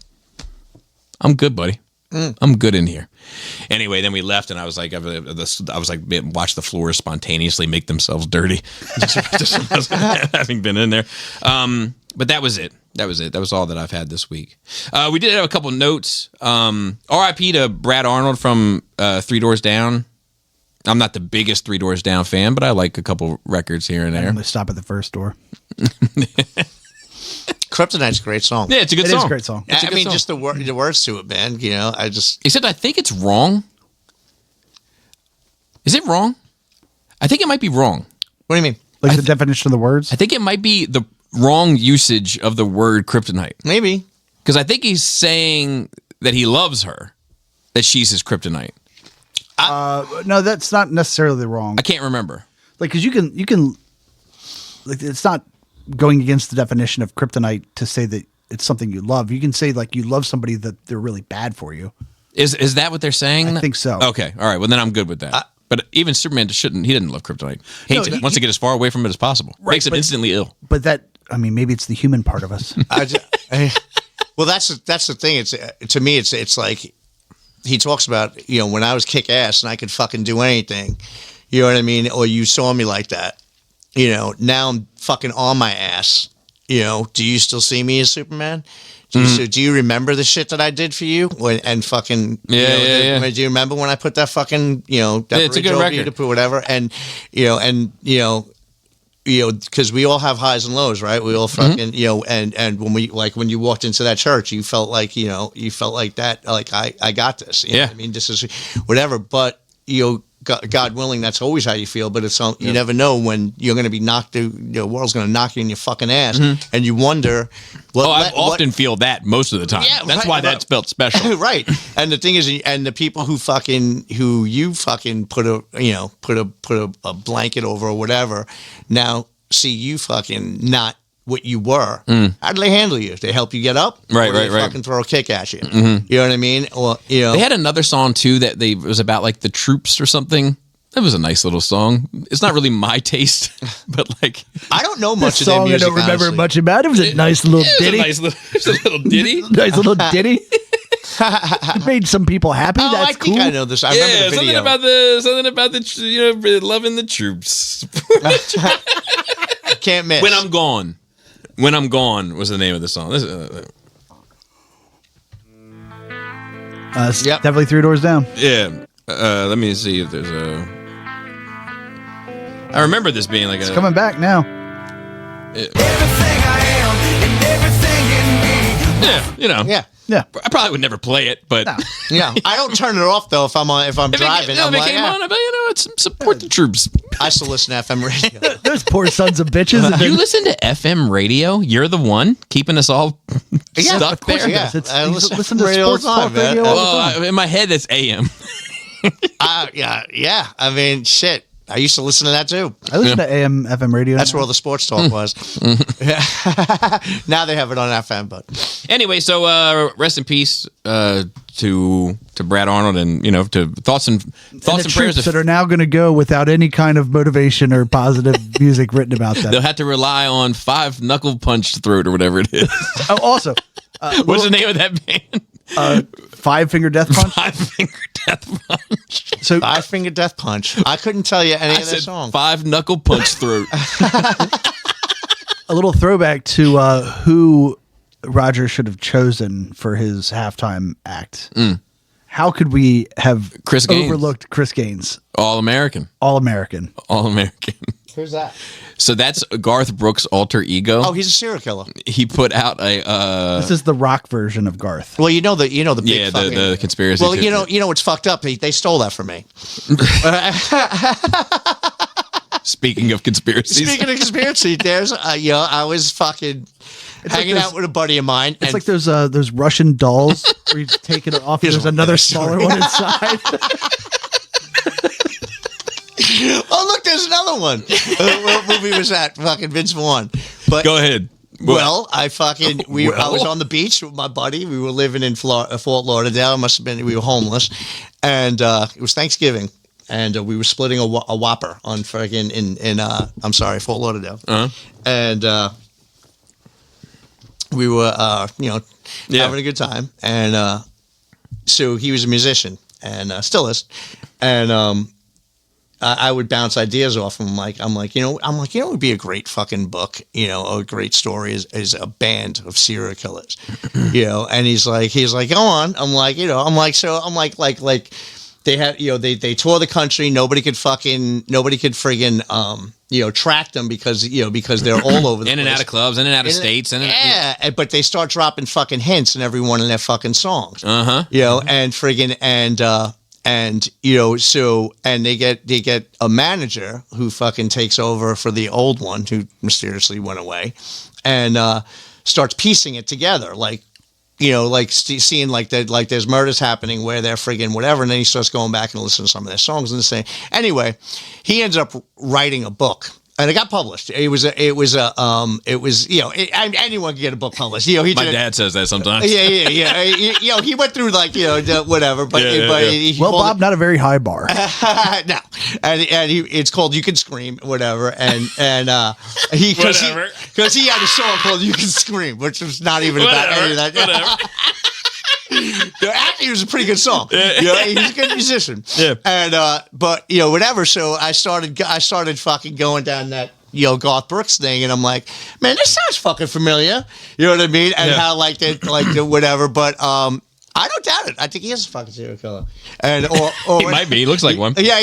I'm good, buddy. I'm good in here. Anyway, then we left, and I was like, watch the floors spontaneously make themselves dirty, just having been in there. But that was it. That was all that I've had this week. We did have a couple notes. R.I.P. to Brad Arnold from 3 Doors Down. I'm not the biggest 3 Doors Down fan, but I like a couple records here and
I'm
there.
going to stop at the first door.
Kryptonite's a great song.
Yeah, it's a good
It
song.
is a great song.
It's a
I
good
mean,
song.
just the words to it, man. You know,
Except I think it's wrong. Is it wrong? I think it might be wrong.
What do you mean?
Like the definition of the words?
I think it might be the wrong usage of the word kryptonite.
Maybe.
Because I think he's saying that he loves her, that she's his kryptonite.
No, that's not necessarily wrong.
I can't remember.
Like, because you can, like, it's not going against the definition of kryptonite to say that it's something you love. You can say, like, you love somebody that they're really bad for you.
Is that what they're saying?
I think so.
Okay, all right. Well, then I'm good with that. But even Superman shouldn't. He didn't love kryptonite. Hates it. Wants to get as far away from it as possible. Makes it instantly ill.
But maybe it's the human part of us.
Well, that's the thing. It's to me, it's like he talks about, when I was kick ass and I could fucking do anything. You know what I mean? Or you saw me like that. Now I'm fucking on my ass. Do you still see me as Superman? Do you remember the shit that I did for you? And fucking
yeah.
Do you remember when I put that fucking that
it's a good
bridge over
record.
you to put whatever and because we all have highs and lows, right? We all fucking and when you walked into that church, you felt like that, like I got this. You know what I mean, this is whatever, but God willing, that's always how you feel. But it's you never know when you're going to be knocked. The world's going to knock you in your fucking ass, and you wonder.
I often feel that most of the time. Yeah, that's why that's spelled special,
right? And the thing is, and the people who you fucking put a blanket over or whatever, now see you fucking not what you were. How do they handle you? They help you get up,
right?
Or they fucking throw a kick at you. You know what I mean? Or
they had another song too that it was about like the troops or something. That was a nice little song. It's not really my taste, but like
I don't know much of
song
their music.
I don't remember
honestly.
much about. It was a nice little ditty.
It was a little ditty.
Nice little ditty. It made some people happy.
Oh,
That's
I think
cool.
I know this. I remember the video.
something about the loving the troops.
Can't miss.
When I'm Gone was the name of the song.
Definitely 3 Doors Down.
Yeah. Let me see if there's a. I remember this being like
It's coming back now.
Yeah.
Yeah.
I probably would never play it, but
Yeah, I don't turn it off though if I'm driving. I'm
if it
like,
came on, I'd be, it's support the troops.
I still listen to FM radio.
Those poor sons of bitches.
You listen to FM radio? You're the one keeping us all stuck
of course
there?
he does.
I
listen to
radio all
sports
the time,
talk radio
man.
all the time.
In my head, that's AM.
Yeah. I mean, shit. I used to listen to that too.
I listen to AM, FM radio.
That's where all the sports talk was. Now they have it on FM, but
Anyway, so rest in peace to Brad Arnold, and to thoughts and
the
prayers.
troops that are now going to go without any kind of motivation or positive music written about them.
They'll have to rely on 5 Knuckle Punch Throat or whatever it is.
Oh, also,
What's the name of that band?
5 Finger Death Punch.
5 Finger Death Punch.
So
5 Finger Death Punch. I couldn't tell you any
I
of their
said
songs.
5 Knuckle Punch Throat.
a little throwback to who Roger should have chosen for his halftime act. How could we have
Chris Gaines.
overlooked Chris Gaines,
All American.
All American?
All American.
Who's that?
So that's Garth Brooks' alter ego.
Oh, he's a serial killer.
He put out a
This is the rock version of Garth.
Well, the big fucking,
the conspiracy.
Well, you know what's fucked up? They stole that from me.
Speaking of conspiracies,
Speaking of conspiracy, there's I was fucking hanging
like
out with a buddy of mine.
It's
and
like those Russian dolls where you take it off.
Here's
There's
one
another
better
smaller
story.
one inside.
oh, look, there's another one. What movie was that? Fucking Vince Vaughn. But
go ahead.
Well, I was on the beach with my buddy. We were living in Fort Lauderdale. It must have been we were homeless, and it was Thanksgiving, and we were splitting a Whopper on fucking in Fort Lauderdale, and we were having a good time, and so he was a musician and still is, and I would bounce ideas off him. I'm like, it would be a great fucking book, a great story is a band of serial killers, and he's like, go on. I'm like, they had, they tour the country. Nobody could friggin', track them because they're all over the
in and
place.
out of clubs, in and out of states,
But they start dropping fucking hints in every one of their fucking songs. And friggin' and they get a manager who fucking takes over for the old one who mysteriously went away, and starts piecing it together, seeing that there's murders happening where they're friggin' whatever, and then he starts going back and listening to some of their songs and saying, anyway, he ends up writing a book And it got published. It was anyone can get a book published. You know,
My dad says that sometimes.
Yeah. You know, he went through like, you know, whatever. But, he
Well,
called
Bob, not a very high bar.
no, and it's called "You Can Scream," whatever, and he because he had a song called "You Can Scream," which was not even about any of that. Actually, it was a pretty good song. You know, he's a good musician.
Yeah,
and but you know, whatever. So I started fucking going down that, you know, Garth Brooks thing, and I'm like, man, this sounds fucking familiar. You know what I mean? And how like the whatever, but I don't doubt it. I think he is a fucking serial killer, and or
he might be. He looks like one.
Yeah.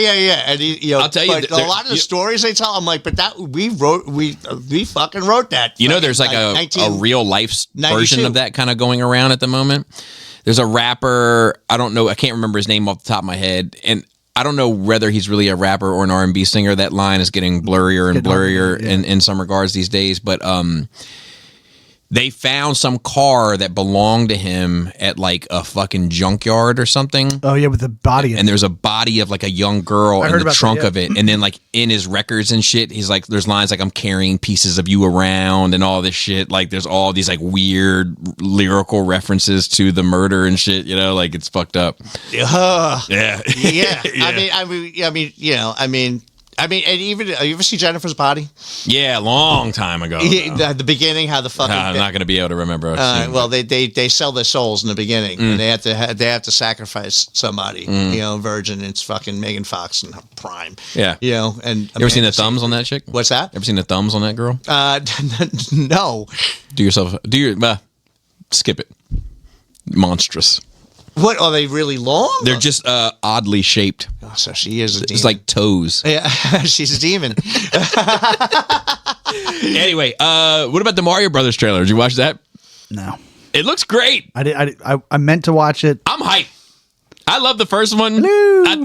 And you know,
I'll tell you,
but a lot of the stories they tell, I'm like, but that we fucking wrote that.
You know, there's like a real life version of that kind of going around at the moment. There's a rapper. I don't know. I can't remember his name off the top of my head, and I don't know whether he's really a rapper or an R&B singer. That line is getting blurrier and blurrier in some regards these days, but they found some car that belonged to him at like a fucking junkyard or something.
Oh yeah, with the body.
And there's a body of like a young girl in the trunk of it. And then like in his records and shit, he's like, there's lines like, I'm carrying pieces of you around and all this shit. Like there's all these like weird lyrical references to the murder and shit, you know, like it's fucked up. Yeah.
Yeah. I mean, and even, you ever see Jennifer's Body?
Yeah, a long time ago.
The beginning, how the fucking...
I'm not going to be able to remember.
Well, they sell their souls in the beginning, and they have to sacrifice somebody, you know, virgin. It's fucking Megan Fox and Prime.
Yeah.
You know, and...
You ever seen the thumbs on that chick?
What's that?
Ever seen the thumbs on that girl?
No.
Skip it. Monstrous.
What, are they really long?
They're just oddly shaped.
Oh, so she is a demon.
It's like toes.
Yeah, she's a demon.
Anyway, what about the Mario Brothers trailer? Did you watch that?
No.
It looks great.
I meant to watch it.
I'm hyped. I love the first one.
Hello.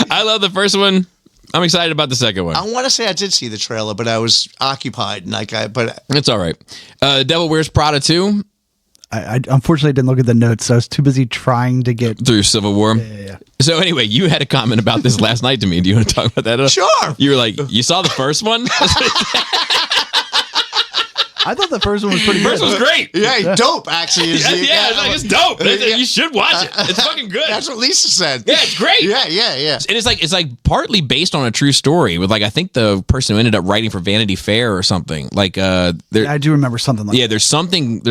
I love the first one. I'm excited about the second one.
I want to say I did see the trailer, but I was occupied. But
it's all right. Devil Wears Prada 2.
I unfortunately didn't look at the notes, so I was too busy trying to get
through Civil War.
Yeah.
So anyway, you had a comment about this last night to me. Do you want to talk about that?
Sure.
You were like, you saw the first one?
I thought the first one was pretty good.
First one was great.
Yeah, dope, actually.
It's dope. You should watch it. It's fucking good.
That's what Lisa said.
Yeah, it's great.
Yeah.
And it's like partly based on a true story with like, I think the person who ended up writing for Vanity Fair or something. Like
I do remember something like that.
There's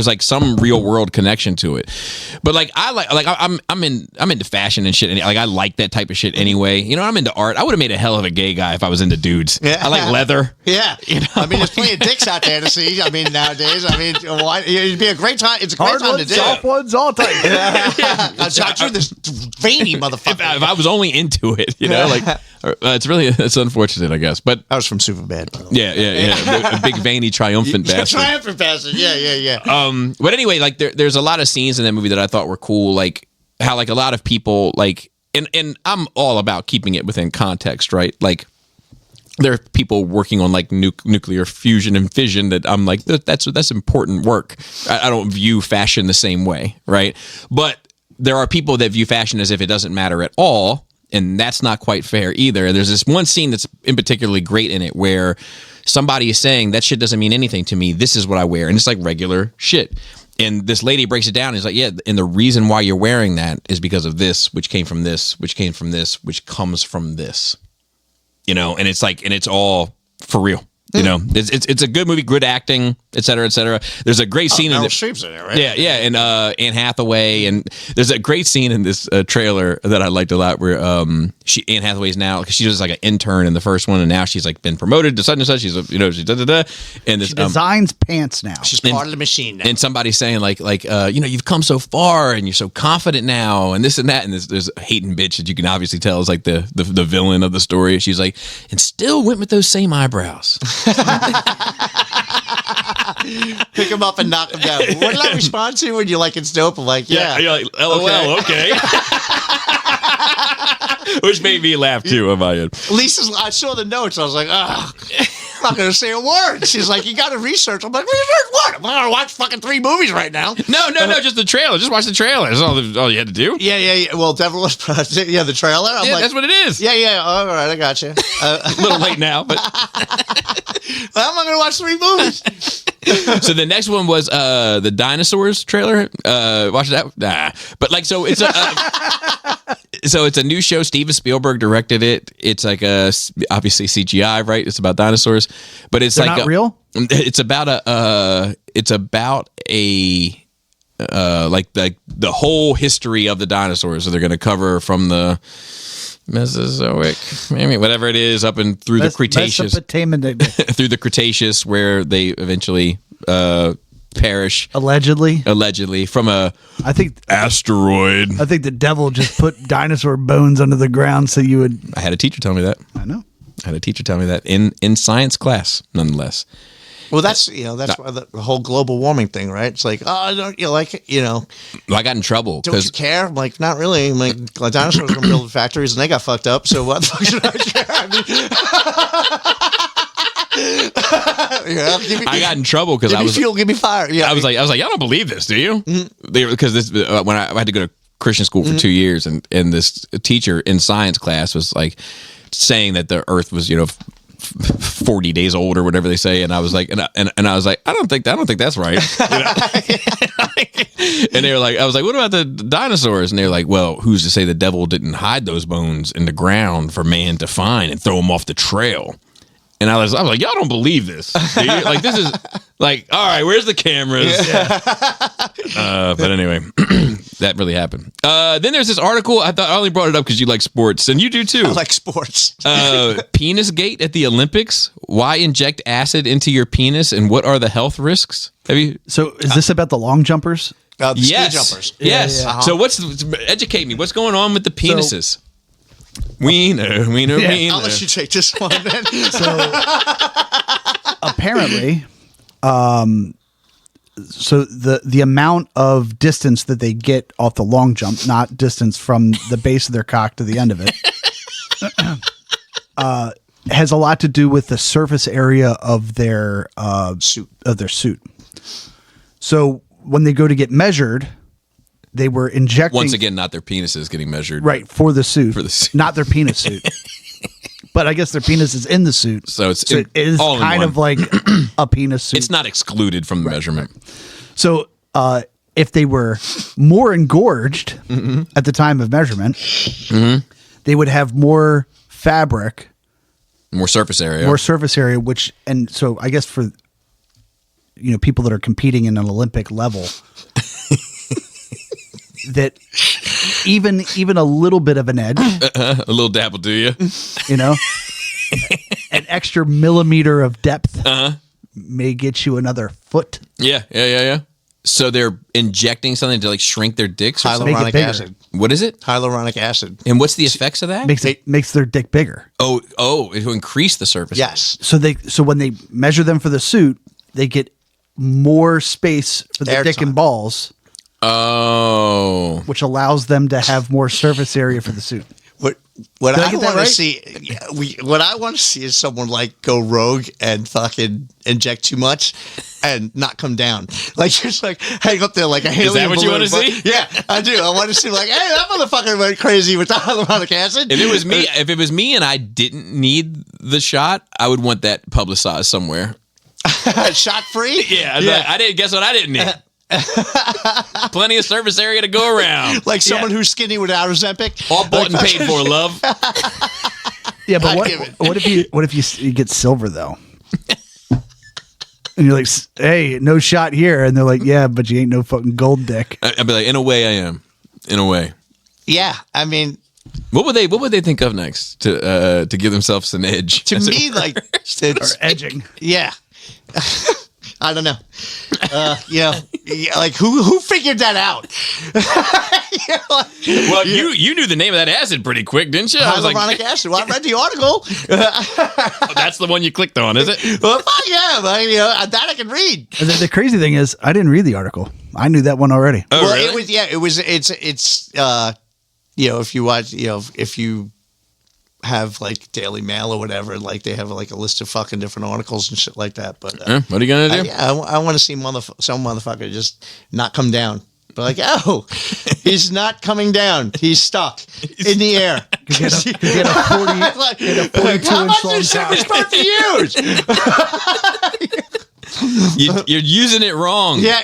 like some real world connection to it. But like I'm into fashion and shit, and like I like that type of shit anyway. You know, I'm into art. I would have made a hell of a gay guy if I was into dudes.
Yeah.
I like leather.
Yeah.
You know?
I mean, there's plenty of dicks out there to see. I mean, nowadays, why, it'd be a great time. It's a great
Hard
time
ones,
to do
soft ones, all types.
I drew this veiny motherfucker.
If I was only into it, you know, like it's unfortunate, I guess. But
I was from Superbad.
Yeah. A big veiny triumphant bastard.
Triumphant bastard. Yeah.
But anyway, like there's a lot of scenes in that movie that I thought were cool, like how like a lot of people like, and I'm all about keeping it within context, right? Like there are people working on like nuclear fusion and fission that I'm like, that's important work. I don't view fashion the same way, right? But there are people that view fashion as if it doesn't matter at all, and that's not quite fair either. There's this one scene that's in particularly great in it where somebody is saying that shit doesn't mean anything to me. This is what I wear, and it's like regular shit. And this lady breaks it down and is like, yeah, and the reason why you're wearing that is because of this, which came from this, which came from this, which comes from this. You know, and it's like, and it's all for real. You know, it's a good movie, good acting, et cetera, et cetera. There's a great scene in
Meryl Streep's in it, right?
Yeah, and Anne Hathaway, and there's a great scene in this trailer that I liked a lot where Anne Hathaway's now, because she was like an intern in the first one, and now she's like been promoted to such and such. She's she's and this
she designs pants now.
She's part of the machine now.
And somebody's saying like you've come so far and you're so confident now, and this and that, and there's a hating bitch that you can obviously tell is like the villain of the story. She's like, and still went with those same eyebrows.
Pick him up and knock him down. What did I respond to when you're like, it's dope? I'm like, yeah.
You're like, LOL, okay. Which made me laugh too on my end.
Lisa's, I saw the notes. I was like, I'm not going to say a word. She's like, you got to research. I'm like, research what? I'm going to watch fucking 3 movies right now.
No, just the trailer. Just watch the trailer. That's all you had to do.
Yeah. Well, Devil was the trailer. I'm
Yeah,
like,
that's what it is.
Yeah. All right, I got you.
A little late now, but
I'm not going to watch 3 movies.
so the next one was the dinosaurs trailer. Watch that. Nah, but like so it's a new show. Steven Spielberg directed it. It's like obviously CGI, right? It's about dinosaurs, but it's
They're
like
not real?
It's about like the whole history of the dinosaurs. So they're going to cover from the Mesozoic, maybe whatever it is, up and through the Cretaceous, through the Cretaceous, where they eventually perish allegedly from a asteroid.
I think the devil just put dinosaur bones under the ground so you would.
I had a teacher tell me that.
I know.
I had a teacher tell me that in science class, nonetheless.
Well, that's why the whole global warming thing, right? It's like, oh, don't you like,
Well, I got in trouble.
Don't you care? I'm like, not really. I'm like dinosaurs were built factories and they got fucked up. So what the fuck should I care?
I got in trouble because
give me fire. Yeah,
I was like, y'all don't believe this, do you? Mm-hmm. Because this when I had to go to Christian school for 2 years, and this teacher in science class was like saying that the Earth was 40 days old or whatever they say, and I was like, and I was like, I don't think that's right. And they were like, I was like, what about the dinosaurs? And they were like, well, who's to say the devil didn't hide those bones in the ground for man to find and throw them off the trail? And I was like, y'all don't believe this, do you? Like, this is like, all right, where's the cameras? Yeah. But anyway, that really happened. Then there's this article. I only brought it up because you like sports, and you do too.
I like sports.
Penis gate at the Olympics. Why inject acid into your penis, and what are the health risks? Have you?
So is this about the long jumpers?
The
yes.
ski jumpers.
Yes.
Yeah.
So educate me. What's going on with the penises? Wiener.
I'll let you take this one then.
So apparently, so the amount of distance that they get off the long jump, not distance from the base of their cock to the end of it, has a lot to do with the surface area of their suit. So when they go to get measured, they were injecting.
Once again, not their penises getting measured.
Right, for the suit. Not their penis suit. But I guess their penis is in the suit.
So it
is
all in
kind
one.
of like a penis suit.
It's not excluded from the measurement.
So if they were more engorged at the time of measurement, they would have more fabric.
More surface area.
Which, and so I guess for people that are competing in an Olympic level, that even a little bit of an edge,
a little dab will do you.
An extra millimeter of depth may get you another foot.
Yeah. So they're injecting something to like shrink their dicks or something?
Hyaluronic acid.
What is it?
Hyaluronic acid.
And what's the effects of that?
Makes their dick bigger.
Oh, it will increase the surface.
Yes.
So when they measure them for the suit, they get more space for the dick and balls.
Oh.
Which allows them to have more surface area for the suit.
What I want to see, what I want to see is someone like go rogue and fucking inject too much and not come down. Like just like hang up there like a helium.
Is that what you want to see?
Yeah, I do. I want to see like, hey, that motherfucker went crazy with the hyaluronic acid.
If it was me and I didn't need the shot, I would want that publicized somewhere.
Shot free?
Yeah. Like, I didn't guess what I didn't need. Plenty of surface area to go around.
Like someone who's skinny without Ozempic.
All bought and paid for, love.
Yeah, but what if you get silver though? And you're like, hey, no shot here, and they're like, yeah, but you ain't no fucking gold dick.
I'd be like, in a way, I am. In a way.
Yeah, I mean,
what would they think of next to give themselves an edge?
To me, like it's
edging.
Yeah. I don't know. Like who figured that out?
Well, you knew the name of that acid pretty quick, didn't you?
Hyaluronic acid. Well, I read the article.
Oh, that's the one you clicked on, is it?
Well, fuck yeah, but, that I can read.
And the crazy thing is, I didn't read the article. I knew that one already.
Oh,
well,
really?
It's if you watch, if you have like Daily Mail or whatever. Like they have like a list of fucking different articles and shit like that. But
What are you gonna do?
I want to see some motherfucker just not come down. But like, oh, he's not coming down. He's stuck in the air.
Get a 40,
Like,
get a 42
how much
inch
is
long
this
couch.
supposed to use?
You're using it wrong.
Yeah.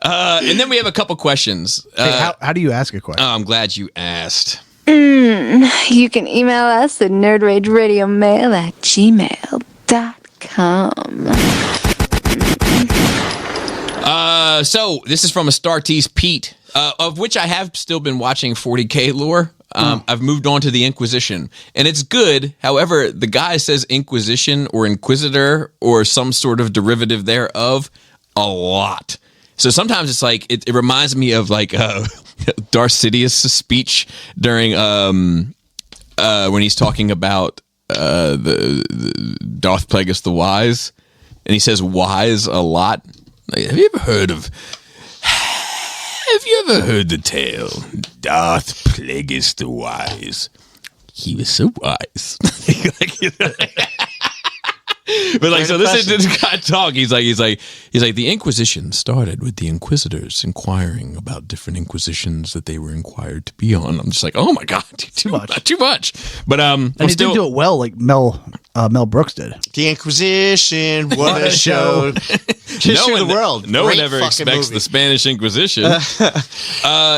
And then we have a couple questions.
Hey, how do you ask a question?
I'm glad you asked.
You can email us at nerdrageradiomail@gmail.com.
So this is from a Star Tease Pete, of which I have still been watching 40K lore. I've moved on to the Inquisition, and it's good. However, the guy says Inquisition or Inquisitor or some sort of derivative thereof a lot. So sometimes it's like it reminds me of like Darth Sidious' speech during when he's talking about the Darth Plagueis the Wise, and he says "wise" a lot. Like, have you ever heard the tale Darth Plagueis the Wise? He was so wise. But like, so this is this guy talk. He's like, the Inquisition started with the Inquisitors inquiring about different Inquisitions that they were inquired to be on. I'm just like, oh my god, too much. But
and he did do it well, like Mel Brooks did.
The Inquisition, what a show. Just the world.
No one
Great
ever
fucking
expects
movie.
the Spanish Inquisition.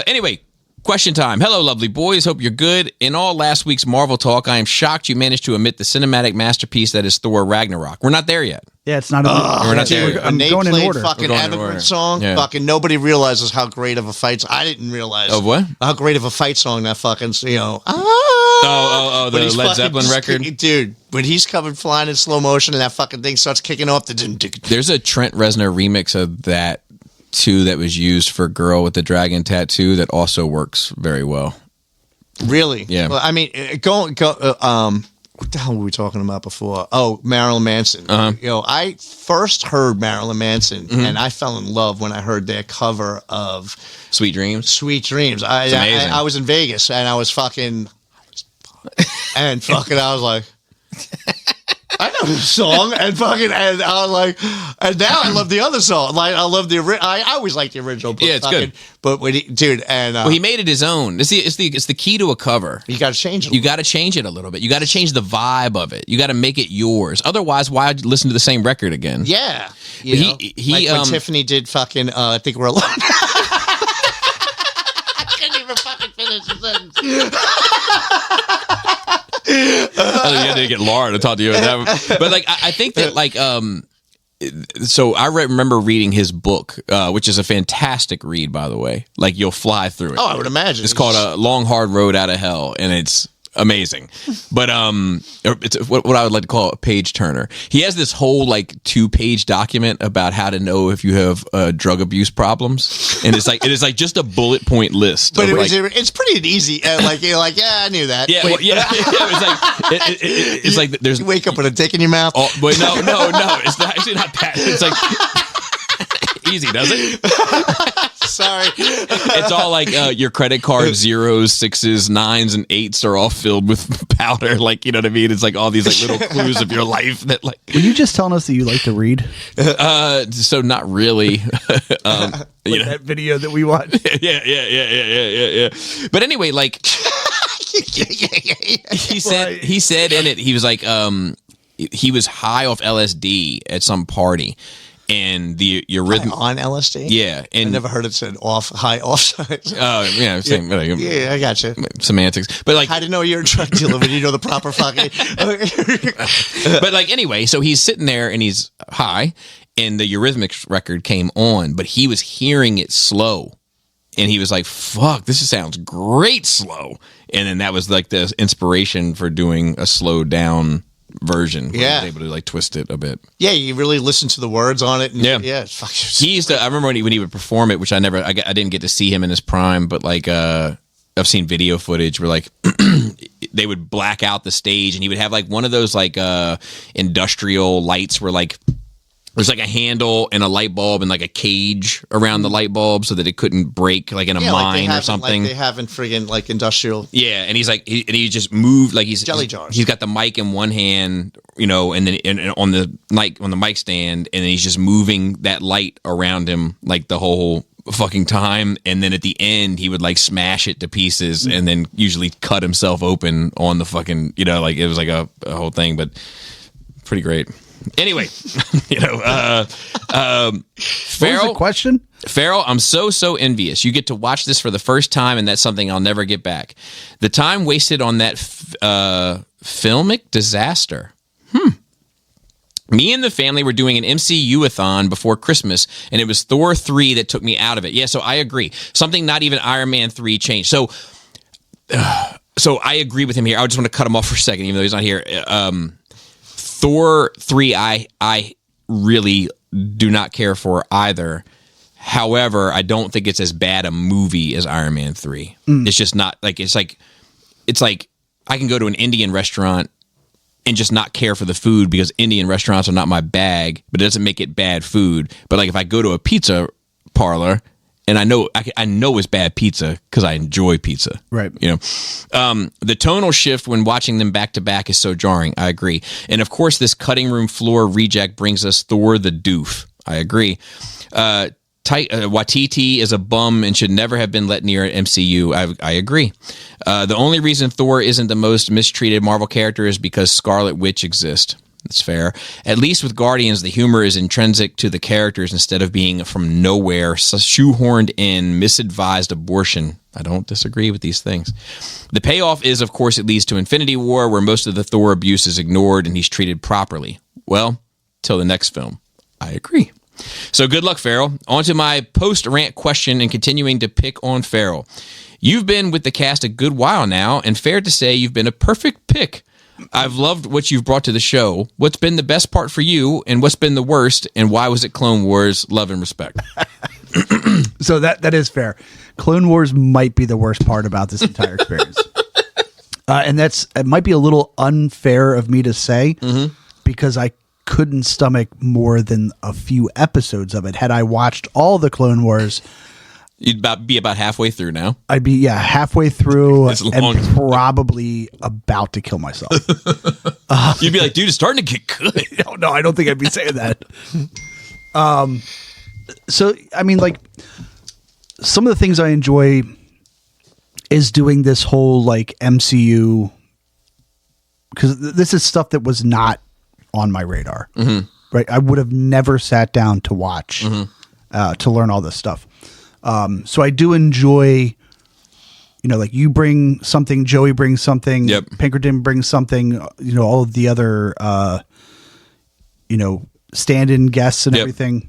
Anyway, question time. Hello, lovely boys. Hope you're good. In all last week's Marvel talk, I am shocked you managed to omit the cinematic masterpiece that is Thor Ragnarok. We're not there yet.
Yeah, it's not.
We're not there.
When they
going in
played
order.
fucking
We're going in
Emigrant
order.
song,
Yeah.
fucking nobody realizes how great of a fight. I didn't realize.
Of what?
How great of a fight song that fucking,
Oh,
when
the
he's
Led
fucking
Zeppelin
just
record.
kicking- dude. When he's coming flying in slow motion and that fucking thing starts kicking off,
There's a Trent Reznor remix of that too that was used for Girl with the Dragon Tattoo that also works very well.
really,
Yeah.
Well, I mean, what the hell were we talking about before? Oh, Marilyn Manson. I first heard Marilyn Manson and I fell in love when I heard their cover of
Sweet Dreams.
Sweet Dreams.
amazing.
I was in Vegas and I was fucking, I was like, I know this song, and I was like, and now I love the other song. Like I love I always liked the original. But
Yeah, it's good.
But when
Well, he made it his own. It's the key to a cover.
you got to change it.
You got to change it a little bit. You got to change the vibe of it. You got to make it yours. Otherwise, why listen to the same record again?
Yeah,
But
you know?
he,
like when Tiffany did fucking. I think we're alone. I couldn't even fucking finish the sentence.
You had to get Laura to talk to you about that. But like, I think that like, so I remember reading his book, which is a fantastic read, by the way. Like you'll fly through it.
Oh, I would imagine.
It's called A Long Hard Road Out of Hell, and it's amazing. But it's what I would like to call a page turner. He has this whole like 2-page document about how to know if you have drug abuse problems, and it is like just a bullet point list.
But
of,
it's pretty easy. Like you're like, yeah, I knew that.
yeah, well, yeah. It's like there's
You wake up with a dick in your mouth.
Oh, wait, no. It's actually not that. It's like easy, does it?
Sorry.
It's all like your credit card 0s, 6s, 9s, and 8s are all filled with powder. Like, you know what I mean? It's like all these like little clues of your life that like.
Were you just telling us that you like to read?
So not really.
That video that we watched.
Yeah. But anyway, like he said in it, he was like, he was high off LSD at some party, and your rhythm
On LSD?
Yeah,
I
and
never heard it said off-high offside.
yeah, same.
Yeah, I got you.
Semantics, but like
I didn't know you're a drug dealer, but you know the proper fucking.
but like anyway, so he's sitting there and he's high, and the Eurythmics record came on, but he was hearing it slow, and he was like, "Fuck, this sounds great slow." And then that was like the inspiration for doing a slowed down version. Where
Yeah.
he was able to like twist it a bit.
Yeah, you really listen to the words on it. And
Yeah.
yeah. It's fucking,
He used to. I remember when he would perform it, which I didn't get to see him in his prime, but like I've seen video footage where like they would black out the stage, and he would have like one of those like industrial lights where like there's like a handle and a light bulb and like a cage around the light bulb so that it couldn't break like in a mine or something.
Like they haven't friggin' like industrial.
Yeah, and he's like, he just moved like he's
jelly jars.
He's got the mic in one hand, you know, and then on the mic stand, and then he's just moving that light around him like the whole fucking time. And then at the end, he would like smash it to pieces, and then usually cut himself open on the fucking, you know, like it was like a whole thing, but pretty great. Anyway, you know,
What was
Farrell.
the question?
Farrell, I'm so envious. You get to watch this for the first time, and that's something I'll never get back. The time wasted on that filmic disaster. Me and the family were doing an MCU-a-thon before Christmas, and it was Thor 3 that took me out of it. Yeah, so I agree. Something not even Iron Man 3 changed. So I agree with him here. I just want to cut him off for a second, even though he's not here. Thor 3, I really do not care for either. However, I don't think it's as bad a movie as Iron Man 3. It's just not like it's like I can go to an Indian restaurant and just not care for the food because Indian restaurants are not my bag, but it doesn't make it bad food. But like if I go to a pizza parlor and I know it's bad pizza because I enjoy pizza.
Right.
You know, the tonal shift when watching them back to back is so jarring. I agree. And of course, this cutting room floor reject brings us Thor the Doof. I agree. Waititi is a bum and should never have been let near MCU. I agree. The only reason Thor isn't the most mistreated Marvel character is because Scarlet Witch exists. That's fair. At least with Guardians, the humor is intrinsic to the characters instead of being from nowhere, shoehorned in, misadvised abortion. I don't disagree with these things. The payoff is, of course, it leads to Infinity War, where most of the Thor abuse is ignored and he's treated properly. Well, till the next film. I agree. So good luck, Farrell. On to my post-rant question and continuing to pick on Farrell. You've been with the cast a good while now, and fair to say you've been a perfect pick. I've loved what you've brought to the show. What's been the best part for you, and what's been the worst, and why was it Clone Wars? Love and respect.
So that is fair. Clone Wars might be the worst part about this entire experience. And it might be a little unfair of me to say because I couldn't stomach more than a few episodes of it. Had I watched all the Clone Wars,
You'd be about halfway through now.
I'd be halfway through
As long
and
as-
probably about to kill myself.
You'd be like, dude, it's starting to get good.
No, I don't think I'd be saying that. So I mean, like, some of the things I enjoy is doing this whole like MCU, because this is stuff that was not on my radar. Right, I would have never sat down to watch to learn all this stuff. So I do enjoy, you know, like you bring something, Joey brings something,
Yep.
Pinkerton brings something, you know, all of the other, you know, stand-in guests and
Yep.
everything.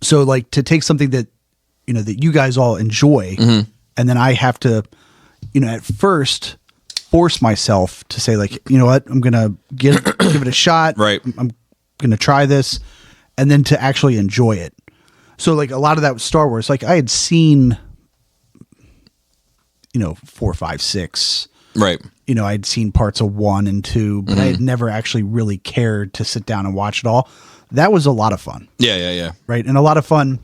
So like to take something that, you know, that you guys all enjoy, and then I have to, you know, at first force myself to say like, you know what, I'm going to give it a shot.
Right.
I'm going to try this, and then to actually enjoy it. So like a lot of that was Star Wars. Like I had seen, you know, 4, 5, 6.
Right.
You know, I'd seen parts of 1 and 2, but I had never actually really cared to sit down and watch it all. That was a lot of fun.
Yeah.
Right. And a lot of fun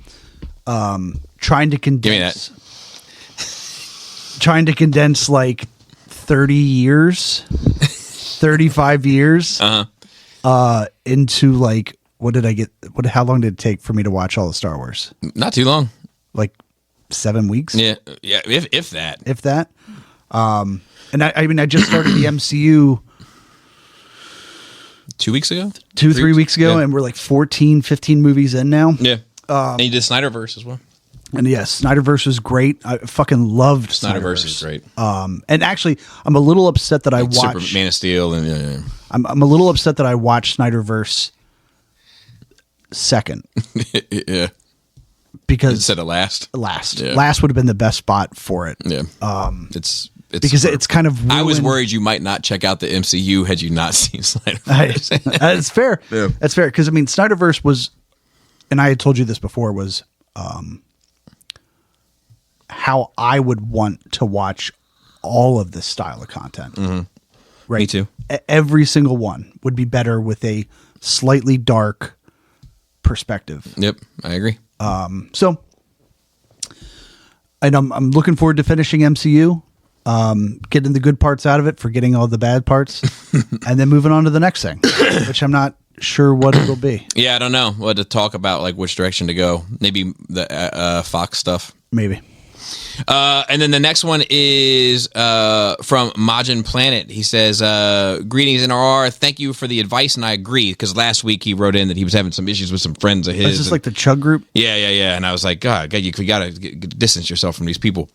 trying to condense. Trying to condense like 30 years, 35 years into like, how long did it take for me to watch all the Star Wars?
Not too long.
Like 7 weeks?
Yeah. If that.
If that. And I mean, I just started the MCU
2 weeks ago?
3 weeks ago,
Yeah.
and we're like 14, 15 movies in now.
Yeah. And you did Snyderverse as well.
And yes, Snyderverse was great. I fucking loved
Snyderverse is great.
And actually, I'm a little upset that I watched.
Super Man of Steel and yeah.
I'm a little upset that I watched Snyderverse second
Yeah.
because
Instead of last.
last would have been the best spot for it.
Yeah. It's
Because
superb.
it's kind of
I was
ruined-
worried you might not check out the MCU had you not seen Snyderverse.
That's fair.
Yeah.
That's fair. Because I mean, Snyderverse was, and I had told you this before, was how I would want to watch all of this style of content. Right.
Me too.
Every single one would be better with a slightly dark, perspective.
Yep, I agree.
So, and I'm looking forward to finishing MCU, getting the good parts out of it, forgetting all the bad parts, and then moving on to the next thing, which I'm not sure what it'll be.
Yeah, I don't know what to talk about, like which direction to go. Maybe the Fox stuff.
Maybe.
And then the next one is from Majin Planet. He says, greetings, NRR. Thank you for the advice, and I agree, because last week he wrote in that he was having some issues with some friends of his.
Is this like the Chug group?
Yeah. And I was like, God, you got to distance yourself from these people.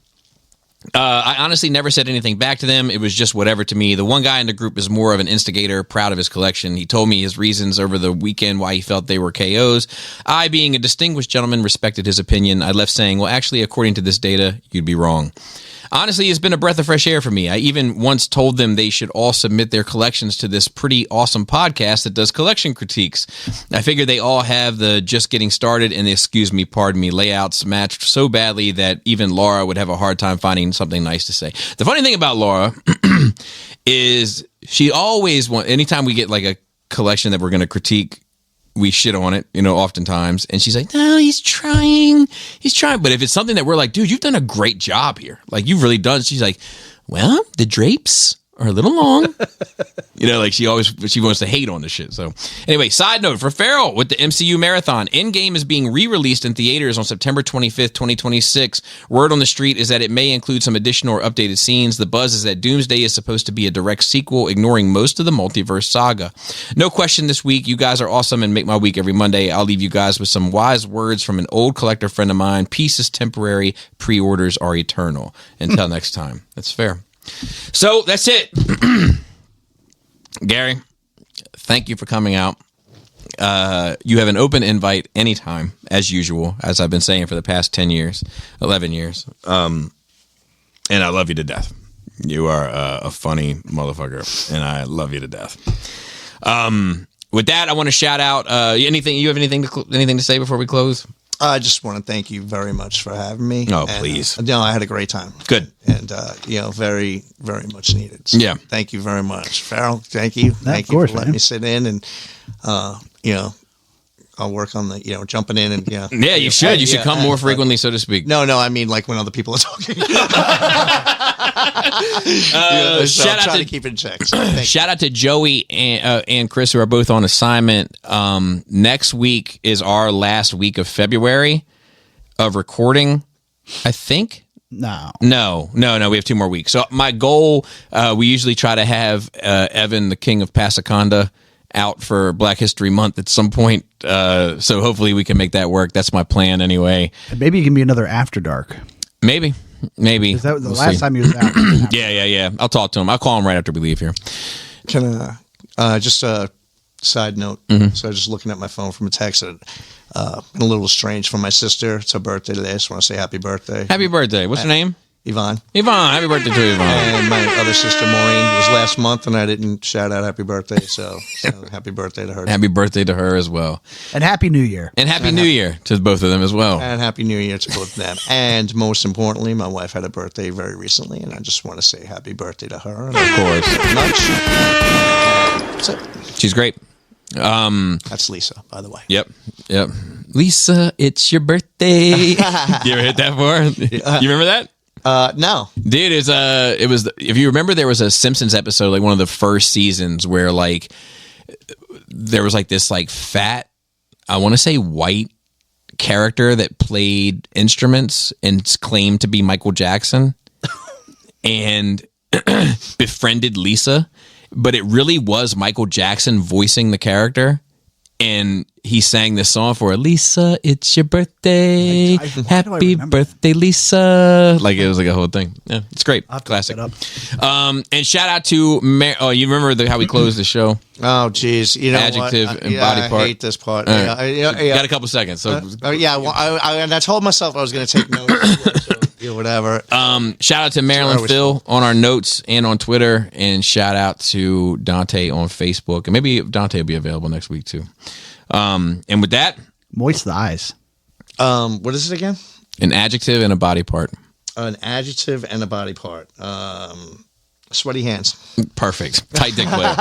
I honestly never said anything back to them. It was just whatever to me. The one guy in the group is more of an instigator, proud of his collection. He told me his reasons over the weekend why he felt they were KOs. I, being a distinguished gentleman, respected his opinion. I left saying, well, actually, according to this data, you'd be wrong. Honestly, it's been a breath of fresh air for me. I even once told them they should all submit their collections to this pretty awesome podcast that does collection critiques. I figure they all have the just getting started and the pardon me, layouts matched so badly that even Laura would have a hard time finding something nice to say. The funny thing about Laura is she always anytime we get like a collection that we're going to critique, we shit on it, oftentimes. And she's like, no, he's trying. But if it's something that we're like, dude, you've done a great job here. Like, you've really done. She's like, well, the drapes are a little long. Like she wants to hate on the shit. So anyway, side note for Farrell with the MCU Marathon. Endgame is being re-released in theaters on September 25th, 2026. Word on the street is that it may include some additional or updated scenes. The buzz is that Doomsday is supposed to be a direct sequel, ignoring most of the multiverse saga. No question this week. You guys are awesome and make my week every Monday. I'll leave you guys with some wise words from an old collector friend of mine. Peace is temporary. Pre-orders are eternal. Until next time. That's fair. So that's it. Gary, thank you for coming out. You have an open invite anytime, as usual, as I've been saying for the past 11 years. And I love you to death. You are a funny motherfucker, and I love you to death. With that, I want to shout out anything. You have anything to say before we close?
I just want to thank you very much for having me.
Oh, please.
I had a great time.
Good.
And, very, very much needed. So
yeah.
Thank you very much. Farrell, thank you. Thank you for letting me sit in and, I'll work on the, jumping in and,
Yeah, you should. You should come more frequently, so to speak.
No, I mean, like when other people are talking.
Shout out
to keep it in check. So
shout out to Joey and Chris, who are both on assignment. Next week is our last week of February of recording, I think.
No.
We have 2 more weeks. So my goal, we usually try to have Evan, the king of Pasaconda, out for Black History Month at some point. So hopefully we can make that work. That's my plan anyway.
And maybe it can be another After Dark.
Maybe.
Is that the last time he was out?
Yeah. I'll talk to him. I'll call him right after we leave here.
Can just a side note.
Mm-hmm.
So I was just looking at my phone from a text that been a little strange from my sister. It's her birthday today. I just want to say happy birthday.
Happy birthday. What's her name?
Yvonne.
Happy birthday to Yvonne.
And my other sister Maureen was last month, and I didn't shout out happy birthday. So happy birthday to her.
Happy birthday to her as well.
And Happy New Year.
And Happy New Year to both of them as well.
And Happy New Year to both of them. And most importantly, my wife had a birthday very recently, and I just want to say happy birthday to her. And
of course.
That's it.
She's great.
That's Lisa, by the way.
Yep. Lisa, it's your birthday. You ever hit that before? You remember that?
No,
dude, it was. If you remember, there was a Simpsons episode, like one of the first seasons, where like there was like this like fat, I want to say white character that played instruments and claimed to be Michael Jackson, and befriended Lisa, but it really was Michael Jackson voicing the character. And he sang this song for her. Lisa, it's your birthday. Happy birthday, Lisa. Like, it was like a whole thing. Yeah, it's great. Classic. And shout out to, you remember how we closed the show?
Oh, geez. You know
Adjective
what?
and body part.
I hate this part.
Right. Got a couple seconds. So
and I told myself I was going to take notes. Whatever.
Shout out to Marilyn Phil on our notes and on Twitter, and shout out to Dante on Facebook, and maybe Dante will be available next week too. And with that,
moist the eyes.
What is it again?
An adjective and a body part.
An adjective and a body part. Sweaty hands.
Perfect. Tight dick player.